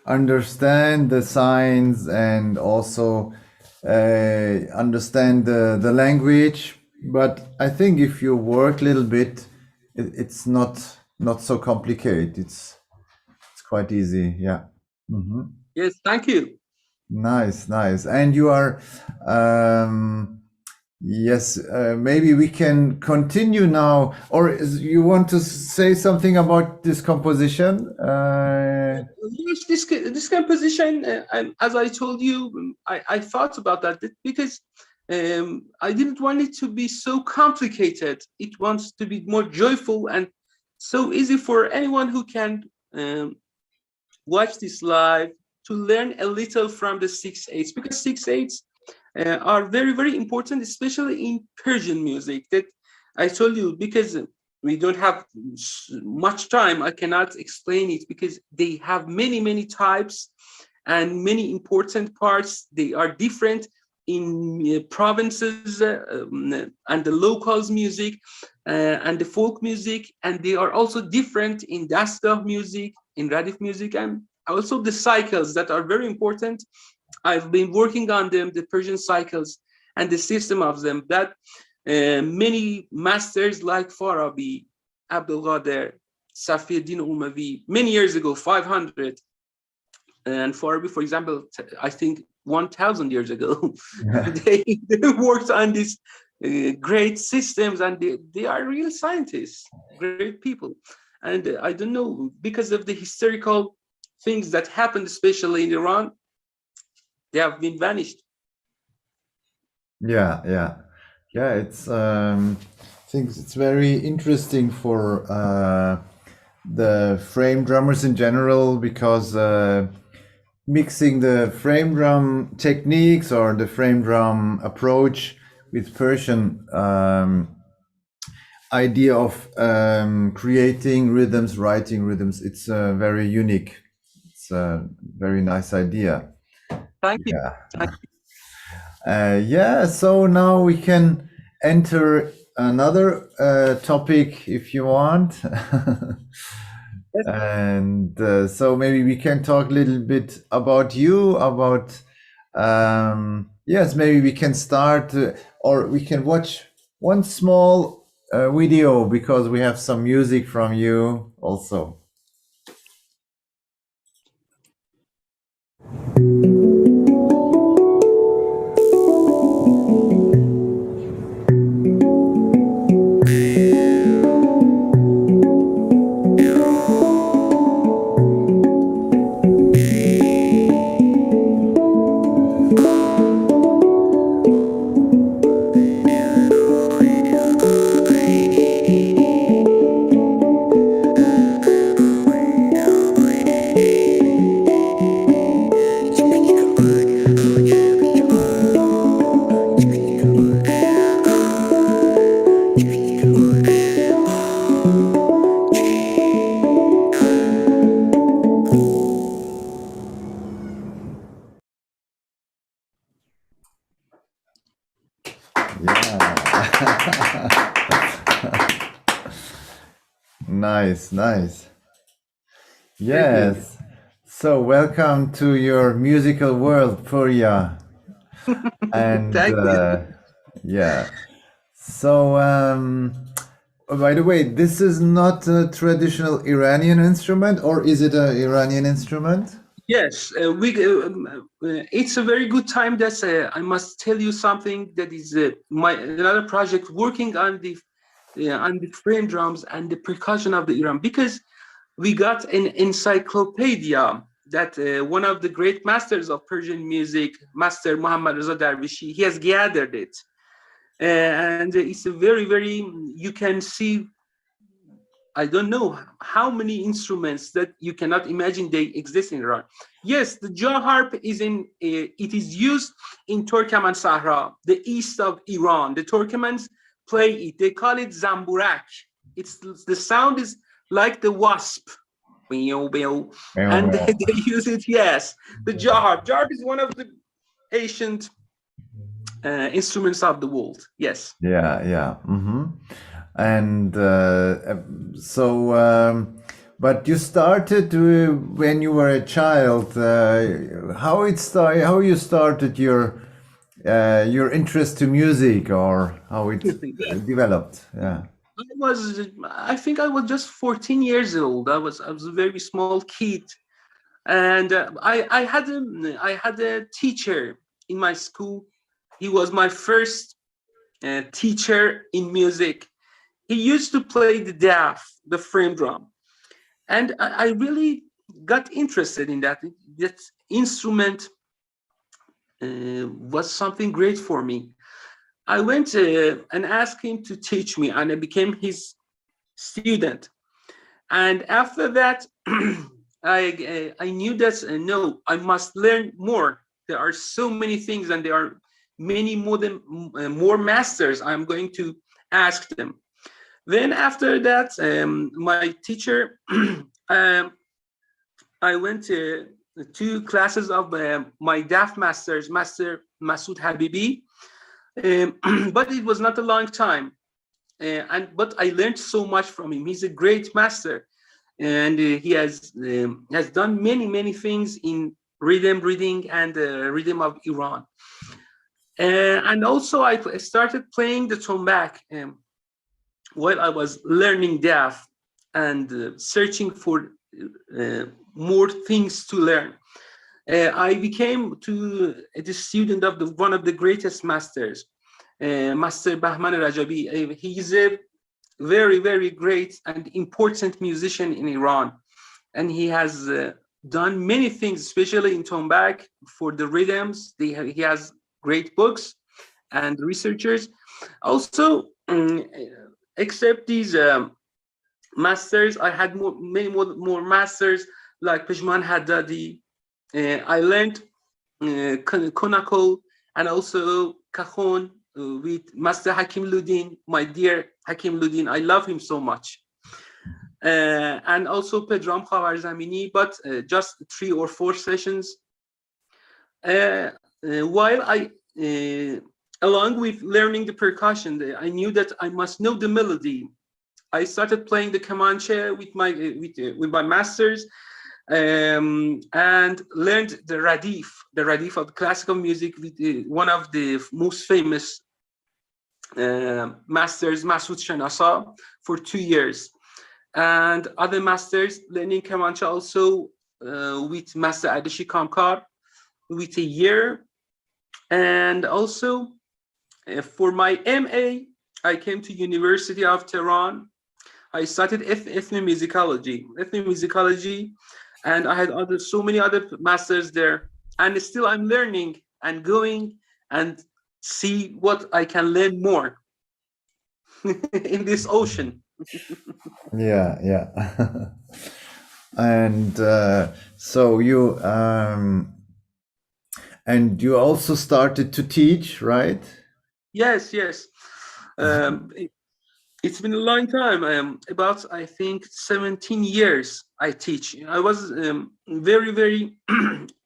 understand the signs and also understand the language. But I think if you work a little bit, it's not so complicated. It's quite easy. Yeah. Mm-hmm. Yes, thank you. Nice. And you are, yes, maybe we can continue now, or you want to say something about this composition? Yes, this composition, as I told you, I thought about that because I didn't want it to be so complicated. It wants to be more joyful and so easy for anyone who can watch this live to learn a little from the 6/8, because 6/8 are very, very important, especially in Persian music. That I told you, because we don't have much time, I cannot explain it, because they have many, many types and many important parts. They are different in provinces and the locals music and the folk music, and they are also different in dastgah music, in radif music, and also the cycles that are very important. I've been working on them, the Persian cycles and the system of them, that many masters like Farabi, Abdul Qadir, Safiuddin Umavi, many years ago, 500, and Farabi, for example, I think 1,000 years ago, they worked on these great systems, and they are real scientists, great people. And I don't know, because of the historical things that happened, especially in Iran, They have been vanished. Yeah. It's I think it's very interesting for the frame drummers in general, because mixing the frame drum techniques or the frame drum approach with Persian idea of creating rhythms, writing rhythms, it's very unique. It's a very nice idea. Thank you. Yeah. Yeah, so now we can enter another topic if you want. And so maybe we can talk a little bit about you, about, yes, maybe we can start or we can watch one small video, because we have some music from you also. Yeah. Nice. Yes. So welcome to your musical world, Purya. And Thank you. yeah. So by the way, this is not a traditional Iranian instrument, or is it an Iranian instrument? Yes, it's a very good time. That I must tell you something that is my another project working on the frame drums and the percussion of the Iran, because we got an encyclopedia that one of the great masters of Persian music, Master Muhammad Reza Darvishi, he has gathered it, and it's a very you can see. I don't know how many instruments that you cannot imagine they exist in Iran. Yes, the jaw harp is it is used in Turkmen Sahara, the east of Iran. The Turkmens play it. They call it zamburak. The sound is like the wasp. And they use it, yes. The jaw harp. Jaw harp is one of the ancient instruments of the world. Yes. Yeah. And so, but you started when you were a child. How you started your interest to music, or how it developed? Yeah. I think I was just 14 years old. I was a very small kid, and I had a teacher in my school. He was my first teacher in music. He used to play the daf, the frame drum, and I really got interested in that. That instrument was something great for me. I went and asked him to teach me, and I became his student. And after that, I knew that no, I must learn more. There are so many things, and there are many more masters. I'm going to ask them. Then after that, my teacher, I went to 2 classes of my DAF masters, Master Masoud Habibi, but it was not a long time. But I learned so much from him. He's a great master, and he has done many things in rhythm reading and rhythm of Iran. And also I started playing the tombak while I was learning DAF and searching for more things to learn. I became the student of one of the greatest masters, Master Bahman Rajabi. He's a very great and important musician in Iran, and he has done many things, especially in Tombak for the rhythms. He has great books and researchers. Also, except these masters, I had many more masters like Pejman Haddadi. I learned Konakol and also Cajon with Master Hakim Ludin, my dear Hakim Ludin. I love him so much. And also Pedram Khavarzamini, but just 3 or 4 sessions. While I, along with learning the percussion, I knew that I must know the melody. I started playing the Kamanche with my masters, and learned the radif of classical music with one of the most famous masters, Masoud Shanasa, for 2 years. And other masters learning Kamancha also with Master Adeshi Kamkar with a year. And also for my MA, I came to University of Tehran. I studied ethnomusicology, and I had so many other masters there. And still I'm learning and going and see what I can learn more in this ocean. Yeah. And so you and you also started to teach, right? Yes. It's been a long time. About, I think, 17 years I teach. I was very, very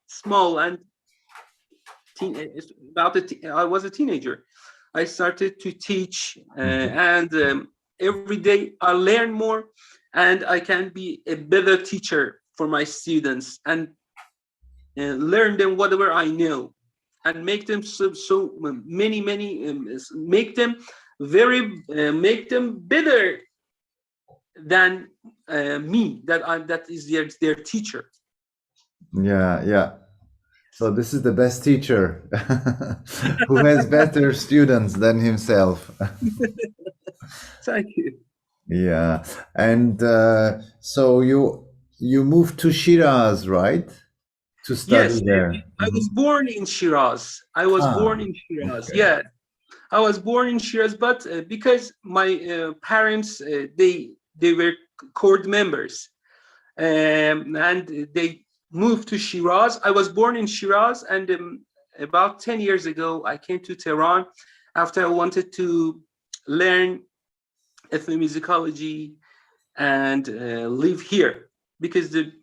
small, and I was a teenager. I started to teach, and every day I learn more, and I can be a better teacher for my students and learn them whatever I know, and make them so many make them make them better than me. That is their teacher. Yeah. So this is the best teacher who has better students than himself. Thank you. Yeah. And so you moved to Shiraz, right? To study Yes, there. I was born in Shiraz. Okay. Yeah, I was born in Shiraz, but because my parents they were court members, and they moved to Shiraz. I was born in Shiraz, and about 10 years ago, I came to Tehran after I wanted to learn ethnomusicology and live here, because the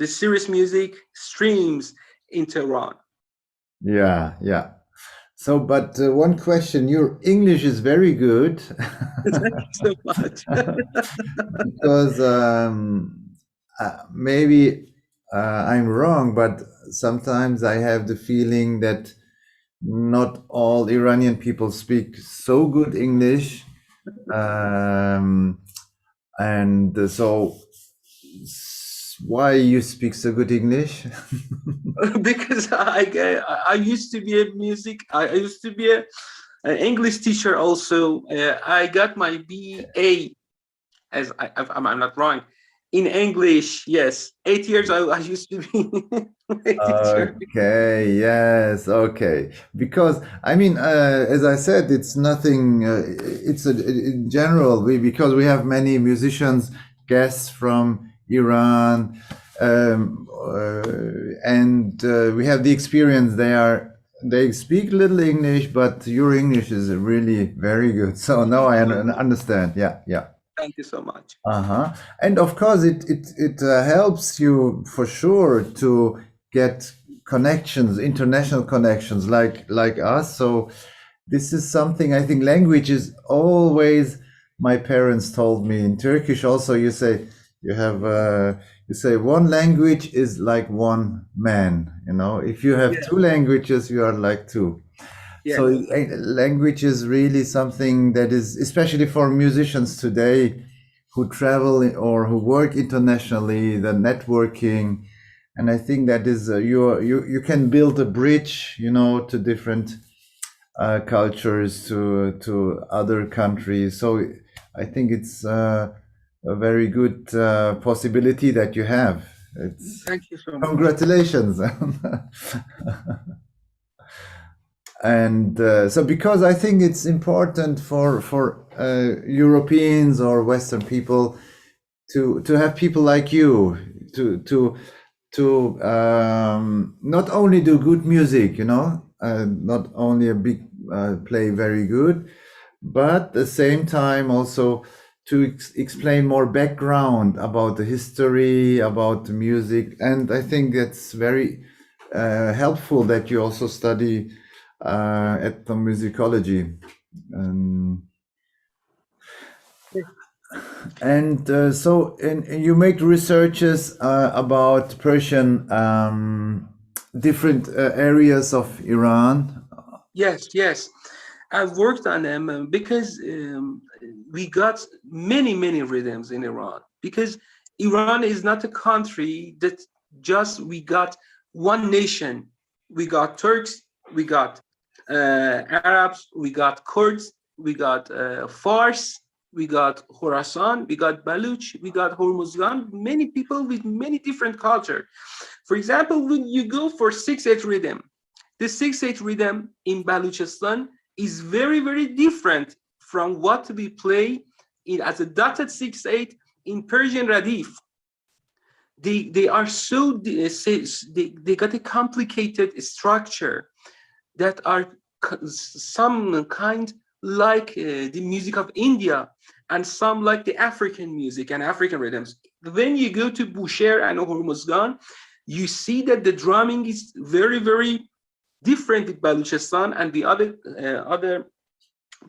serious music streams in Tehran. Yeah. So, but one question, your English is very good. Thank you so much. Because maybe I'm wrong, but sometimes I have the feeling that not all Iranian people speak so good English. And so why you speak so good English? Because I used to be I used to be an English teacher also. I got my BA, as I'm not wrong, in English. Yes, 8 years I used to be a teacher. Okay, yes, okay. Because I mean, as I said, it's nothing. In general, because we have many musicians, guests from Iran, and we have the experience. They speak little English, but your English is really very good. So now I understand. Yeah. Thank you so much. And of course, it helps you for sure to get connections, international connections like us. So this is something, I think language is always, my parents told me in Turkish also, you say one language is like one man, if you have 2 languages, you are like 2. Yes. So language is really something that is, especially for musicians today who travel or who work internationally, the networking. And I think that is you can build a bridge, to different cultures, to other countries. So I think it's a very good possibility that you have It's Thank you so much. congratulations. And so, because I think it's important for Europeans or Western people to have people like you to not only do good music, you know, not only a big play very good, but at the same time also to explain more background about the history, about the music. And I think that's very helpful that you also study ethnomusicology. And you make researches about Persian different areas of Iran. Yes. I've worked on them because we got many rhythms in Iran. Because Iran is not a country that just we got one nation. We got Turks, we got Arabs, we got Kurds, we got Fars, we got Khorasan, we got Baluch, we got Hormuzgan, many people with many different culture. For example, when you go for 6/8 rhythm, the 6/8 rhythm in Baluchistan is very different from what we play as a dotted 6/8 in Persian Radif. They are so they got a complicated structure that are some kind like the music of India and some like the African music and African rhythms. When you go to Bushehr and Hormuzgan, you see that the drumming is very different with Baluchistan and the other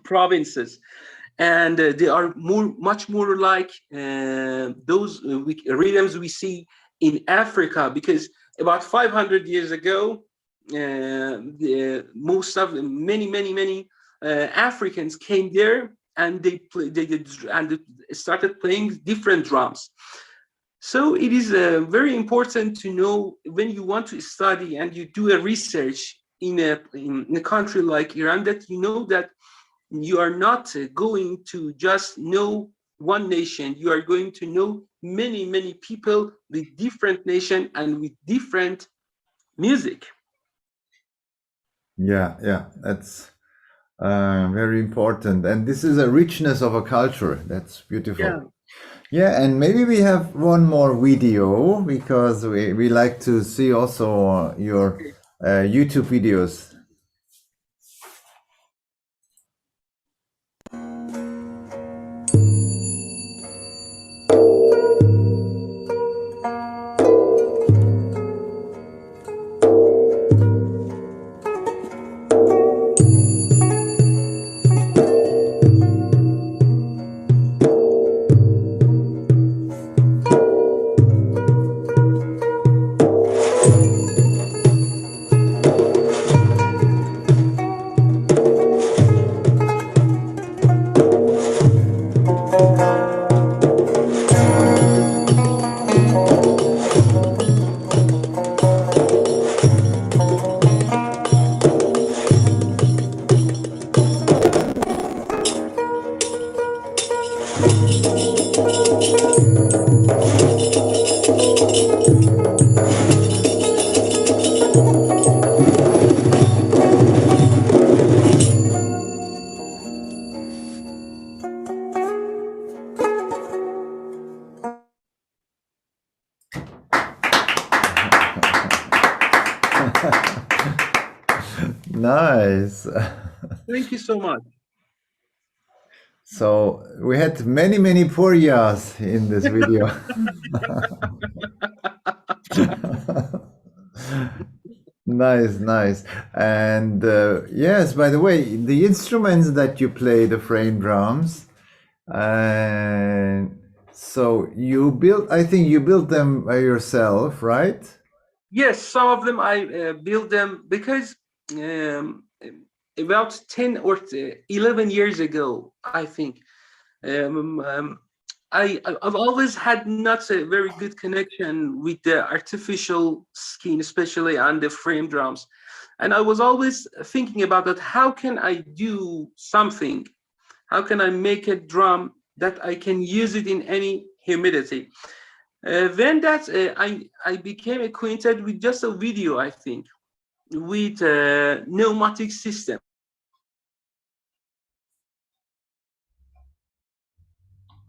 provinces, and they are much more like those rhythms we see in Africa, because about 500 years ago, many Africans came there and they started playing different drums. So it is very important to know when you want to study and you do a research in a country like Iran, that you know that you are not going to just know one nation. You are going to know many people with different nation and with different music. Yeah, that's very important. And this is a richness of a culture. That's beautiful. Yeah, and maybe we have one more video, because we like to see also your YouTube videos. Nice. Thank you so much. So we had many purias in this video. Nice. And yes, by the way, the instruments that you play, the frame drums, so I think you built them by yourself, right? Yes, some of them I built them because about 10 or 11 years ago, I think, I've always had not a very good connection with the artificial skin, especially on the frame drums. And I was always thinking about that. How can I do something? How can I make a drum that I can use it in any humidity? Then that I became acquainted with just a video, I think, with pneumatic system.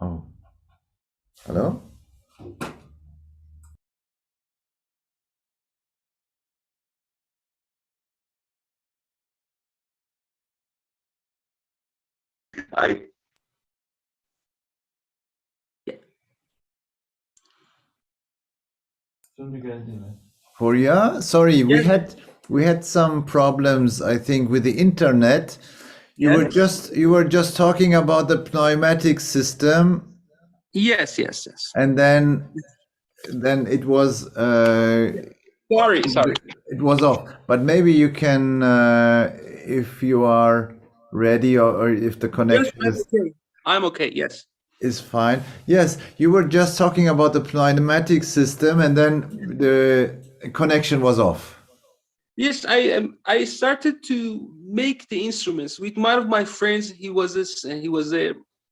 Oh, hello? I Horia, sorry, Yes, we had some problems, I think, with the internet. yes, You were just talking about the pneumatic system, yes. and then it was Sorry. it was off. But maybe you can, if you are ready, or if the Yes, connection I'm okay. I'm okay. Yes. is fine. Yes, you were just talking about the pneumatic system, and then the connection was off. Yes, I started to make the instruments with one of my friends. He was a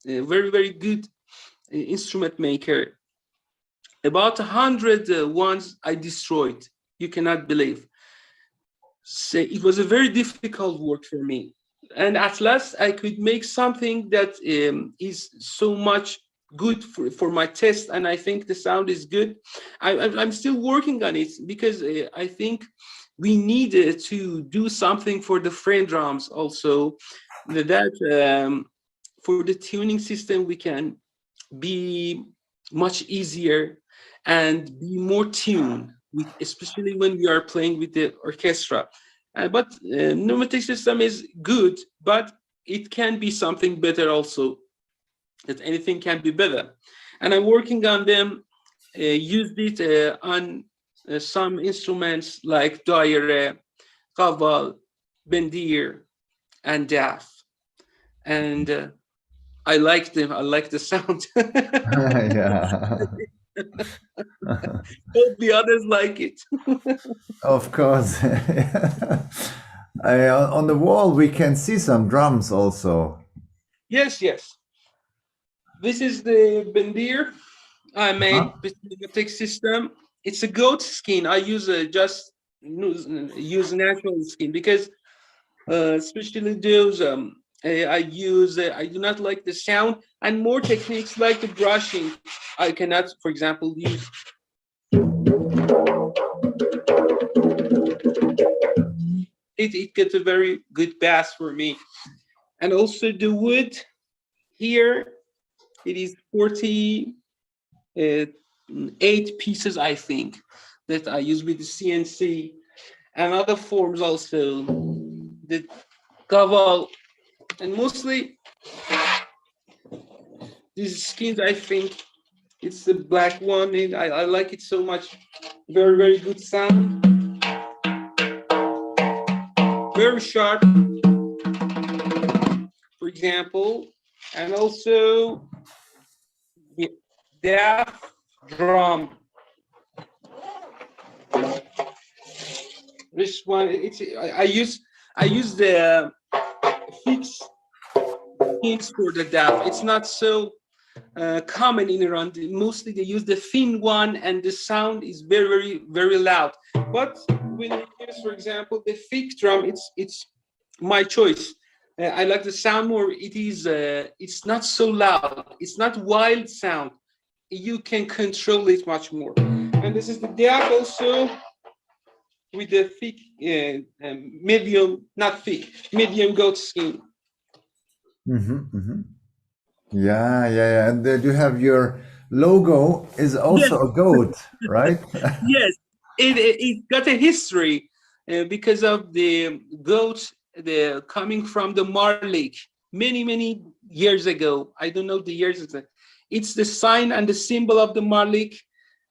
very very good instrument maker. About 100 ones I destroyed. You cannot believe. So it was a very difficult work for me, and at last I could make something that is so much good for my test, and I think the sound is good. I'm still working on it because I think we needed to do something for the frame drums also, that for the tuning system we can be much easier and be more tuned with, especially when we are playing with the orchestra. But pneumatic system is good, but it can be something better also. That anything can be better, and I'm working on them. Used it on some instruments like daire, kaval, bendir, and daf, and I like them. I like the sound. Yeah. Hope the others like it. Of course. On the wall, we can see some drums also. Yes. This is the bendir I Huh? made with the pneumatic system. It's a goat skin. I use use natural skin because especially those I do not like the sound, and more techniques like the brushing. I cannot, for example, use it. It gets a very good bass for me, and also the wood here. It is 48 pieces, I think, that I use with the CNC, and other forms also. The kaval, and mostly these skins, I think it's the black one. And I like it so much. Very, very good sound. Very sharp, for example. And also the deaf drum. This one, I use the fixed skins for the deaf. It's not so common in Iran. Mostly they use the thin one, and the sound is very, very, very loud. But when you use, for example, the thick drum, it's my choice. I like the sound more. It's not so loud. It's not wild sound. You can control it much more. And this is the deaf also with the thick, medium, not thick, medium goat skin. Yeah. And then you have your logo is Yes, also a goat, right? yes, it got a history because of the goats coming from the Marlik many years ago. I don't know the years exact. It's the sign and the symbol of the Marlik,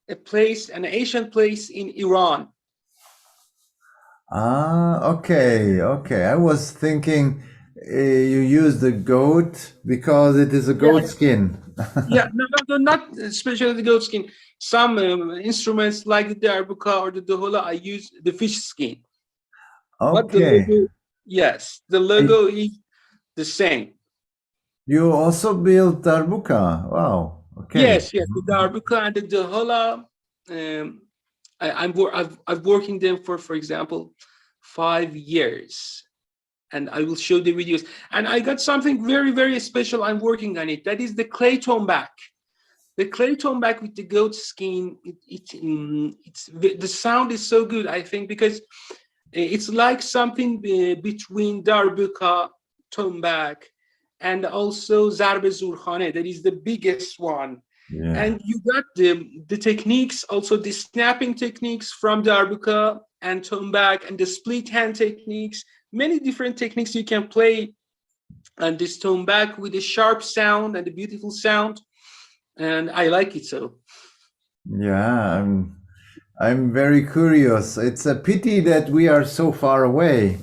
a place, an ancient place in Iran. Okay. I was thinking you use the goat because it is a goat Yes, skin. yeah, no, not especially the goat skin. Some instruments like the darbuka or the dohola, I use the fish skin. But the Okay. logo, yes, the logo is the same. You also built darbuka. Wow. Okay. Yes, yes, the darbuka and the dohola. I've working them for example, 5 years, and I will show the videos. And I got something very, very special. I'm working on it. That is the clay tombak. The clay tombak with the goat skin. The sound is so good, I think, because it's like something between darbuka, tombak, and also zarbe zurkhane. That is the biggest one. Yeah. And you got the techniques, also the snapping techniques from darbuka and tombak, and the split hand techniques. Many different techniques you can play on this tombak with a sharp sound and a beautiful sound. And I like it so. Yeah, I'm very curious. It's a pity that we are so far away.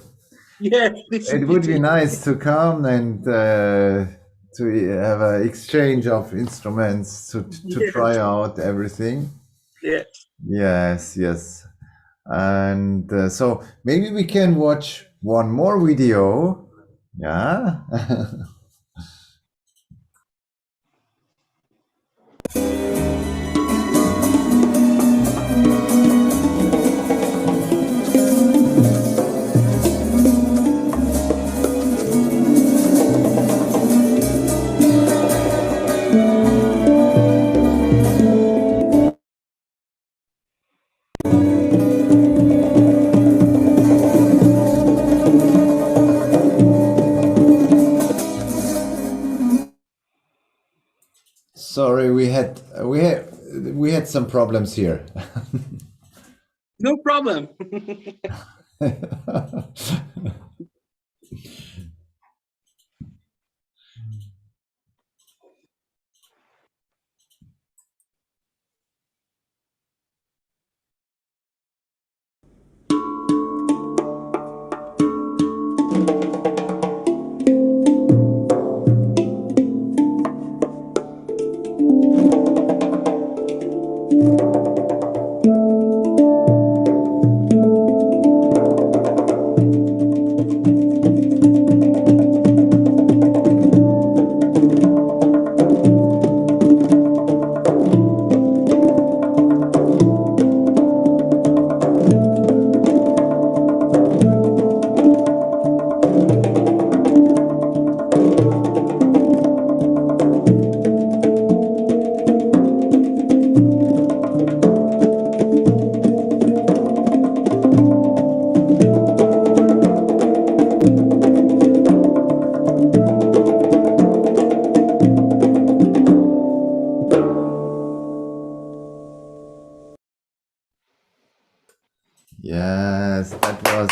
Yeah, it's a It would be pity. nice to come and to have an exchange of instruments to Yes. try out everything. Yes. Yes, yes. And so maybe we can watch one more video. Yeah. Sorry, we had some problems here. No problem. Yes, that was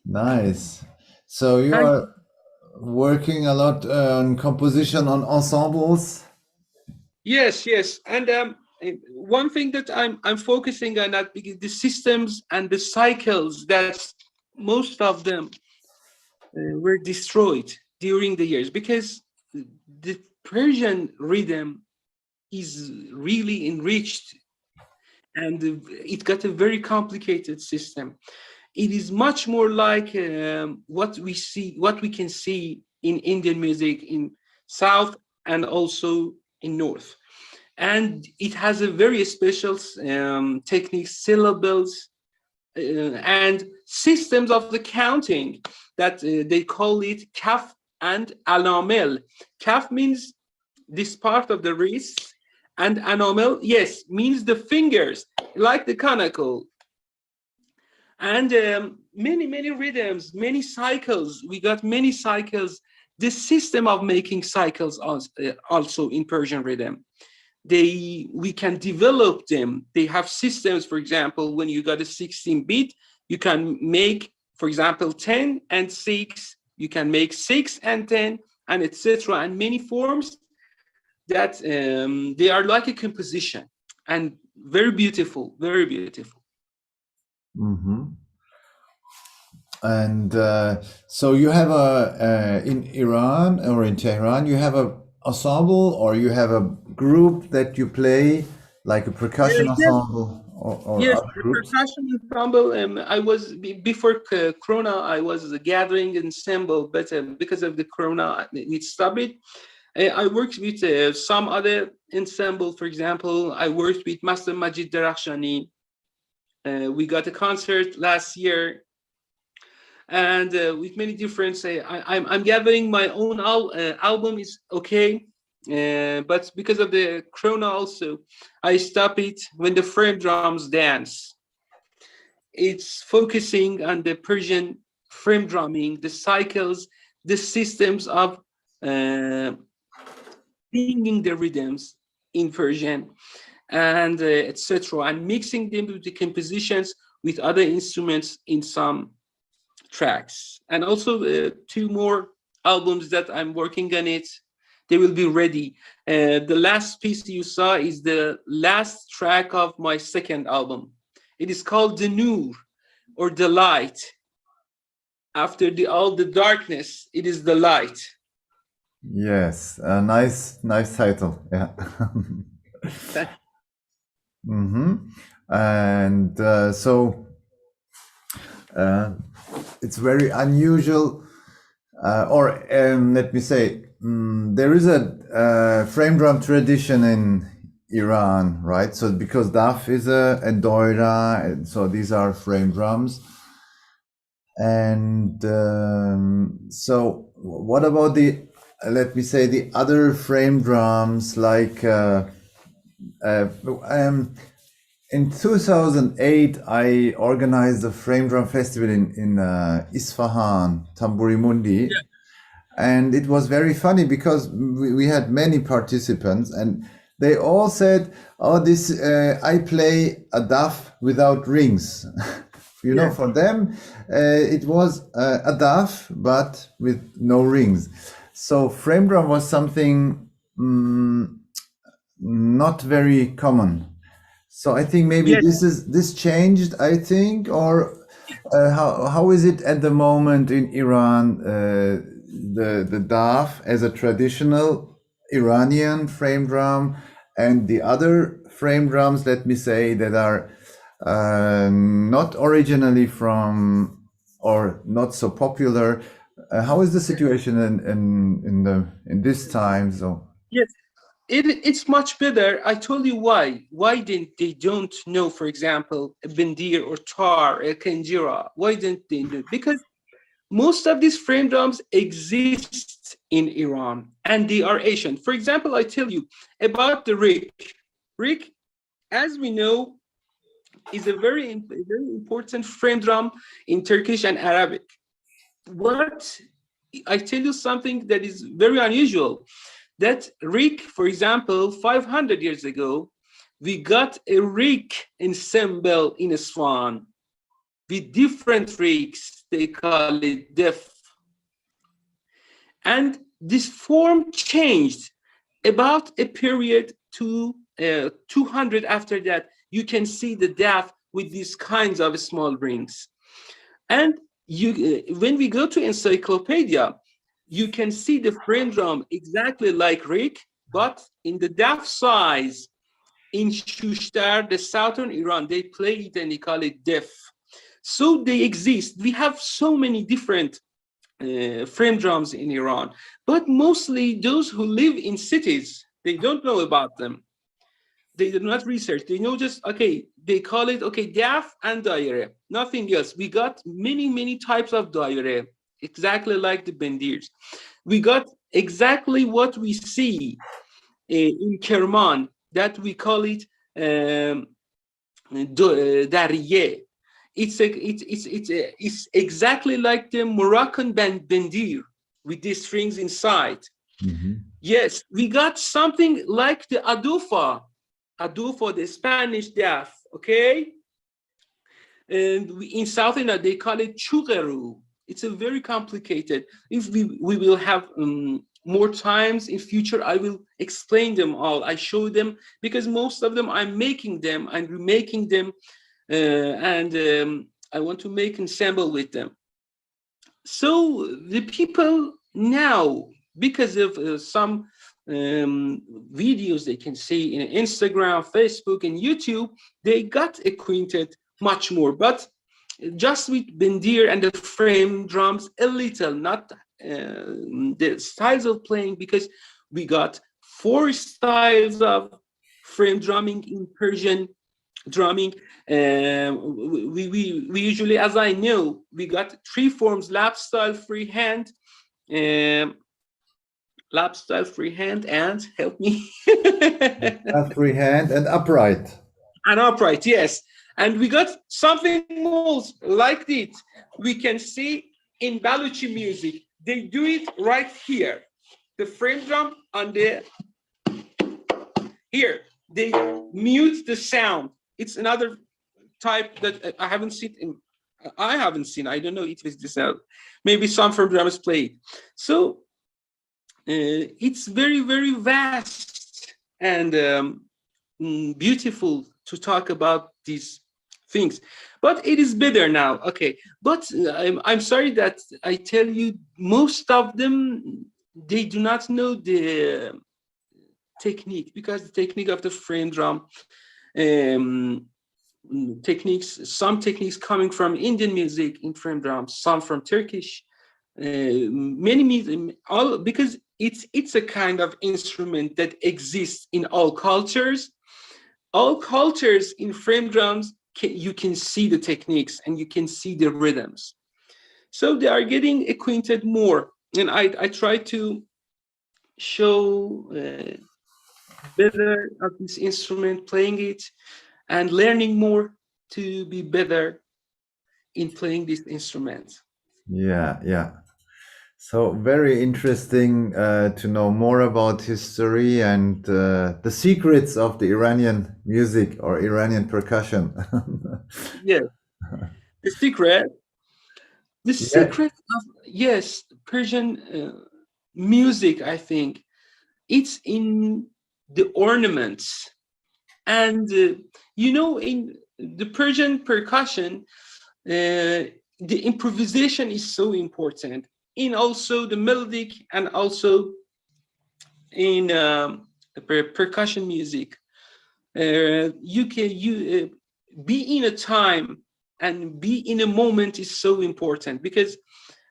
nice. So you are working a lot on composition on ensembles. Yes, yes. And one thing that I'm focusing on that, because the systems and the cycles that most of them were destroyed during the years, because the Persian rhythm is really enriched, and it got a very complicated system. It is much more like what we can see in Indian music in South and also in North. And it has a very special technique, syllables, and systems of the counting that they call it kaf and alamel. Kaf means this part of the wrist, and anomel, yes, means the fingers, like the conical. And many rhythms, many cycles. We got many cycles. The system of making cycles also in Persian rhythm, we can develop them. They have systems. For example, when you got a 16 beat, you can make, for example, 10 and 6. You can make 6 and 10, and etc. And many forms that they are like a composition, and very beautiful, very beautiful. Mm-hmm. And so you have in Iran or in Tehran, you have a ensemble, or you have a group that you play, like a percussion ensemble, or Yes, other the groups? percussion ensemble. I was before Corona. I was gathering ensemble, but because of the Corona, it stopped it. I worked with some other ensemble. For example, I worked with Master Majid Darakhshani. We got a concert last year, and with many different. I'm gathering my own album is okay, but because of the Corona also, I stop it when the frame drums dance. It's focusing on the Persian frame drumming, the cycles, the systems of uh, singing the rhythms in Persian, and etc., and mixing them with the compositions with other instruments in some tracks. And also two more albums that I'm working on it. They will be ready. The last piece you saw is the last track of my second album. It is called The Noor, or the light. After all the darkness, it is the light. Yes, a nice title. Yeah. And so it's very unusual, or let me say, there is a frame drum tradition in Iran, right? So because daf is a doira, and so these are frame drums. And so what about the, let me say, the other frame drums, like in 2008, I organized a frame drum festival in Isfahan, TAMBURI Monday. Yeah. And it was very funny because we had many participants, and they all said, "Oh, this I play a daf without rings." You know, for them, it was a daf but with no rings. So frame drum was something not very common. So I think maybe Yes. this changed, I think, or how is it at the moment in Iran? The daf as a traditional Iranian frame drum, and the other frame drums, let me say, that are not originally from, or not so popular. How is the situation in this time? So Yes. It's much better. I told you why. Why didn't they don't know, for example, a bendir or tar, a kanjira? Why didn't they know? Because most of these frame drums exist in Iran and they are Asian. For example, I tell you about the rig. Rig, as we know, is a very important frame drum in Turkish and Arabic. What I tell you something that is very unusual. That rig, for example, 500 years ago, we got a rig ensemble in Isfahan with different rigs. They call it def. And this form changed about a period to 200 after that. You can see the def with these kinds of small rings. And when we go to encyclopedia, you can see the frame drum exactly like rig, but in the daf size. In Shushtar, the southern Iran, they play it and they call it def. So they exist. We have so many different frame drums in Iran, but mostly those who live in cities, they don't know about them. They do not research. They know just, okay, they call it, okay, daf and daire, nothing else. We got many types of daire, exactly like the bendirs. We got exactly what we see in Kerman, that we call it dariye. It's exactly like the Moroccan bendir with these strings inside. Yes, we got something like the adufa, the Spanish daf, okay? And in South India, they call it chugeru. It's a very complicated. If we will have more times in future, I will explain them all. I show them because most of them I'm making them, I'm remaking them, and I want to make ensemble with them. So the people now, because of some videos they can see in Instagram, Facebook, and YouTube, they got acquainted much more. But just with bendir and the frame drums a little, not the styles of playing, because we got 4 styles of frame drumming in Persian drumming. We usually, as I know, we got 3 forms: lap style, freehand, lap style, freehand, and help me. Freehand and upright. And upright, yes. And we got something more like it. We can see in Baluchi music, they do it right here. The frame drum on the here. They mute the sound. It's another type that I haven't seen. I don't know if it's this out. Maybe some frame drummers play it. So it's very, very vast and beautiful to talk about these things, but it is better now. Okay, but I'm sorry that I tell you, most of them, they do not know the technique, because the technique of the frame drum, some techniques coming from Indian music in frame drums, some from Turkish, many music, all, because it's a kind of instrument that exists in all cultures. All cultures in frame drums, you can see the techniques and you can see the rhythms. So they are getting acquainted more. And I try to show better of this instrument, playing it and learning more to be better in playing this instrument. Yeah, yeah. So very interesting to know more about history and the secrets of the Iranian music or Iranian percussion. Yeah, the secret of, yes, Persian music, I think it's in the ornaments. And in the Persian percussion, the improvisation is so important, in also the melodic and also in the percussion music. You be in a time and be in a moment is so important, because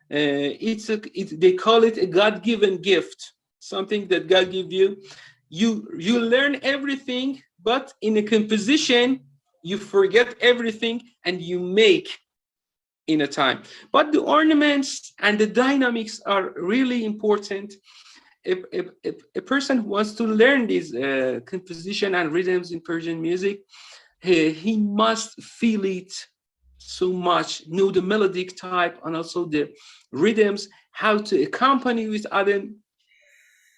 they call it a God-given gift, something that God give you. You learn everything, but in a composition you forget everything and you make in a time. But the ornaments and the dynamics are really important. A person who wants to learn this composition and rhythms in Persian music, he must feel it so much, know the melodic type and also the rhythms, how to accompany with other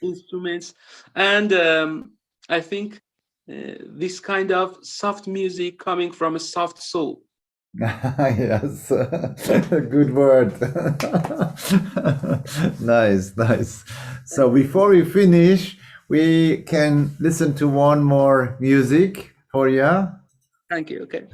instruments. And I think this kind of soft music coming from a soft soul. Yes, good word. Nice. So before we finish, we can listen to one more music for you. Thank you. Okay.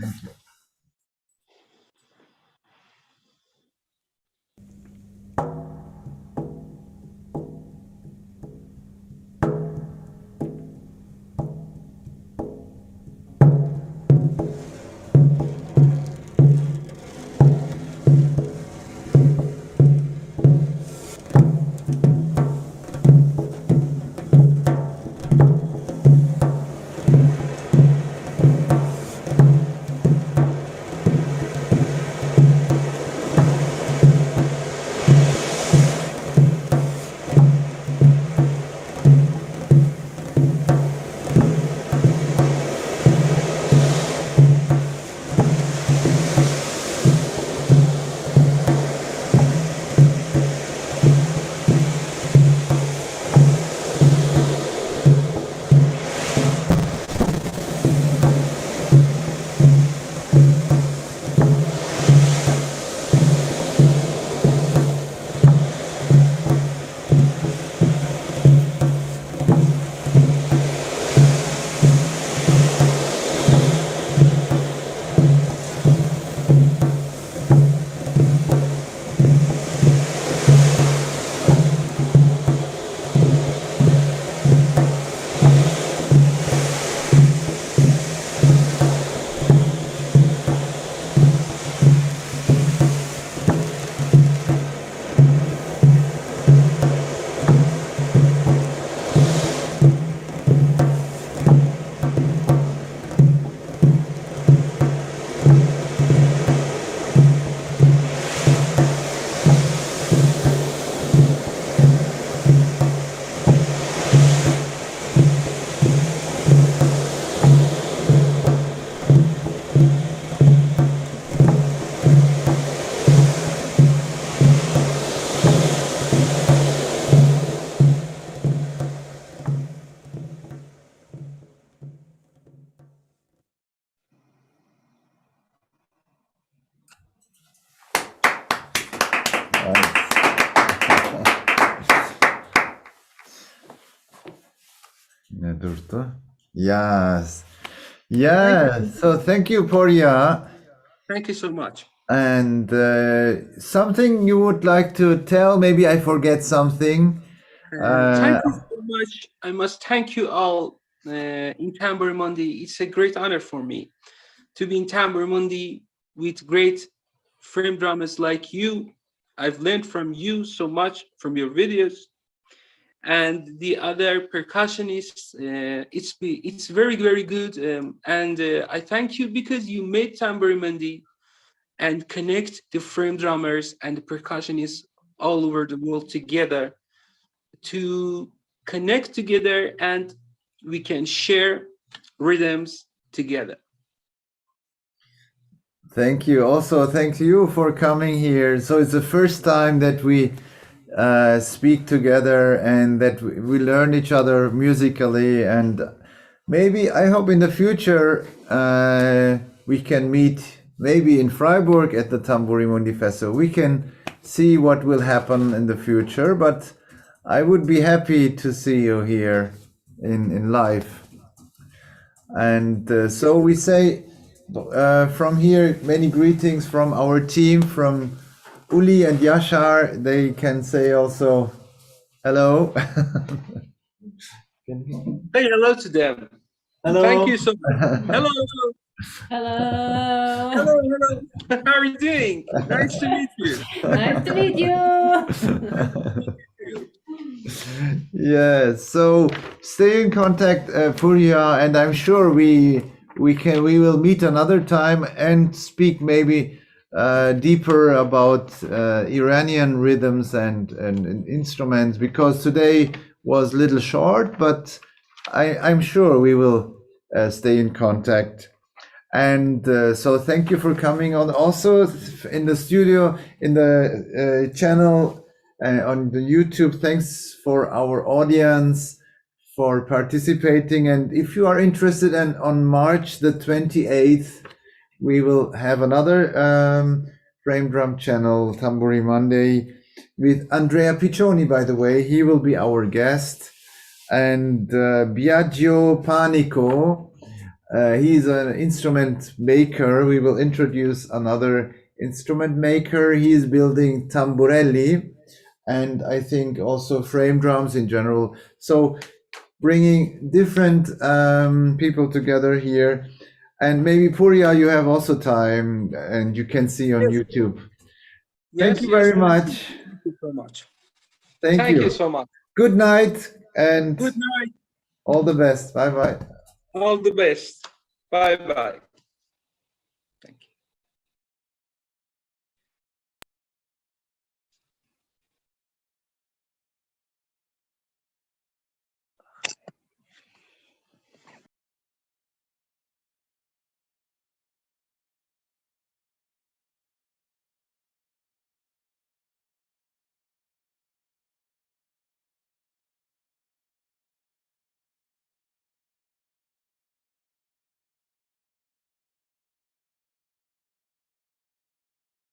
Yes. Yes. So thank you, Porya. Thank you so much. And something you would like to tell? Maybe I forget something. Thank you so much. I must thank you all in Tamburi Monday. It's a great honor for me to be in Tamburi Monday with great frame drummers like you. I've learned from you so much from your videos and the other percussionists. It's very very good, and I thank you because you made Tamburi Monday and connect the frame drummers and the percussionists all over the world together to connect together, and we can share rhythms together. Thank you. Also, thank you for coming here. So it's the first time that we speak together and that we learn each other musically. And maybe I hope in the future we can meet maybe in Freiburg at the Tamburi Mundi Festival. We can see what will happen in the future, but I would be happy to see you here in live. And so we say from here many greetings from our team, from Uli and Yashar. They can say also hello. Say hello to them. Hello. Thank you so much. Hello. Hello. Hello. Hello. How are you doing? Nice to meet you. Nice to meet you. Yes. So stay in contact, Purya, and I'm sure we will meet another time and speak maybe deeper about Iranian rhythms and instruments, because today was a little short, but I'm sure we will stay in contact. And so thank you for coming on also in the studio, in the channel, on the YouTube. Thanks for our audience for participating. And if you are interested, and on March the 28th, we will have another frame drum channel, Tamburi Monday, with Andrea Piccioni, by the way. He will be our guest. And Biagio Panico, he's an instrument maker. We will introduce another instrument maker. He is building tamburelli, and I think also frame drums in general. So bringing different people together here. And maybe Purya, you have also time, and you can see on YouTube. Thank you very much. Thank you so much. Thank you. Thank you so much. Good night, and Good night. all the best. Bye bye. All the best. Bye bye.